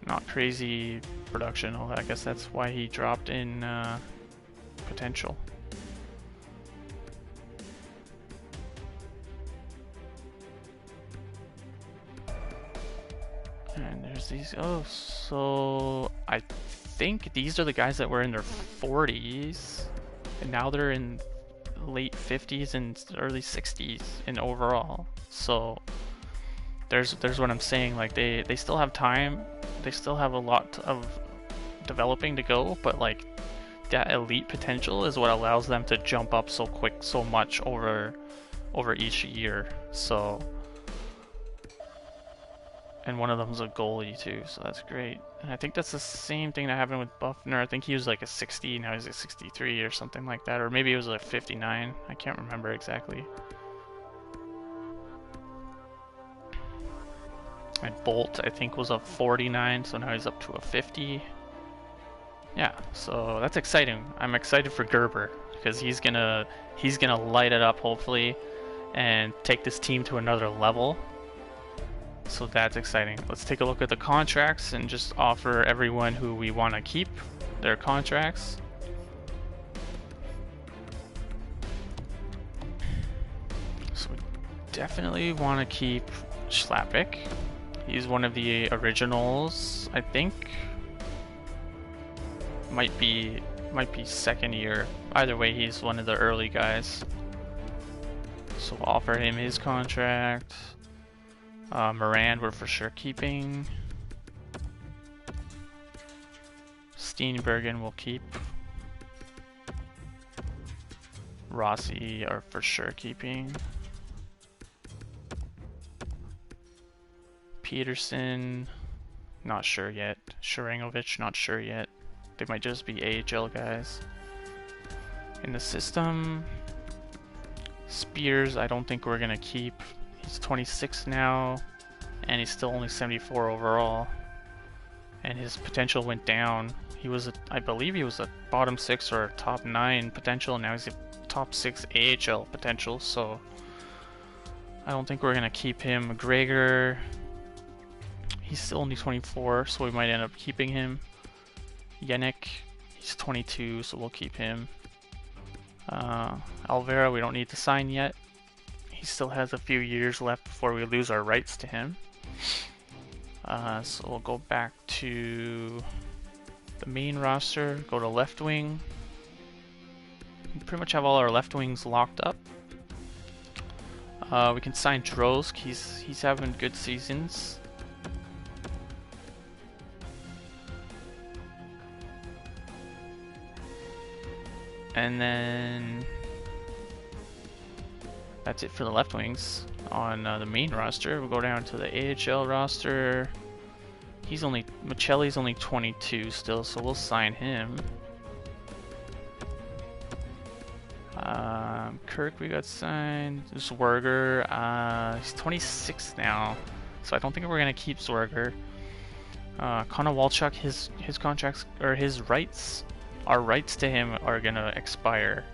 Speaker 1: Not crazy production. I guess that's why he dropped in potential. And there's these. Oh, so I think these are the guys that were in their 40s, and now they're in late 50s and early 60s in overall. So there's what I'm saying. Like they still have time. They still have a lot of developing to go, but like that elite potential is what allows them to jump up so quick, so much over each year. So. And one of them's a goalie too, so that's great. And I think that's the same thing that happened with Buffner. I think he was like a 60, now he's a 63 or something like that. Or maybe it was like 59. I can't remember exactly. And Bolt, I think, was a 49, so now he's up to a 50. Yeah, so that's exciting. I'm excited for Gerber because he's gonna light it up hopefully and take this team to another level. So that's exciting. Let's take a look at the contracts and just offer everyone who we want to keep their contracts. So we definitely want to keep Schlappick. He's one of the originals, I think. Might be second year. Either way, he's one of the early guys. So we'll offer him his contract. Moran we're for sure keeping. Steenbergen we'll keep. Rossi are for sure keeping. Peterson, not sure yet. Sharangovich, not sure yet. They might just be AHL guys. In the system, Spears I don't think we're gonna keep. He's 26 now, and he's still only 74 overall. And his potential went down. He was, I believe he was a bottom 6 or a top 9 potential, and now he's a top 6 AHL potential, so I don't think we're going to keep him. McGregor, he's still only 24, so we might end up keeping him. Yannick, he's 22, so we'll keep him. Alvera, we don't need to sign yet. He still has a few years left before we lose our rights to him. So we'll go back to the main roster, go to left wing. pretty much have all our left wings locked up. We can sign Drosk. He's having good seasons. And then that's it for the left wings on the main roster. We'll go down to the AHL roster. Michelli's only 22 still, so we'll sign him. Kirk, we got signed. Zwerger, he's 26 now, so I don't think we're gonna keep Zwerger. Connor Walchuk, his contracts or his rights, our rights to him are gonna expire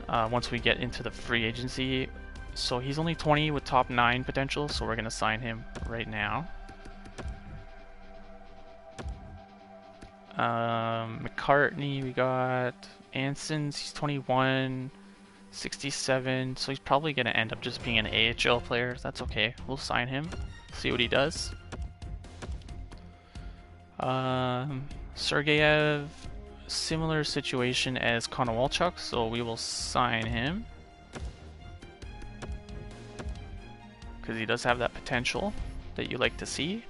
Speaker 1: once we get into the free agency. So he's only 20 with top 9 potential, so we're gonna sign him right now. McCartney, we got Ansons, he's 21, 67, so he's probably going to end up just being an AHL player. That's okay, we'll sign him, see what he does. Sergeyev, similar situation as Konowalchuk, so we will sign him because he does have that potential that you like to see.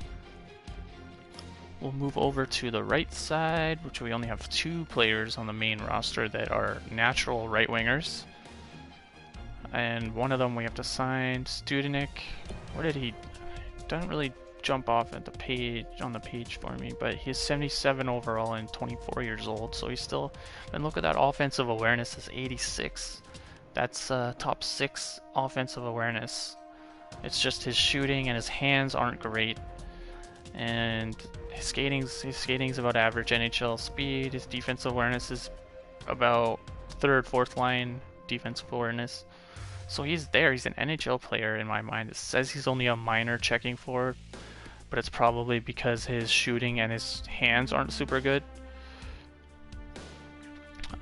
Speaker 1: We'll move over to the right side, which we only have 2 players on the main roster that are natural right wingers. And one of them we have to sign, Studenik. Where did he? Doesn't really jump off at the page on the page for me, but he's 77 overall and 24 years old, so he's still. And look at that offensive awareness is 86. That's top 6 offensive awareness. It's just his shooting and his hands aren't great. And his skating's about average NHL speed. His defensive awareness is about 3rd, 4th line defensive awareness. So he's there. He's an NHL player in my mind. It says he's only a minor checking forward, but it's probably because his shooting and his hands aren't super good.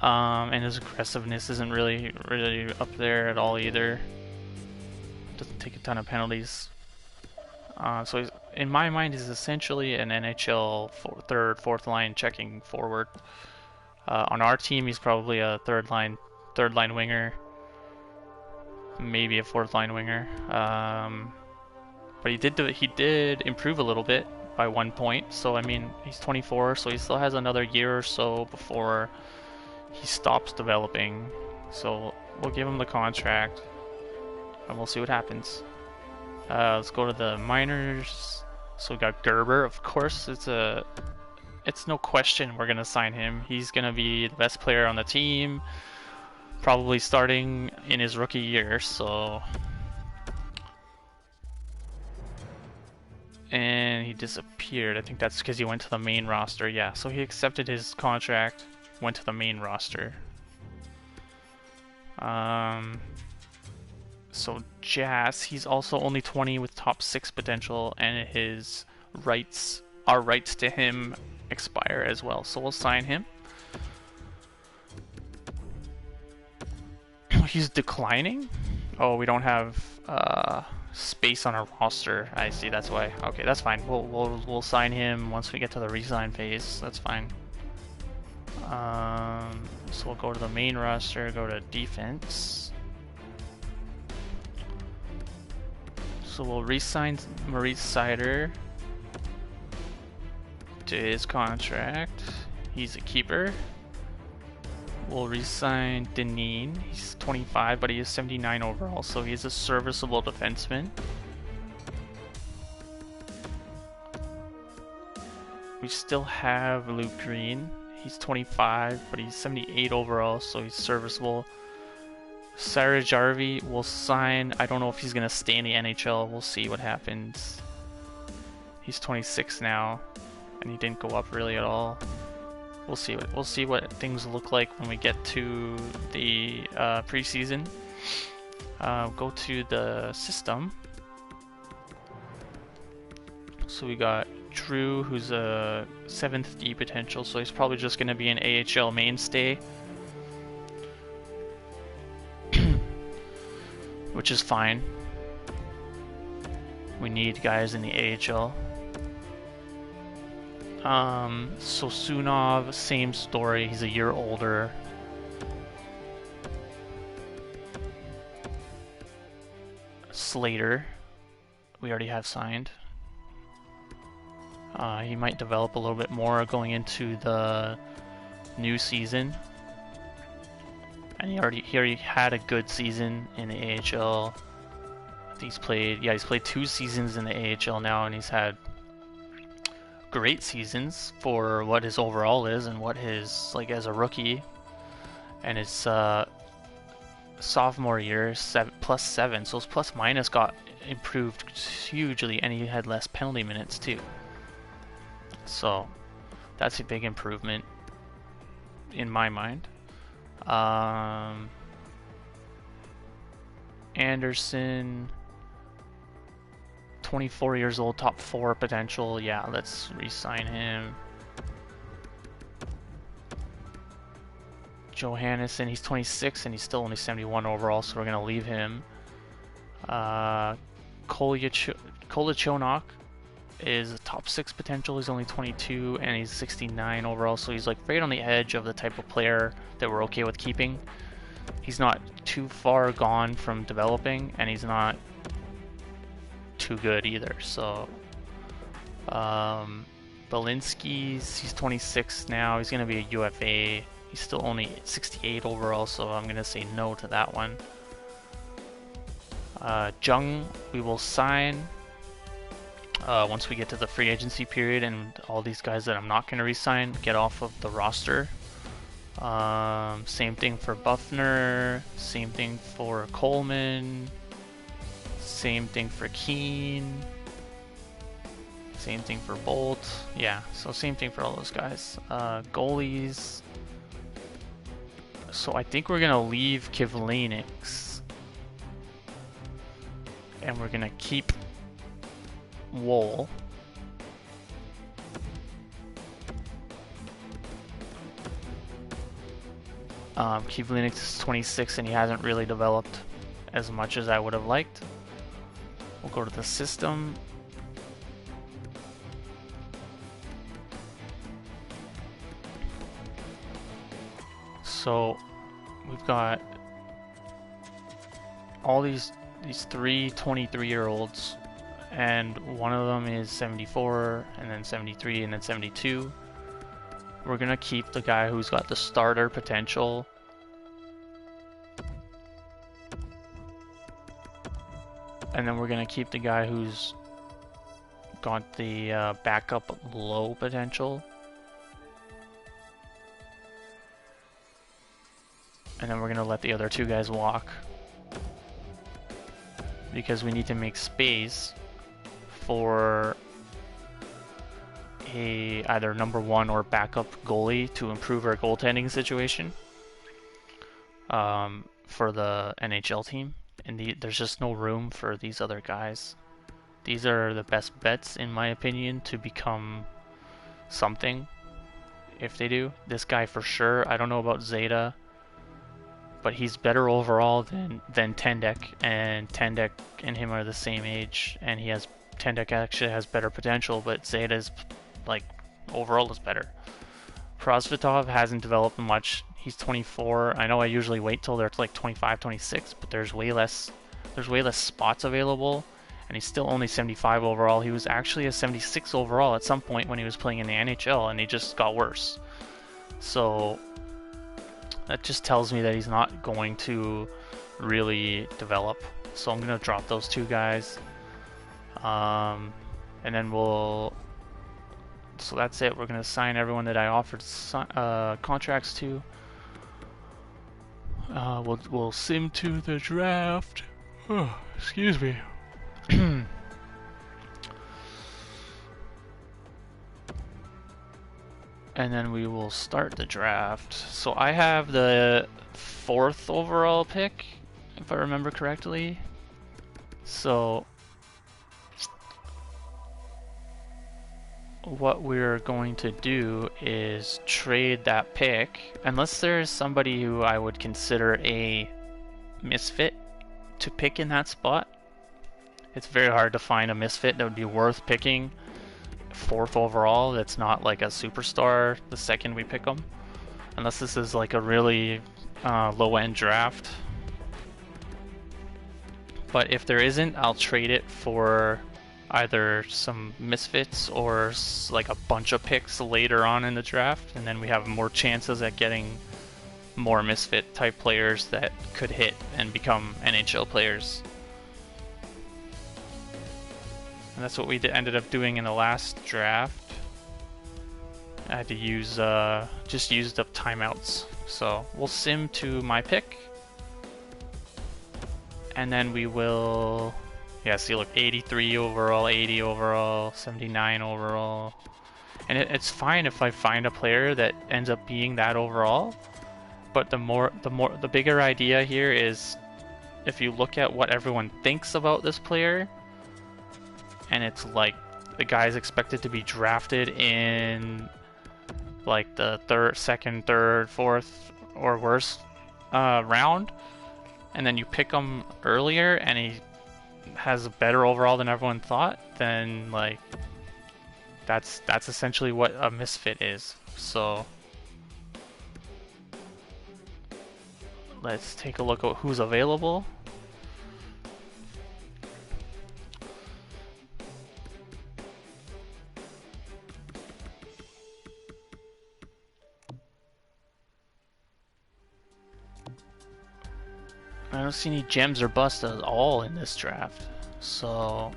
Speaker 1: And his aggressiveness isn't really up there at all either. Doesn't take a ton of penalties. So he's, in my mind, he's essentially an NHL 3rd, 4th line checking forward. On our team, he's probably a third line winger, maybe a 4th line winger. But he did improve a little bit by 1 point. So I mean, he's 24, so he still has another year or so before he stops developing. So we'll give him the contract, and we'll see what happens. Let's go to the minors. So we got Gerber, of course. It's no question we're gonna sign him. He's gonna be the best player on the team, probably starting in his rookie year. So, and he disappeared. I think that's because he went to the main roster. Yeah, so he accepted his contract, went to the main roster. So Jazz, he's also only 20 with top 6 potential, and our rights to him expire as well. So we'll sign him. He's declining. Oh, we don't have space on our roster. I see. That's why. Okay, that's fine. We'll sign him once we get to the re-sign phase. That's fine. So we'll go to the main roster. Go to defense. So we'll re-sign Maurice Sider to his contract. He's a keeper. We'll re-sign Deneen. He's 25, but he is 79 overall, so he's a serviceable defenseman. We still have Luke Green. He's 25, but he's 78 overall, so he's serviceable. Sarah Jarvie will sign. I don't know if he's going to stay in the NHL. We'll see what happens. He's 26 now, and he didn't go up really at all. We'll see what things look like when we get to the preseason. Go to the system. So we got Drew, who's a 7th D potential, so he's probably just going to be an AHL mainstay. Which is fine. We need guys in the AHL. So Sunov, same story. He's a year older. Slater, we already have signed. He might develop a little bit more going into the new season. And he already had a good season in the AHL. He's played 2 seasons in the AHL now, and he's had great seasons for what his overall is and what his, like, as a rookie. And his sophomore year, +7, so his plus minus got improved hugely, and he had less penalty minutes too. So that's a big improvement in my mind. Anderson, 24 years old, top 4 potential. Yeah, let's re-sign him. Johannesson, he's 26 and he's still only 71 overall, so we're gonna leave him. Kolichonok is a top 6 potential. He's only 22 and he's 69 overall, so he's like right on the edge of the type of player that we're okay with keeping. He's not too far gone from developing, and he's not too good either. So Belinsky's, he's 26 now. He's gonna be a UFA. He's still only 68 overall, so I'm gonna say no to that one. Jung, we will sign once we get to the free agency period, and all these guys that I'm not gonna re-sign get off of the roster. Same thing for Buffner, same thing for Coleman, same thing for Keane, same thing for Bolt. Yeah, so same thing for all those guys. Goalies. So I think we're gonna leave Kivlenix, and we're gonna keep Wool. Kivlenix is 26 and he hasn't really developed as much as I would have liked. We'll go to the system. So we've got all these 3 23-year-olds, and one of them is 74, and then 73, and then 72. We're gonna keep the guy who's got the starter potential. And then we're gonna keep the guy who's got the backup low potential. And then we're gonna let the other 2 guys walk, because we need to make space for a either number 1 or backup goalie to improve our goaltending situation for the NHL team. And there's just no room for these other guys. These are the best bets, in my opinion, to become something, if they do. This guy for sure. I don't know about Zeta, but he's better overall than Tendek, and Tendek and him are the same age, and Tendek actually has better potential, but Zeta's like overall is better. Prosvetov hasn't developed much. He's 24. I know I usually wait till they're like 25, 26, but there's way less spots available, and he's still only 75 overall. He was actually a 76 overall at some point when he was playing in the NHL, and he just got worse. So that just tells me that he's not going to really develop. So I'm going to drop those 2 guys. And then so that's it. We're going to sign everyone that I offered contracts to. We'll sim to the draft. Oh, excuse me. And then we will start the draft. So I have the 4th overall pick, if I remember correctly. So what we're going to do is trade that pick, unless there's somebody who I would consider a misfit to pick in that spot. It's very hard to find a misfit that would be worth picking 4th overall that's not like a superstar the second we pick them, unless this is like a really low-end draft. But if there isn't, I'll trade it for either some Misfits or like a bunch of picks later on in the draft, and then we have more chances at getting more Misfit type players that could hit and become NHL players. And that's what we ended up doing in the last draft. I had to use, just used up timeouts. So we'll sim to my pick. And then we will, yeah, see, look, 83 overall, 80 overall, 79 overall. And it's fine if I find a player that ends up being that overall. But the bigger idea here is if you look at what everyone thinks about this player, and it's like the guy's expected to be drafted in like the second, third, fourth, or worse round, and then you pick him earlier and he has a better overall than everyone thought, then like that's essentially what a misfit is. So let's take a look at who's available. I don't see any gems or busts at all in this draft, so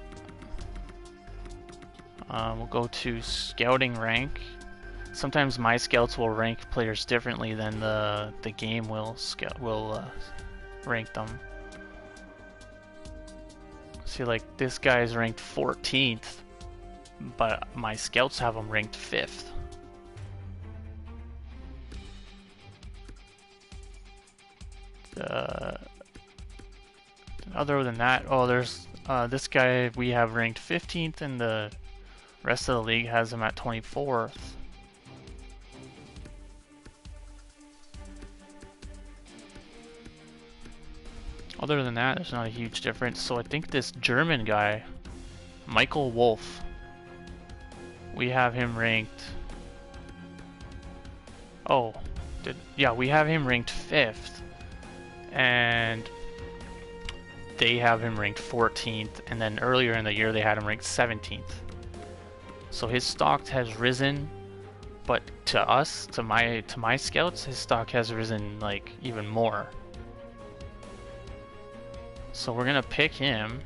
Speaker 1: we'll go to scouting rank. Sometimes my scouts will rank players differently than the game will rank them. See, like this guy is ranked 14th, but my scouts have him ranked 5th. Other than that, oh, there's this guy we have ranked 15th, and the rest of the league has him at 24th. Other than that, there's not a huge difference. So I think this German guy, Michael Wolf, we have him ranked. Oh, yeah, we have him ranked 5th, and they have him ranked 14th, and then earlier in the year they had him ranked 17th. So his stock has risen, but to us, to my scouts, his stock has risen like even more. So we're gonna pick him.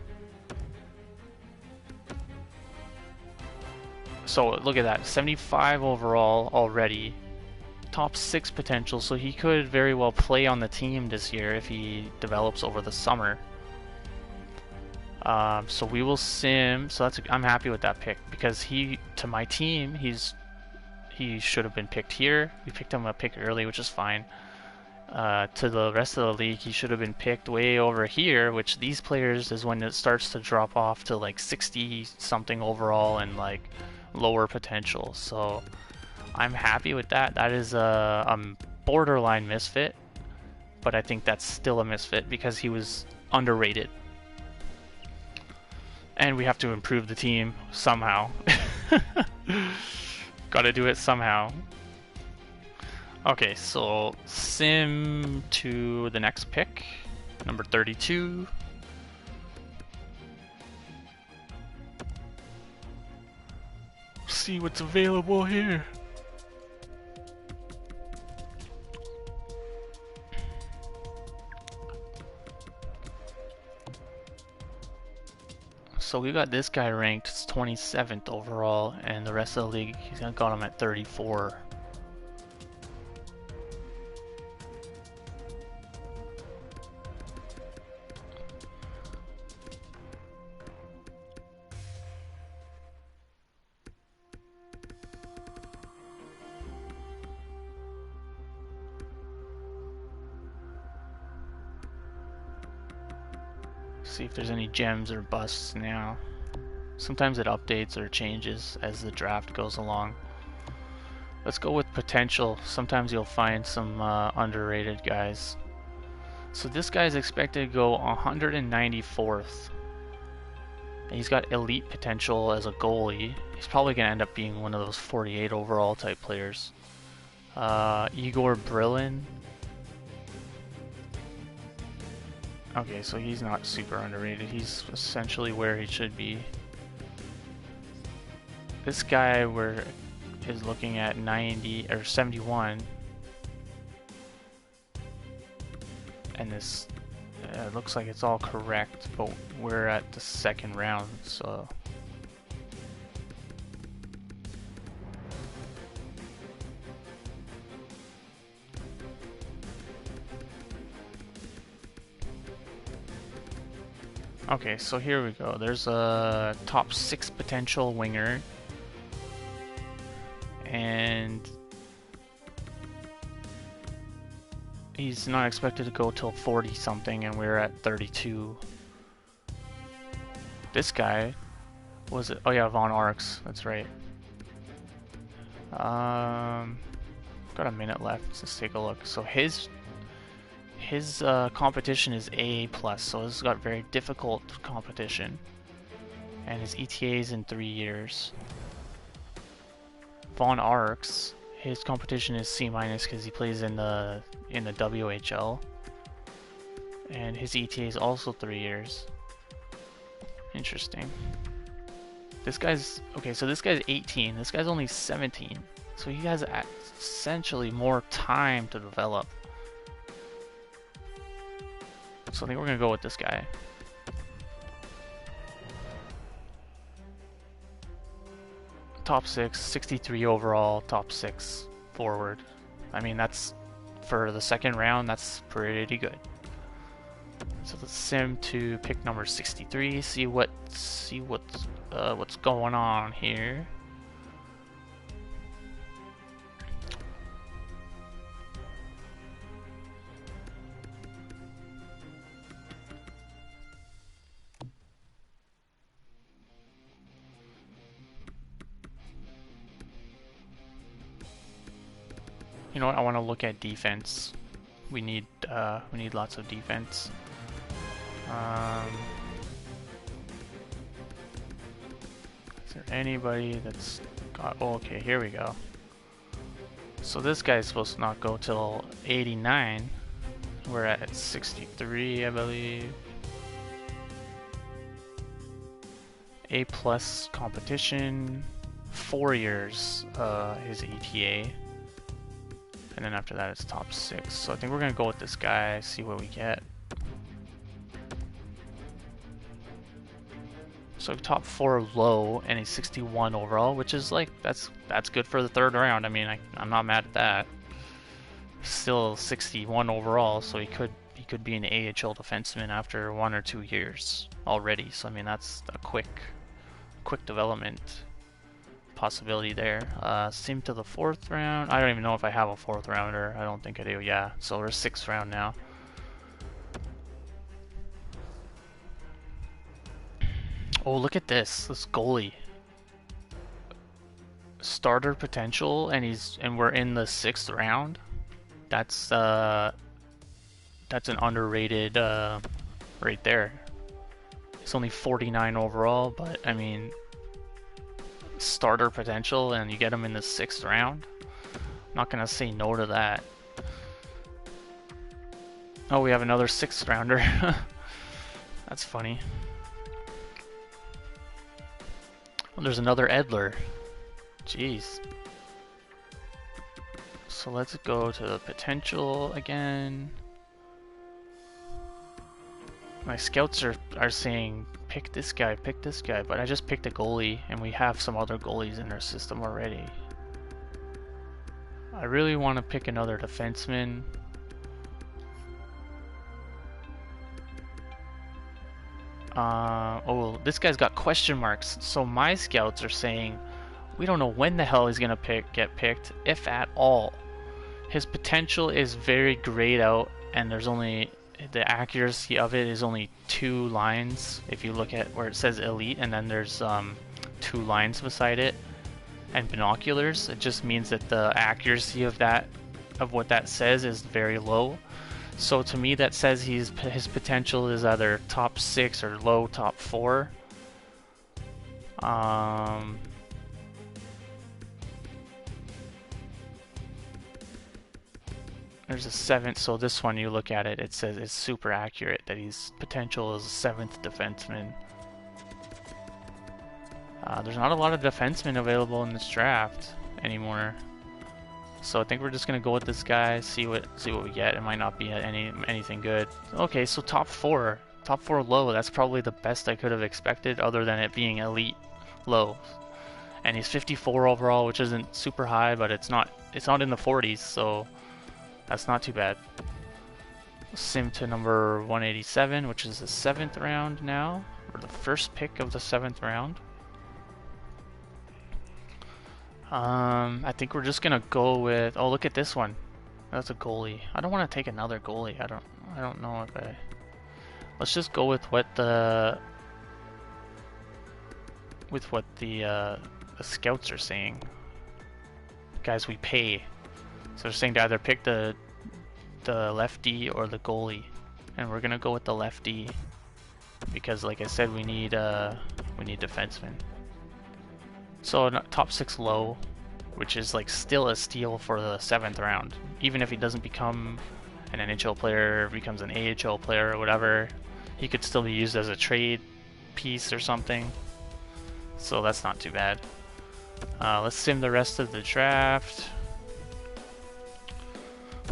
Speaker 1: So look at that, 75 overall already, top 6 potential, so he could very well play on the team this year if he develops over the summer. So we will sim. So I'm happy with that pick, because to my team he should have been picked here. We picked him a pick early, which is fine. To the rest of the league, he should have been picked way over here, which these players is when it starts to drop off to like 60 something overall and like lower potential. So I'm happy with that. That is a borderline misfit, but I think that's still a misfit because he was underrated. And we have to improve the team somehow. Gotta do it somehow. Okay, so sim to the next pick, number 32. See what's available here. So we got this guy ranked 27th overall, and the rest of the league, he's got him at 34. See if there's any gems or busts now. Sometimes it updates or changes as the draft goes along. Let's go with potential. Sometimes you'll find some underrated guys. So this guy is expected to go 194th. And he's got elite potential as a goalie. He's probably going to end up being one of those 48 overall type players. Igor Brillin. Okay, so he's not super underrated. He's essentially where he should be. This guy is looking at 90 or 71, and this looks like it's all correct, but we're at the second round, so. Okay, so here we go. There's a top 6 potential winger, and he's not expected to go till 40 something, and we're at 32. This guy was it? Oh yeah, Von Arx. That's right. Got a minute left. Let's take a look. So his competition is A+, so this has got very difficult competition, and his ETA is in 3 years. Von Arx, his competition is C- because he plays in the WHL, and his ETA is also 3 years. Interesting. This guy's okay. So this guy's 18. This guy's only 17. So he has essentially more time to develop. So I think we're gonna go with this guy. Top 6, 63 overall, top 6 forward. I mean, that's for the second round, that's pretty good. So let's sim to pick number 63, see what's going on here. You know what? I want to look at defense. We need lots of defense. Is there anybody that's got? Oh, okay, here we go. So this guy's supposed to not go till 89. We're at 63, I believe. A+ competition, 4 years. His ETA. And then after that, it's top 6. So I think we're gonna go with this guy, see what we get. So top 4 low and a 61 overall, which is like that's good for the third round. I mean, I'm not mad at that. Still 61 overall, so he could be an AHL defenseman after 1 or 2 years already. So I mean, that's a quick development possibility there. Sim to the 4th round. I don't even know if I have a 4th rounder. I don't think I do. Yeah, so we're 6th round now. Oh, look at this goalie. Starter potential, and we're in the 6th round. That's an underrated right there. It's only 49 overall, but I mean, starter potential, and you get him in the 6th round. I'm not gonna say no to that. Oh, we have another 6th rounder. That's funny. Well, there's another Edler. Jeez. So let's go to the potential again. My scouts are saying pick this guy, but I just picked a goalie, and we have some other goalies in our system already. I really want to pick another defenseman. Oh, this guy's got question marks. So my scouts are saying we don't know when the hell he's gonna get picked, if at all. His potential is very grayed out, and there's only the accuracy of it is only 2 lines. If you look at where it says elite, and then there's 2 lines beside it, and binoculars, it just means that the accuracy of what that says is very low. So to me, that says his potential is either top 6 or low top 4. There's a 7th, so this one you look at it, it says it's super accurate that he's potential as a 7th defenseman. There's not a lot of defensemen available in this draft anymore. So I think we're just gonna go with this guy, see what we get. It might not be anything good. Okay, so top 4 low. That's probably the best I could have expected, other than it being elite low. And he's 54 overall, which isn't super high, but it's not in the 40s, so that's not too bad. Sim to number 187, which is the 7th round now, or the first pick of the 7th round. I think we're just gonna go with. Oh, look at this one. That's a goalie. I don't want to take another goalie. I don't know if I. Let's just go with what the scouts are saying. Guys we pay. So they're saying to either pick the lefty or the goalie, and we're gonna go with the lefty because, like I said, we need defensemen. So top 6 low, which is like still a steal for the 7th round. Even if he doesn't become an NHL player, becomes an AHL player or whatever, he could still be used as a trade piece or something. So that's not too bad. Let's sim the rest of the draft.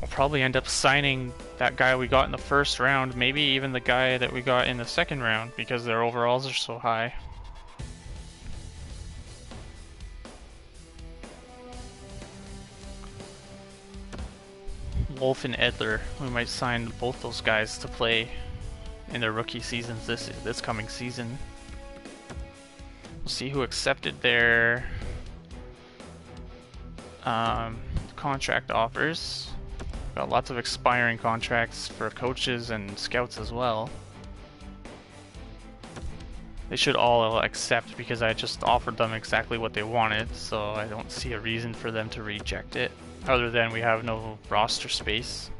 Speaker 1: We'll probably end up signing that guy we got in the 1st round, maybe even the guy that we got in the 2nd round, because their overalls are so high. Wolf and Edler, we might sign both those guys to play in their rookie seasons this coming season. We'll see who accepted their contract offers. Got lots of expiring contracts for coaches and scouts as well. They should all accept because I just offered them exactly what they wanted, so I don't see a reason for them to reject it, other than we have no roster space.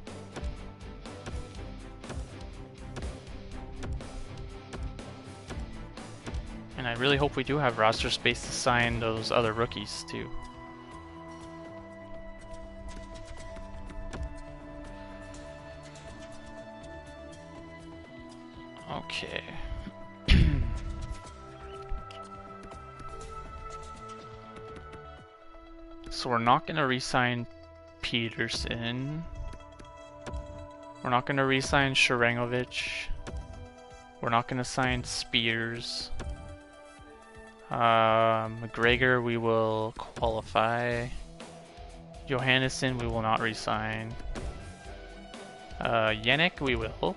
Speaker 1: And I really hope we do have roster space to sign those other rookies too. Okay. So we're not going to re-sign Peterson. We're not going to re-sign Sharangovich. We're not going to sign Spears. McGregor we will qualify. Johannesson we will not re-sign. Yannick we will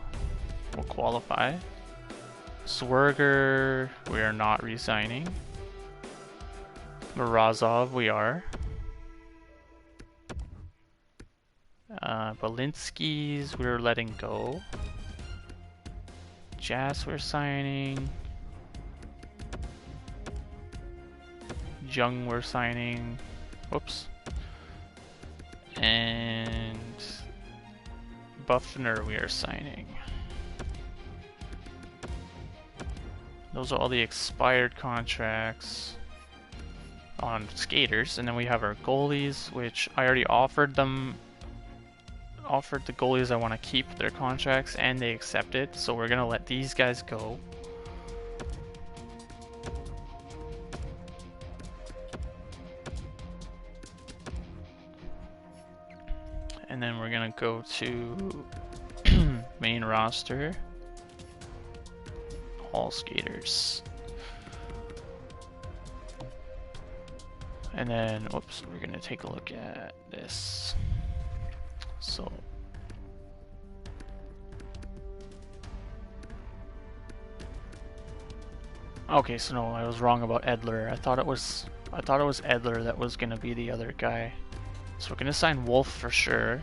Speaker 1: qualify. Swerger we are not re-signing. Morozov we are. Balinskis we're letting go. Jas we're signing. Jung we're signing. Whoops. And Buffner we are signing. Those are all the expired contracts on skaters, and then we have our goalies, which I already offered the goalies I want to keep their contracts, and they accepted, so we're gonna let these guys go. And then we're gonna go to main roster, all skaters. And then, whoops, we're gonna take a look at this. So, okay, so no, I was wrong about Edler. I thought it was Edler that was gonna be the other guy. So we're gonna sign Wolf for sure.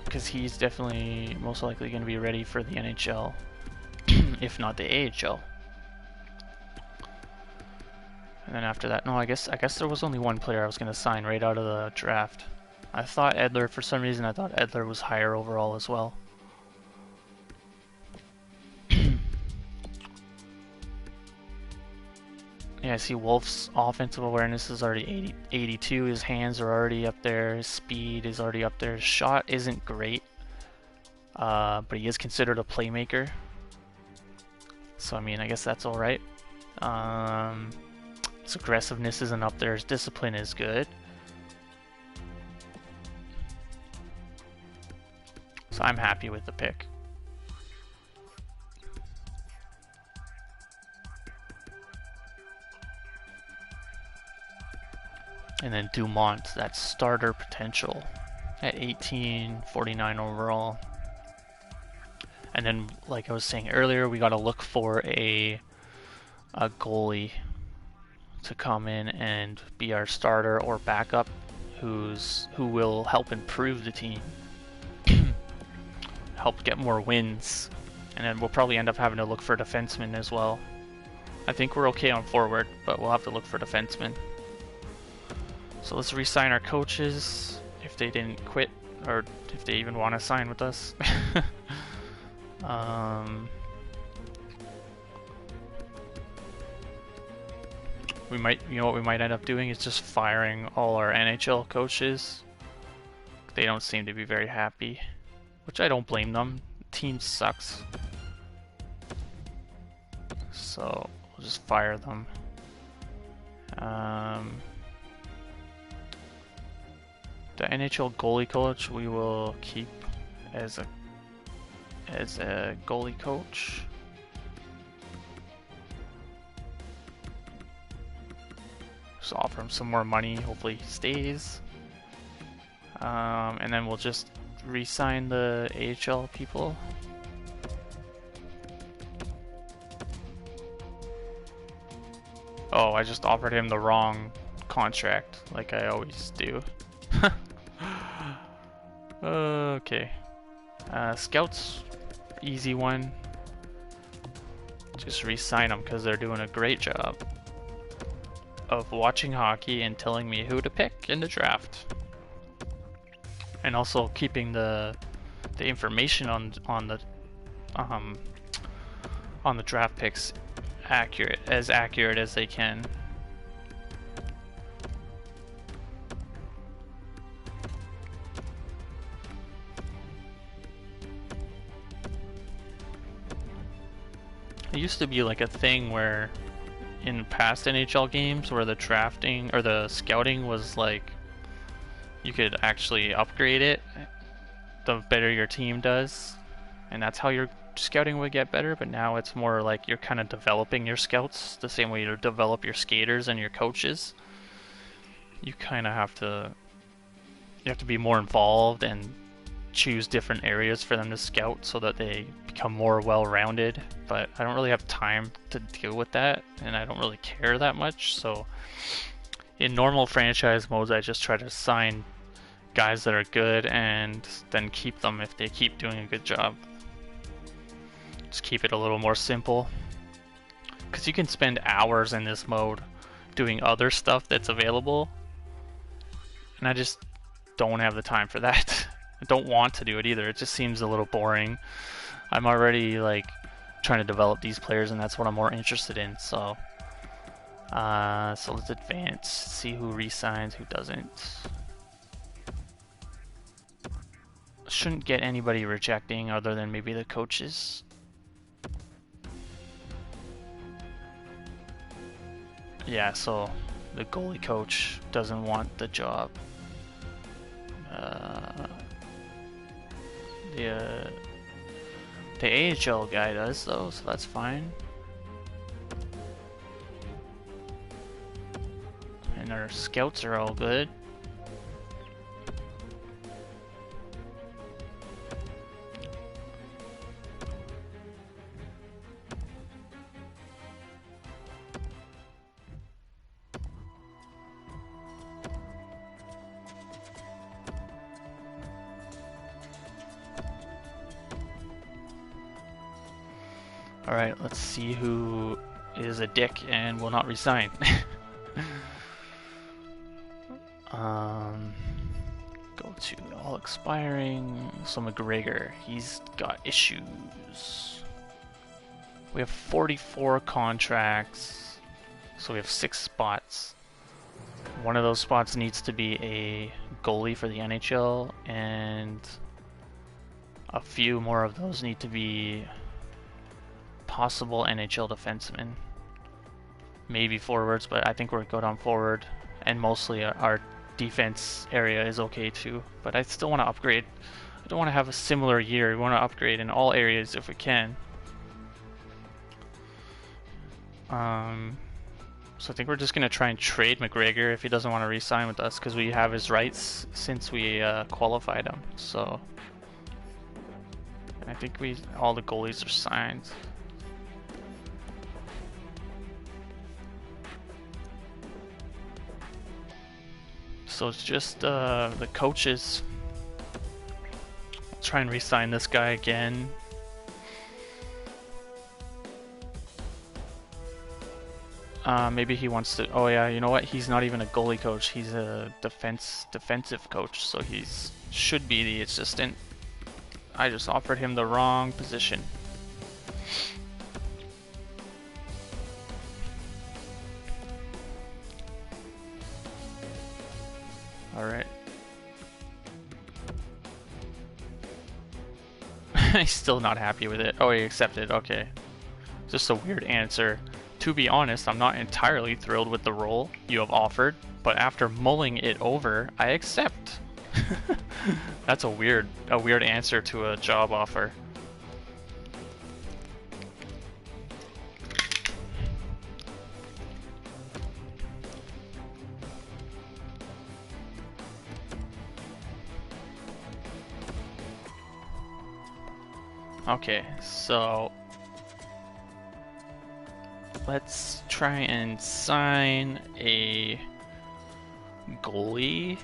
Speaker 1: Because he's definitely most likely going to be ready for the NHL, if not the AHL. And then after that, no, I guess there was only one player I was going to sign right out of the draft. I thought Edler, for some reason I thought Edler was higher overall as well. Yeah, I see Wolf's offensive awareness is already 82. His hands are already up there. His speed is already up there. His shot isn't great, but he is considered a playmaker. So, I mean, I guess that's all right. His aggressiveness isn't up there. His discipline is good. So I'm happy with the pick. And then Dumont, that's starter potential at 18, 49 overall. And then, like I was saying earlier, we got to look for a goalie to come in and be our starter or backup, who will help improve the team, help get more wins. And then we'll probably end up having to look for defensemen as well. I think we're okay on forward, but we'll have to look for defensemen. So let's re-sign our coaches if they didn't quit, or if they even want to sign with us. We might, you know what we might end up doing is just firing all our NHL coaches. They don't seem to be very happy, which I don't blame them. The team sucks. So we'll just fire them. The NHL goalie coach we will keep as a goalie coach. Just offer him some more money. Hopefully he stays. And then we'll just re-sign the AHL people. Oh, I just offered him the wrong contract, like I always do. Okay. Scouts, easy one. Just re-sign them because they're doing a great job of watching hockey and telling me who to pick in the draft, and also keeping the information on the draft picks accurate as they can. It used to be like a thing where in past NHL games where the drafting or the scouting was like you could actually upgrade it the better your team does, and that's how your scouting would get better. But now it's more like you're kind of developing your scouts the same way you develop your skaters and your coaches. You kind of have to be more involved and choose different areas for them to scout so that they become more well-rounded, but I don't really have time to deal with that, and I don't really care that much. So in normal franchise modes, I just try to sign guys that are good and then keep them if they keep doing a good job. Just keep it a little more simple, because you can spend hours in this mode doing other stuff that's available, and I just don't have the time for that. I don't want to do it either. It just seems a little boring. I'm already like trying to develop these players, and that's what I'm more interested in. So let's advance, see who re-signs, who doesn't. Shouldn't get anybody rejecting other than maybe the coaches. Yeah, so the goalie coach doesn't want the job. The AHL guy does though, so that's fine. And our scouts are all good. Alright, let's see who is a dick and will not resign. Go to all expiring. So McGregor, he's got issues. We have 44 contracts. So we have 6 spots. One of those spots needs to be a goalie for the NHL, and a few more of those need to be possible NHL defensemen. Maybe forwards, but I think we're good on forward, and mostly our defense area is okay too. But I still want to upgrade. I don't want to have a similar year. We want to upgrade in all areas if we can. So I think we're just going to try and trade McGregor if he doesn't want to re-sign with us, because we have his rights since we qualified him. So I think all the goalies are signed. So it's just the coaches. I'll try and re-sign this guy again. Maybe he wants to. Oh yeah, you know what? He's not even a goalie coach. He's a defensive coach. So he's should be the assistant. I just offered him the wrong position. All right. He's still not happy with it. Oh, he accepted. Okay. Just a weird answer. To be honest, I'm not entirely thrilled with the role you have offered, but after mulling it over, I accept. That's a weird answer to a job offer. Okay, so let's try and sign a goalie.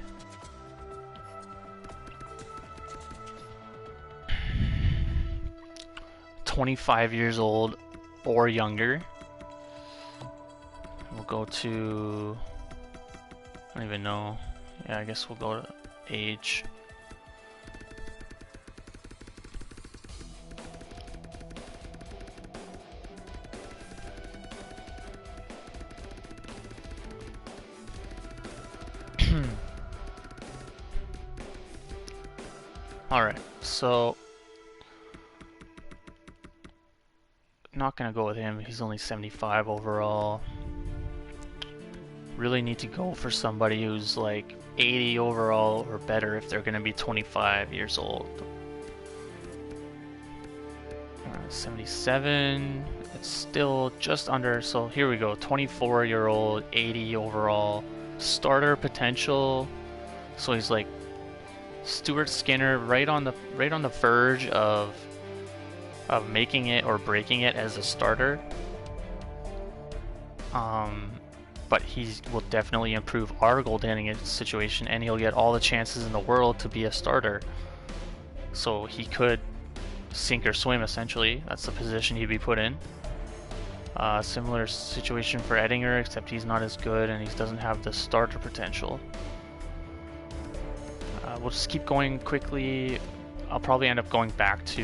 Speaker 1: $25 old or younger. We'll go to, I don't even know. Yeah, I guess we'll go to age. Alright, so not gonna go with him. He's only 75 overall. Really need to go for somebody who's like 80 overall or better if they're gonna be 25 years old. 77, it's still just under, so here we go. 24-year-old, 80 overall, starter potential. So he's like Stuart Skinner, right on the verge of making it or breaking it as a starter. But he will definitely improve our goaltending situation, and he'll get all the chances in the world to be a starter. So he could sink or swim, essentially. That's the position he'd be put in. Similar situation for Edinger, except he's not as good and he doesn't have the starter potential. We'll just keep going quickly. I'll probably end up going back to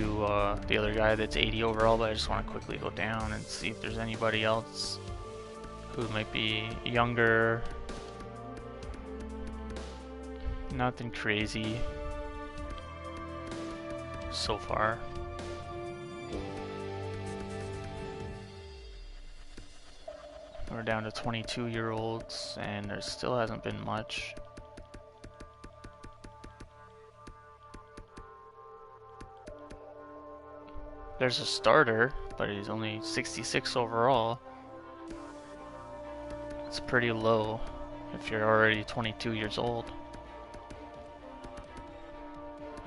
Speaker 1: the other guy that's 80 overall, but I just want to quickly go down and see if there's anybody else who might be younger. Nothing crazy so far. We're down to 22-year-olds, and there still hasn't been much. There's a starter, but he's only 66 overall. It's pretty low if you're already 22 years old.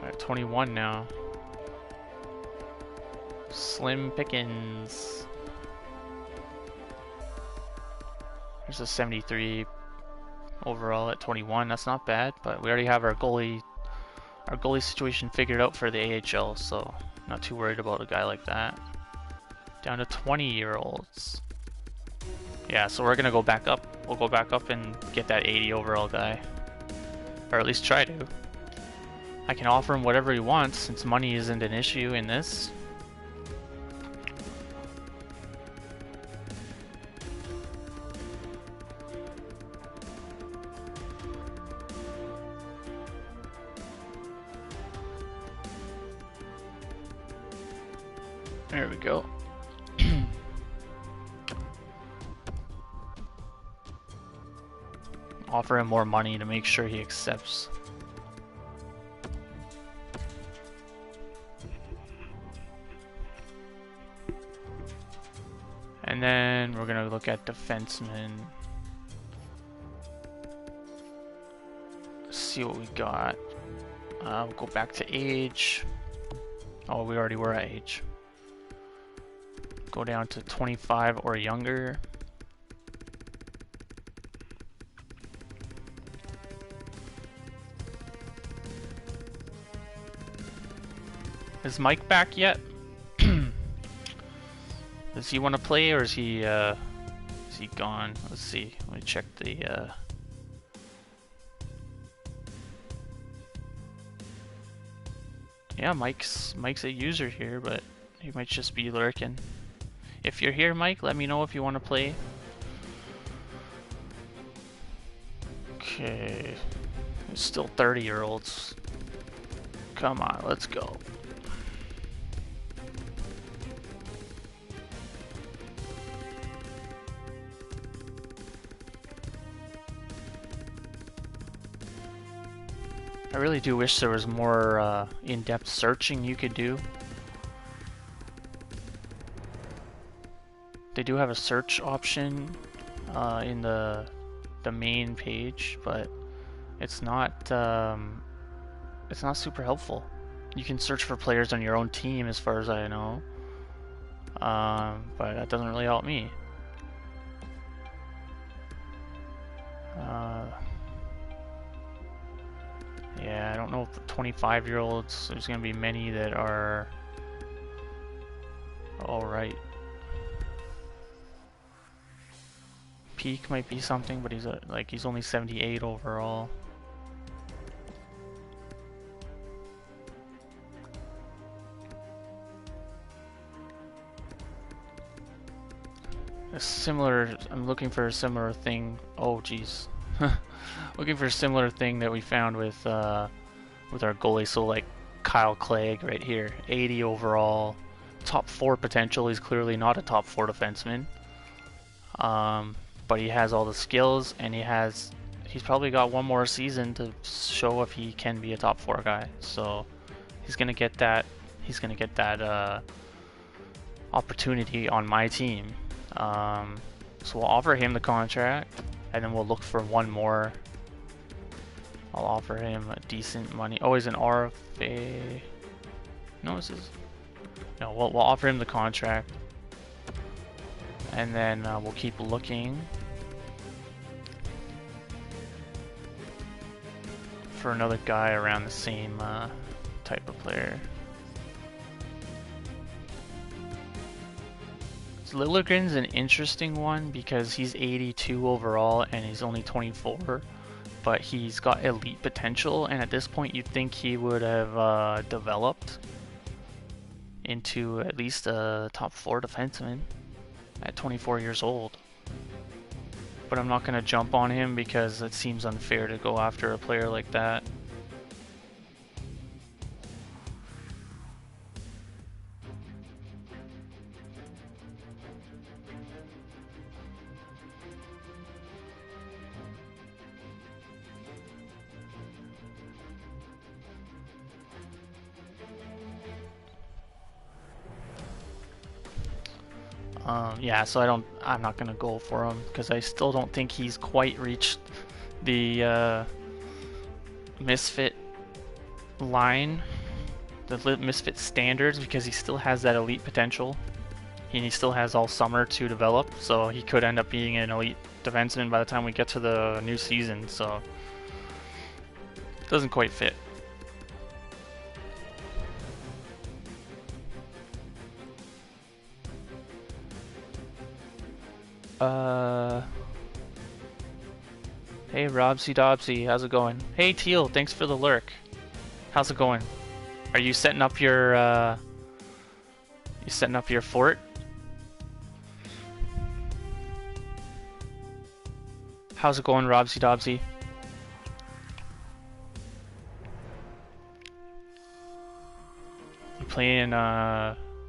Speaker 1: We're at 21 now. Slim pickings. There's a 73 overall at 21. That's not bad, but we already have our goalie situation figured out for the AHL, so not too worried about a guy like that. Down to 20-year-olds. Yeah, so we're gonna go back up. We'll go back up and get that 80 overall guy, or at least try to. I can offer him whatever he wants since money isn't an issue in this. There we go. Offer him more money to make sure he accepts. And then we're gonna look at defensemen. See what we got. We'll go back to age. Oh, we already were at age. Go down to 25 or younger. Is Mike back yet? Does he want to play, or is he gone? Let's see. Let me check the. Yeah, Mike's a user here, but he might just be lurking. If you're here, Mike, let me know if you want to play. Okay. There's still 30-year-olds. Come on, let's go. I really do wish there was more in-depth searching you could do. They do have a search option in the main page, but it's not super helpful. You can search for players on your own team, as far as I know, but that doesn't really help me. Yeah, I don't know if the 25-year-olds, there's going to be many that are alright. Peak might be something, but he's only 78 overall. I'm looking for a similar thing. Oh geez. Looking for a similar thing that we found with our goalie. So like Kyle Clegg right here, 80 overall, top 4 potential. He's clearly not a top 4 defenseman, but he has all the skills, and he's probably got one more season to show if he can be a top 4 guy. So he's gonna get that. He's gonna get that opportunity on my team. So we'll offer him the contract, and then we'll look for one more. I'll offer him a decent money. Oh, he's an RFA. No, we'll offer him the contract, and then we'll keep looking for another guy around the same type of player. Liljegren's an interesting one because he's 82 overall and he's only 24, but he's got elite potential, and at this point you'd think he would have developed into at least a top 4 defenseman at 24 years old. But I'm not going to jump on him because it seems unfair to go after a player like that. Yeah, so I'm not gonna go for him because I still don't think he's quite reached the Misfit line, the Misfit standards, because he still has that elite potential, and he still has all summer to develop. So he could end up being an elite defenseman by the time we get to the new season. So it doesn't quite fit. Hey Robsy Dobsy, how's it going? Hey Teal, thanks for the lurk. How's it going? Are you setting up your fort? How's it going, Robsy Dobsy?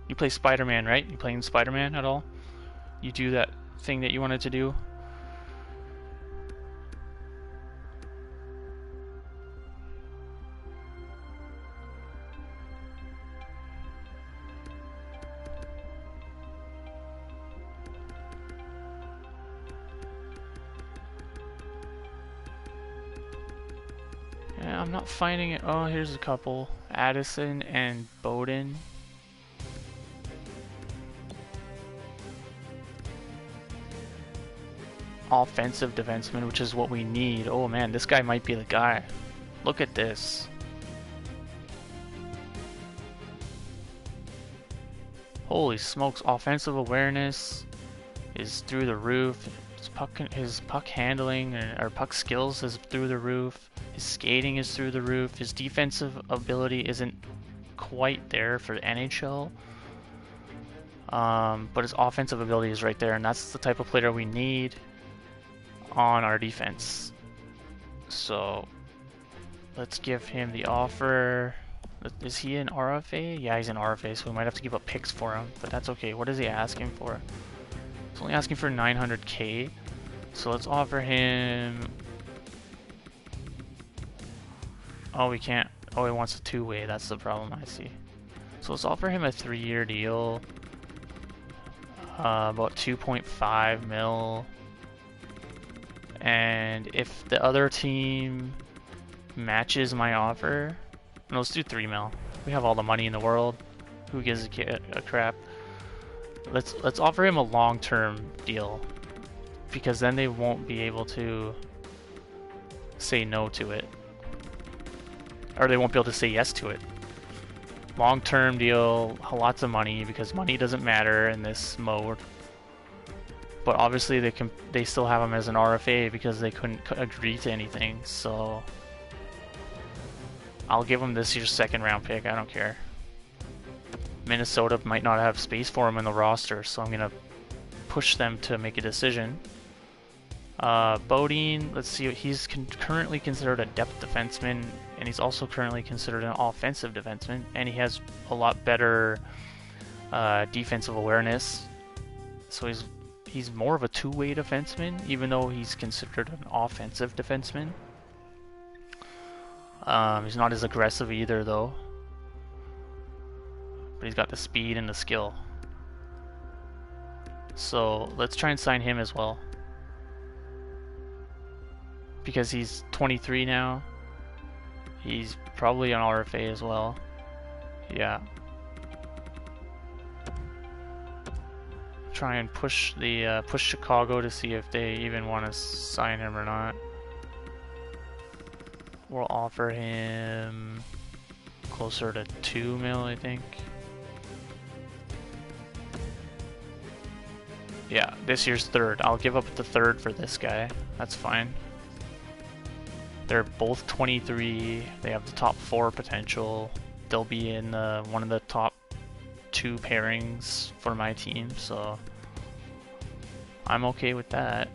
Speaker 1: You You play Spider-Man, right? You playing Spider-Man at all? You do that thing that you wanted to do? Yeah, I'm not finding it. Oh, here's a couple. Addison and Bowden. Offensive defenseman, which is what we need. Oh man, this guy might be the guy. Look at this. Holy smokes, offensive awareness is through the roof. His puck handling or puck skills is through the roof. His skating is through the roof. His defensive ability isn't quite there for NHL. But his offensive ability is right there, and that's the type of player we need on our defense. So let's give him the offer. Is he an RFA? Yeah, he's an RFA, so we might have to give up picks for him, but that's okay. What is he asking for? He's only asking for 900K. So let's offer him... Oh, we can't. Oh, he wants a two-way. That's the problem I see. So let's offer him a 3-year deal. About 2.5 mil. And if the other team matches my offer... No, let's do 3 mil. We have all the money in the world. Who gives a crap? Let's offer him a long-term deal, because then they won't be able to say no to it, or they won't be able to say yes to it. Long-term deal, lots of money, because money doesn't matter in this mode. But obviously they still have him as an RFA because they couldn't agree to anything. So I'll give him this year's second-round pick. I don't care. Minnesota might not have space for him in the roster, so I'm gonna push them to make a decision. Bodine, let's see, he's currently considered a depth defenseman, and he's also currently considered an offensive defenseman, and he has a lot better defensive awareness. So he's more of a two-way defenseman, even though he's considered an offensive defenseman. He's not as aggressive either, though. But he's got the speed and the skill. So let's try and sign him as well, because he's 23 now. He's probably an RFA as well. Yeah. Try and push Chicago to see if they even want to sign him or not. We'll offer him closer to 2 mil, I think. Yeah, this year's third. I'll give up the third for this guy. That's fine. They're both 23. They have the top 4 potential. They'll be in one of the top 2 pairings for my team, so I'm okay with that.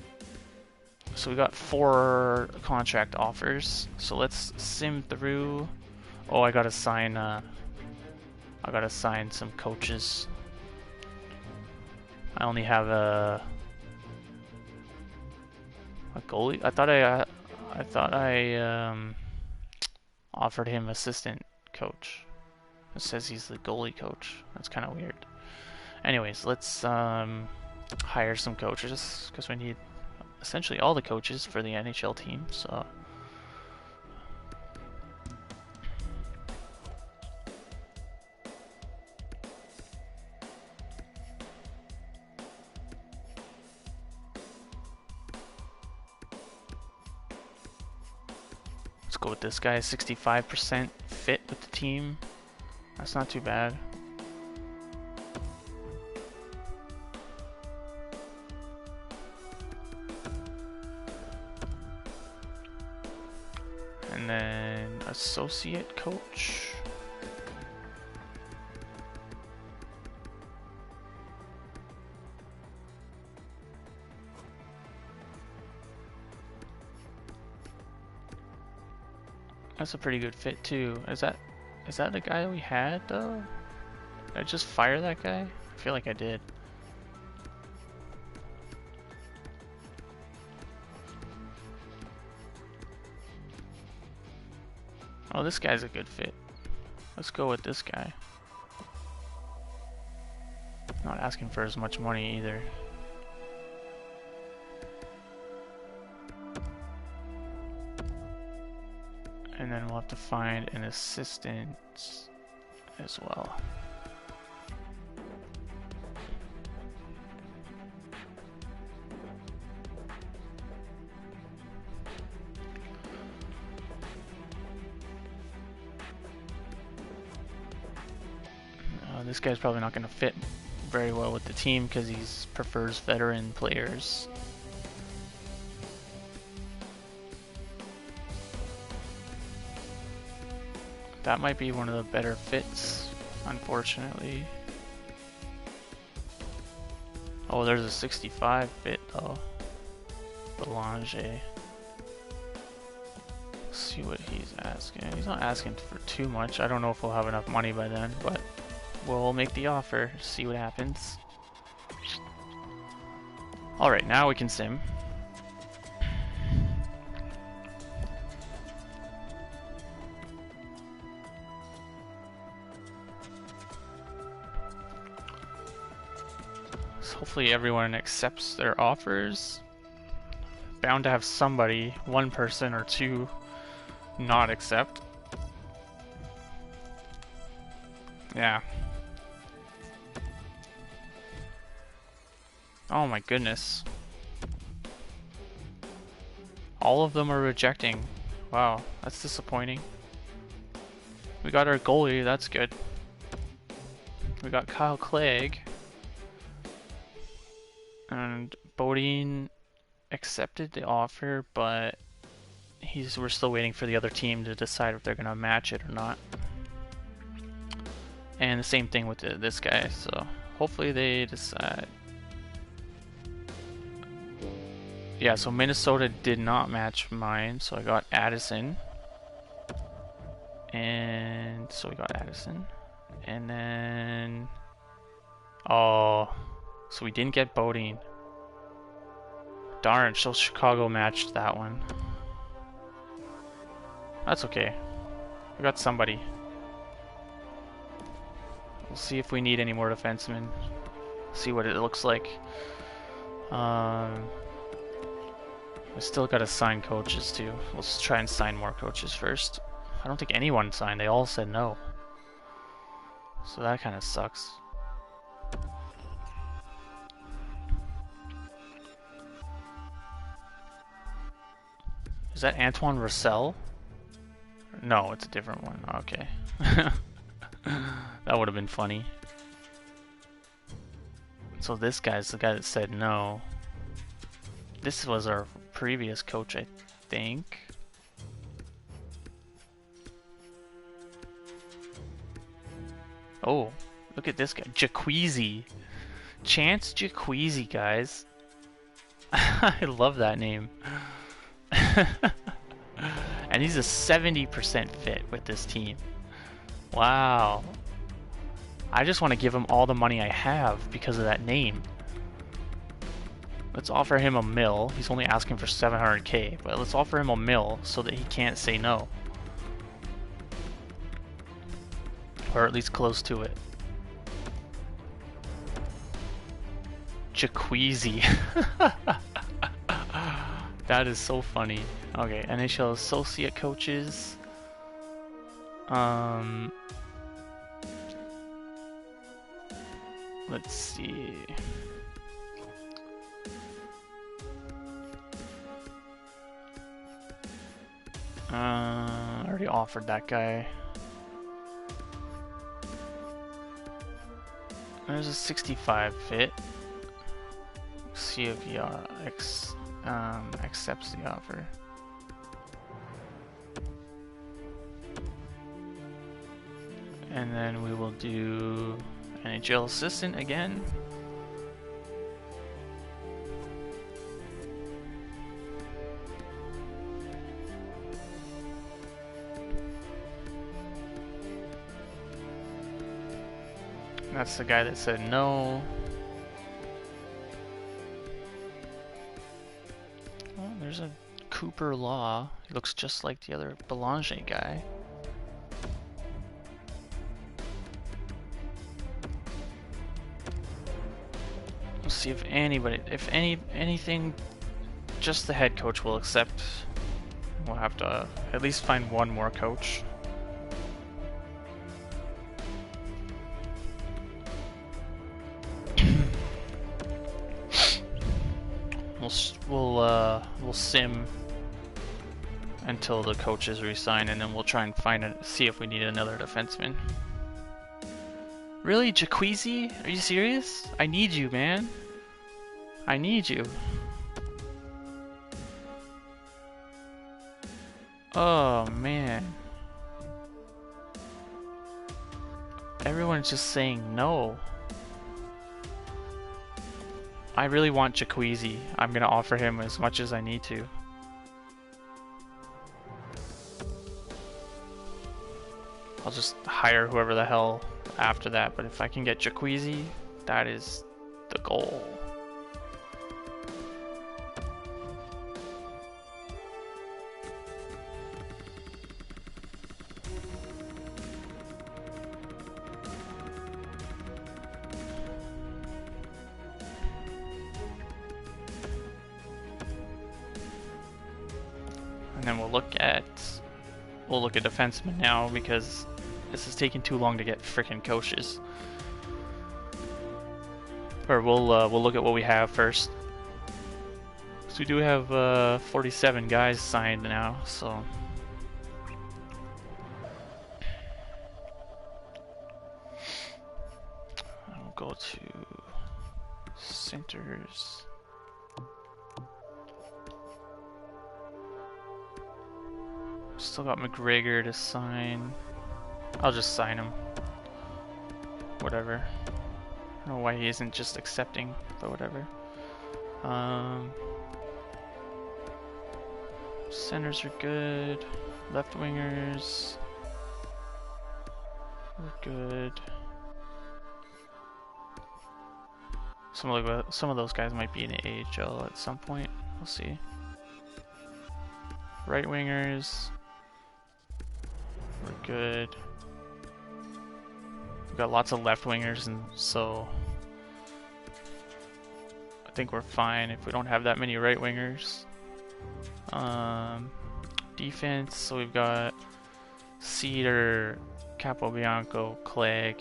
Speaker 1: So we got 4 contract offers. So let's sim through. Oh, I gotta sign some coaches. I only have a goalie. I thought I offered him assistant coach. It says he's the goalie coach. That's kind of weird. Anyways, let's hire some coaches, because we need essentially all the coaches for the NHL team. So let's go with this guy. 65% fit with the team. That's not too bad. And then associate coach. That's a pretty good fit too. Is that the guy we had though? Did I just fire that guy? I feel like I did. Oh, this guy's a good fit. Let's go with this guy. Not asking for as much money either. And then we'll have to find an assistant as well. This guy's probably not going to fit very well with the team because he prefers veteran players. That might be one of the better fits, unfortunately. Oh, there's a 65 fit though. Belanger. Let's see what he's asking. He's not asking for too much. I don't know if we'll have enough money by then, but we'll make the offer, see what happens. Alright, now we can sim. So hopefully everyone accepts their offers. Bound to have somebody, one person or two, not accept. Yeah. Oh my goodness. All of them are rejecting. Wow, that's disappointing. We got our goalie, that's good. We got Kyle Clegg. And Bodine accepted the offer, but we're still waiting for the other team to decide if they're gonna match it or not. And the same thing with this guy, so hopefully they decide. Yeah, so Minnesota did not match mine, so I got Addison. And so we got Addison. And then... Oh, so we didn't get Bodine. Darn, so Chicago matched that one. That's okay. We got somebody. We'll see if we need any more defensemen. See what it looks like. I still gotta sign coaches too. Let's try and sign more coaches first. I don't think anyone signed. They all said no. So that kind of sucks. Is that Antoine Roussel? No, it's a different one. Okay. That would have been funny. So this guy's the guy that said no. This was our previous coach, I think. Oh, look at this guy. Jacqueezy. Chance Jacqueezy, guys. I love that name. And he's a 70% fit with this team. Wow. I just want to give him all the money I have because of that name. Let's offer him $1 million. He's only asking for $700K, but let's offer him $1 million so that he can't say no. Or at least close to it. Jacqueezy. That is so funny. Okay, NHL associate coaches. Let's see. I already offered that guy. There's a 65 fit. See if he accepts the offer. And then we will do NHL assistant again. That's the guy that said no. Oh, there's a Cooper Law. He looks just like the other Belanger guy. We'll see if anybody, anything, just the head coach will accept. We'll have to at least find one more coach. We'll sim until the coaches resign, and then we'll try and see if we need another defenseman. Really, Jacuzzi? Are you serious? I need you, man. I need you. Oh man. Everyone's just saying no. I really want Jacuzzi. I'm gonna offer him as much as I need to. I'll just hire whoever the hell after that, but if I can get Jacuzzi, that is the goal. And then we'll look at defensemen now, because this is taking too long to get frickin' coaches. Or we'll look at what we have first. So we do have 47 guys signed now, so I'll go to centers. Still got McGregor to sign. I'll just sign him. Whatever. I don't know why he isn't just accepting, but whatever. Centers are good. Left wingers. We're good. Some of those guys might be in the AHL at some point. We'll see. Right wingers. We're good. We've got lots of left wingers, and so I think we're fine if we don't have that many right wingers. Defense, so we've got Cedar, Capobianco, Clegg,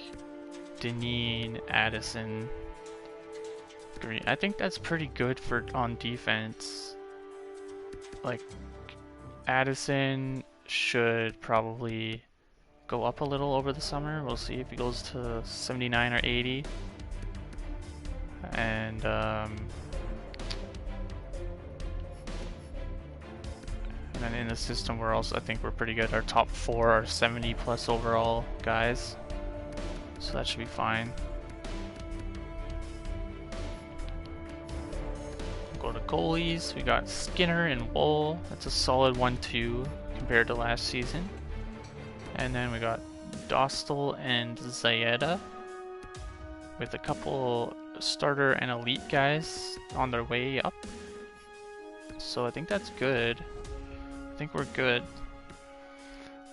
Speaker 1: Deneen, Addison, Green. I think that's pretty good for on defense. Like, Addison should probably go up a little over the summer. We'll see if he goes to 79 or 80. And then in the system, I think we're pretty good. Our top 4 are 70 plus overall guys, so that should be fine. Go to goalies. We got Skinner and Wool. That's a solid 1-2 compared to last season. And then we got Dostal and Zayeda, with a couple starter and elite guys on their way up. So I think that's good. I think we're good.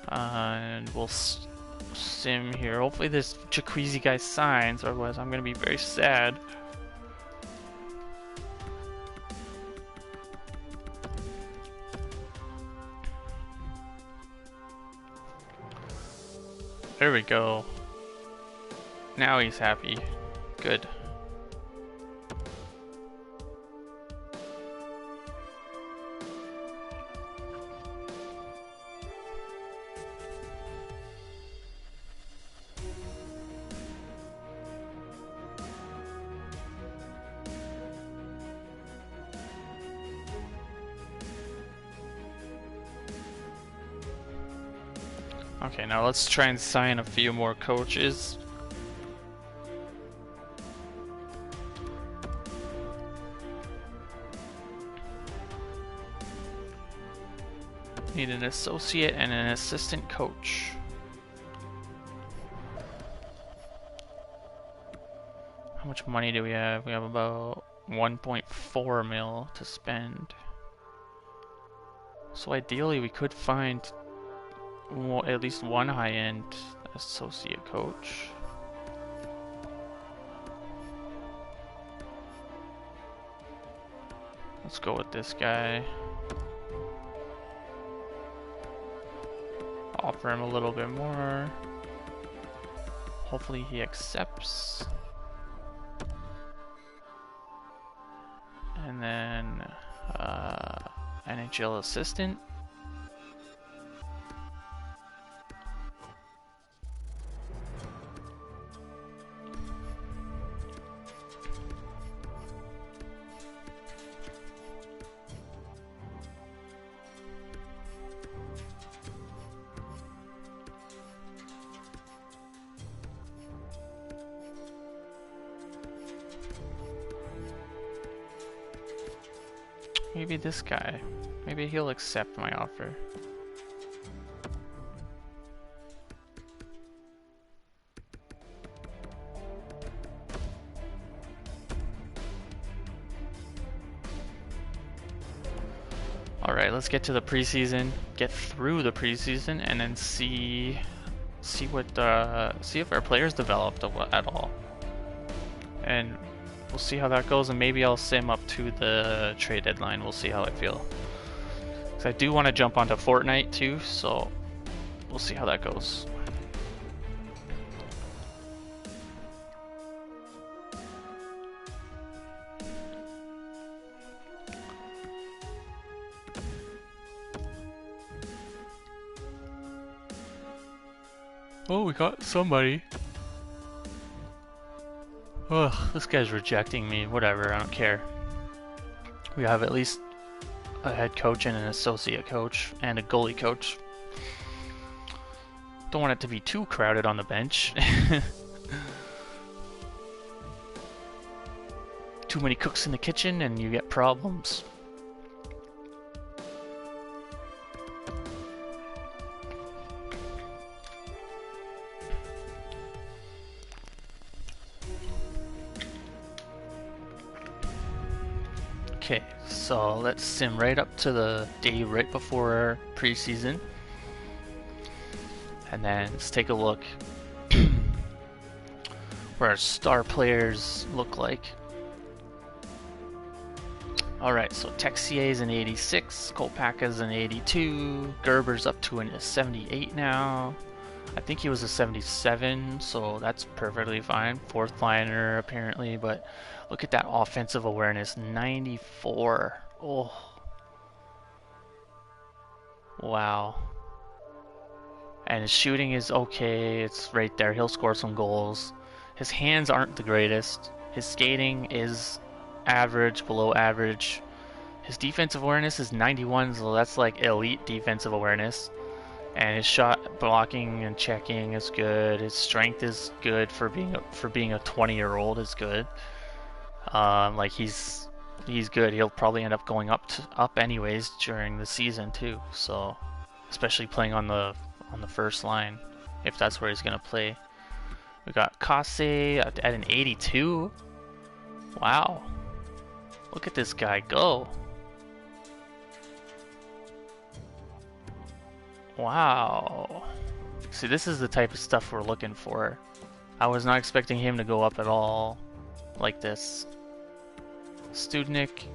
Speaker 1: And we'll sim here. Hopefully this Jacuzzi guy signs, otherwise I'm going to be very sad. There we go. Now he's happy. Good. Okay, now let's try and sign a few more coaches. Need an associate and an assistant coach. How much money do we have? We have about 1.4 mil to spend. So ideally we could find at least one high-end associate coach. Let's go with this guy. Offer him a little bit more. Hopefully he accepts. And then NHL assistant. Maybe this guy. Maybe he'll accept my offer. Alright, let's get to the preseason, get through the preseason, and then see if our players developed at all. And we'll see how that goes, and maybe I'll sim up to the trade deadline. We'll see how I feel. Because I do want to jump onto Fortnite too, so we'll see how that goes. Oh, we got somebody. Ugh, this guy's rejecting me. Whatever, I don't care. We have at least a head coach and an associate coach and a goalie coach. Don't want it to be too crowded on the bench. Too many cooks in the kitchen and you get problems. Okay, so let's sim right up to the day right before preseason. And then let's take a look where our star players look like. Alright, so Texier's an 86, Kolpaka's an 82, Gerber's up to a 78 now. I think he was a 77, so that's perfectly fine. Fourth liner apparently, but look at that offensive awareness, 94. Oh. Wow. And his shooting is okay, it's right there, he'll score some goals. His hands aren't the greatest. His skating is average, below average. His defensive awareness is 91, so that's like elite defensive awareness. And his shot blocking and checking is good. His strength is good for being a 20-year-old is good. Like he's good. He'll probably end up going up anyways during the season too. So, especially playing on the first line, if that's where he's gonna play. We got Kase at an 82. Wow, look at this guy go. Wow. See, this is the type of stuff we're looking for. I was not expecting him to go up at all like this. Studnik,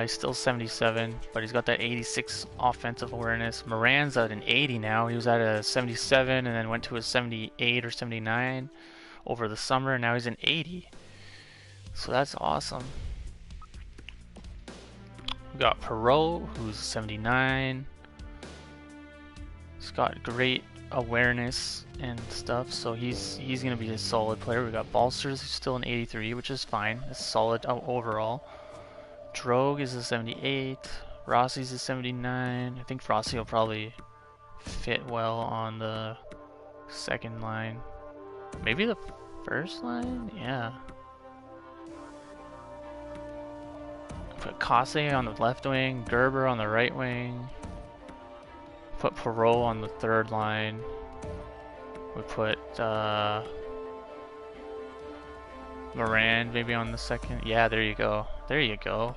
Speaker 1: he's still 77, but he's got that 86 offensive awareness. Moran's at an 80 now. He was at a 77 and then went to a 78 or 79 over the summer, and now he's an 80. So that's awesome. We got Perot, who's 79. He's got great awareness and stuff, so he's gonna be a solid player. We got Balsters, who's still an 83, which is fine. It's solid overall. Drogue is a 78. Rossi's a 79. I think Rossi will probably fit well on the second line. Maybe the first line? Yeah. Put Kase on the left wing, Gerber on the right wing. Put Perot on the third line. We put Moran maybe on the second. Yeah, there you go. There you go.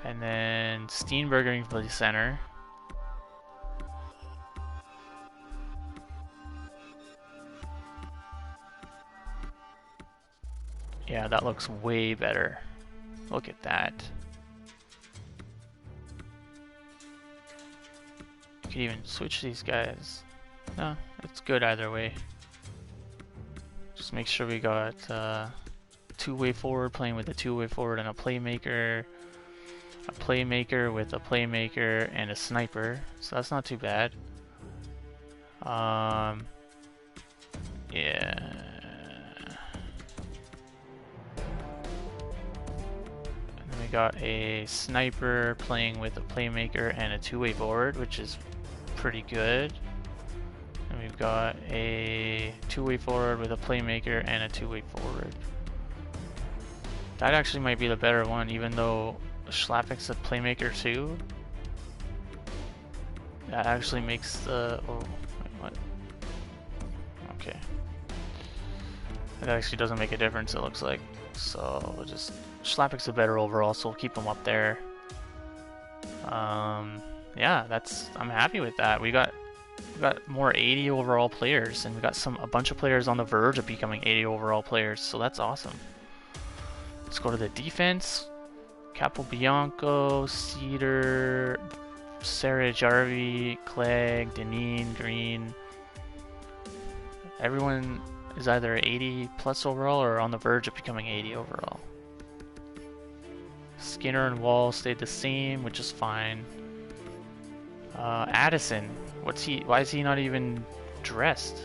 Speaker 1: And then Steenberger can play center. Yeah, that looks way better. Look at that. You could even switch these guys. No, it's good either way. Just make sure we got two-way forward playing with a two-way forward and a playmaker with a playmaker and a sniper. So that's not too bad. Yeah. And then we got a sniper playing with a playmaker and a two-way forward, which is pretty good. And we've got a two-way forward with a playmaker and a two-way forward. That actually might be the better one, even though Schlappick's a playmaker too. That actually makes the... Oh, wait, what? Okay. That actually doesn't make a difference, it looks like. So, we'll just... Schlappick's a better overall, so we'll keep him up there. Yeah, that's... I'm happy with that. We got more 80 overall players, and we got a bunch of players on the verge of becoming 80 overall players, so that's awesome. Let's go to the defense. Capobianco, Cedar, Sarah Jarvie, Clegg, Deneen, Green. Everyone is either 80 plus overall or on the verge of becoming 80 overall. Skinner and Wall stayed the same, which is fine. Addison, why is he not even dressed?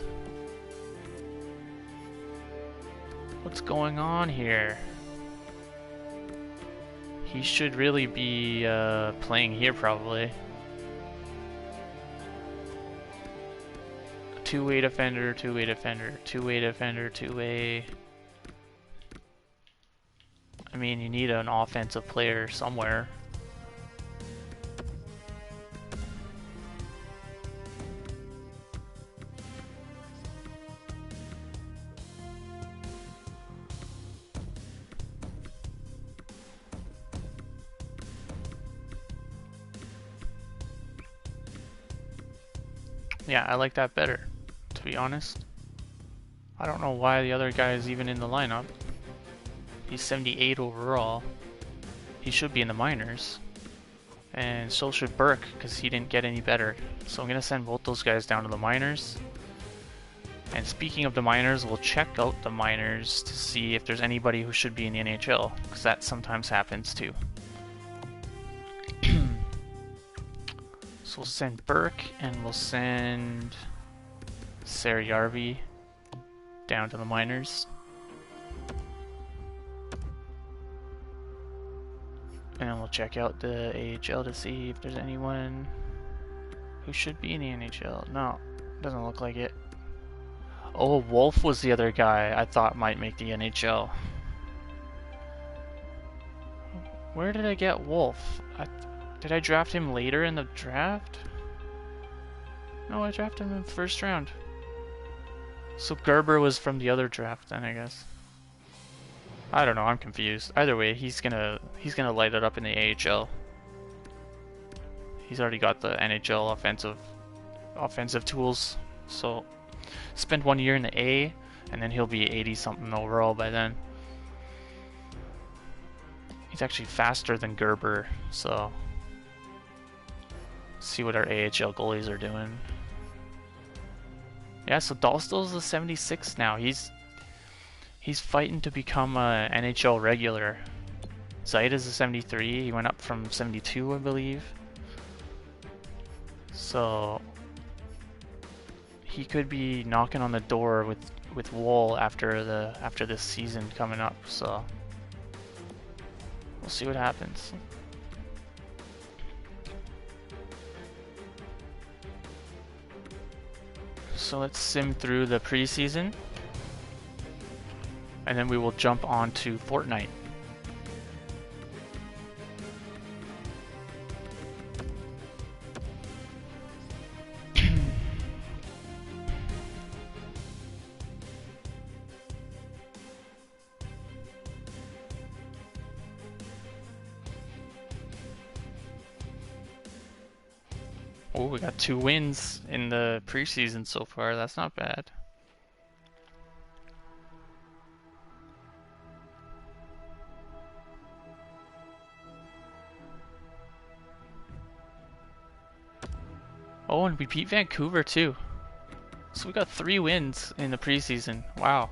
Speaker 1: What's going on here? He should really be playing here probably. Two-way defender, two-way defender, two-way defender, two-way. I mean, you need an offensive player somewhere. Yeah, I like that better, to be honest. I don't know why the other guy is even in the lineup. He's 78 overall. He should be in the minors. And so should Burke, because he didn't get any better. So I'm going to send both those guys down to the minors. And speaking of the minors, we'll check out the minors to see if there's anybody who should be in the NHL, because that sometimes happens too. So we'll send Burke and we'll send Sarah Jarvie down to the minors. And then we'll check out the AHL to see if there's anyone who should be in the NHL. No, doesn't look like it. Oh, Wolf was the other guy I thought might make the NHL. Where did I get Wolf? Did I draft him later in the draft? No, I drafted him in the first round. So Gerber was from the other draft then, I guess. I don't know, I'm confused. Either way, he's gonna light it up in the AHL. He's already got the NHL offensive tools. So spend 1 year in the A, and then he'll be 80 something overall by then. He's actually faster than Gerber, so see what our AHL goalies are doing. Yeah, so Dahlstow's a 76 now. He's fighting to become a NHL regular. Zeit is a 73. He went up from 72, I believe. So he could be knocking on the door with Wool after this season coming up. So we'll see what happens. So let's sim through the preseason, and then we will jump on to Fortnite. Oh, we got 2 wins in the preseason so far. That's not bad. Oh, and we beat Vancouver too. So we got 3 wins in the preseason. Wow.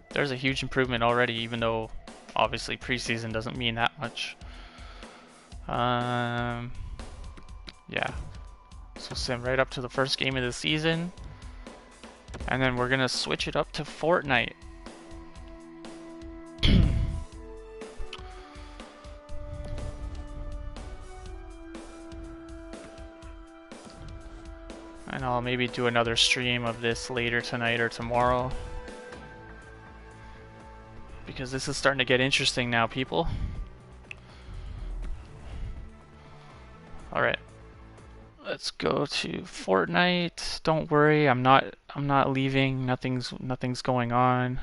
Speaker 1: There's a huge improvement already, even though obviously preseason doesn't mean that much. Yeah. So sim right up to the first game of the season. And then we're gonna switch it up to Fortnite. And I'll maybe do another stream of this later tonight or tomorrow. Because this is starting to get interesting now, people. Alright. Let's go to Fortnite. Don't worry, I'm not leaving. Nothing's going on.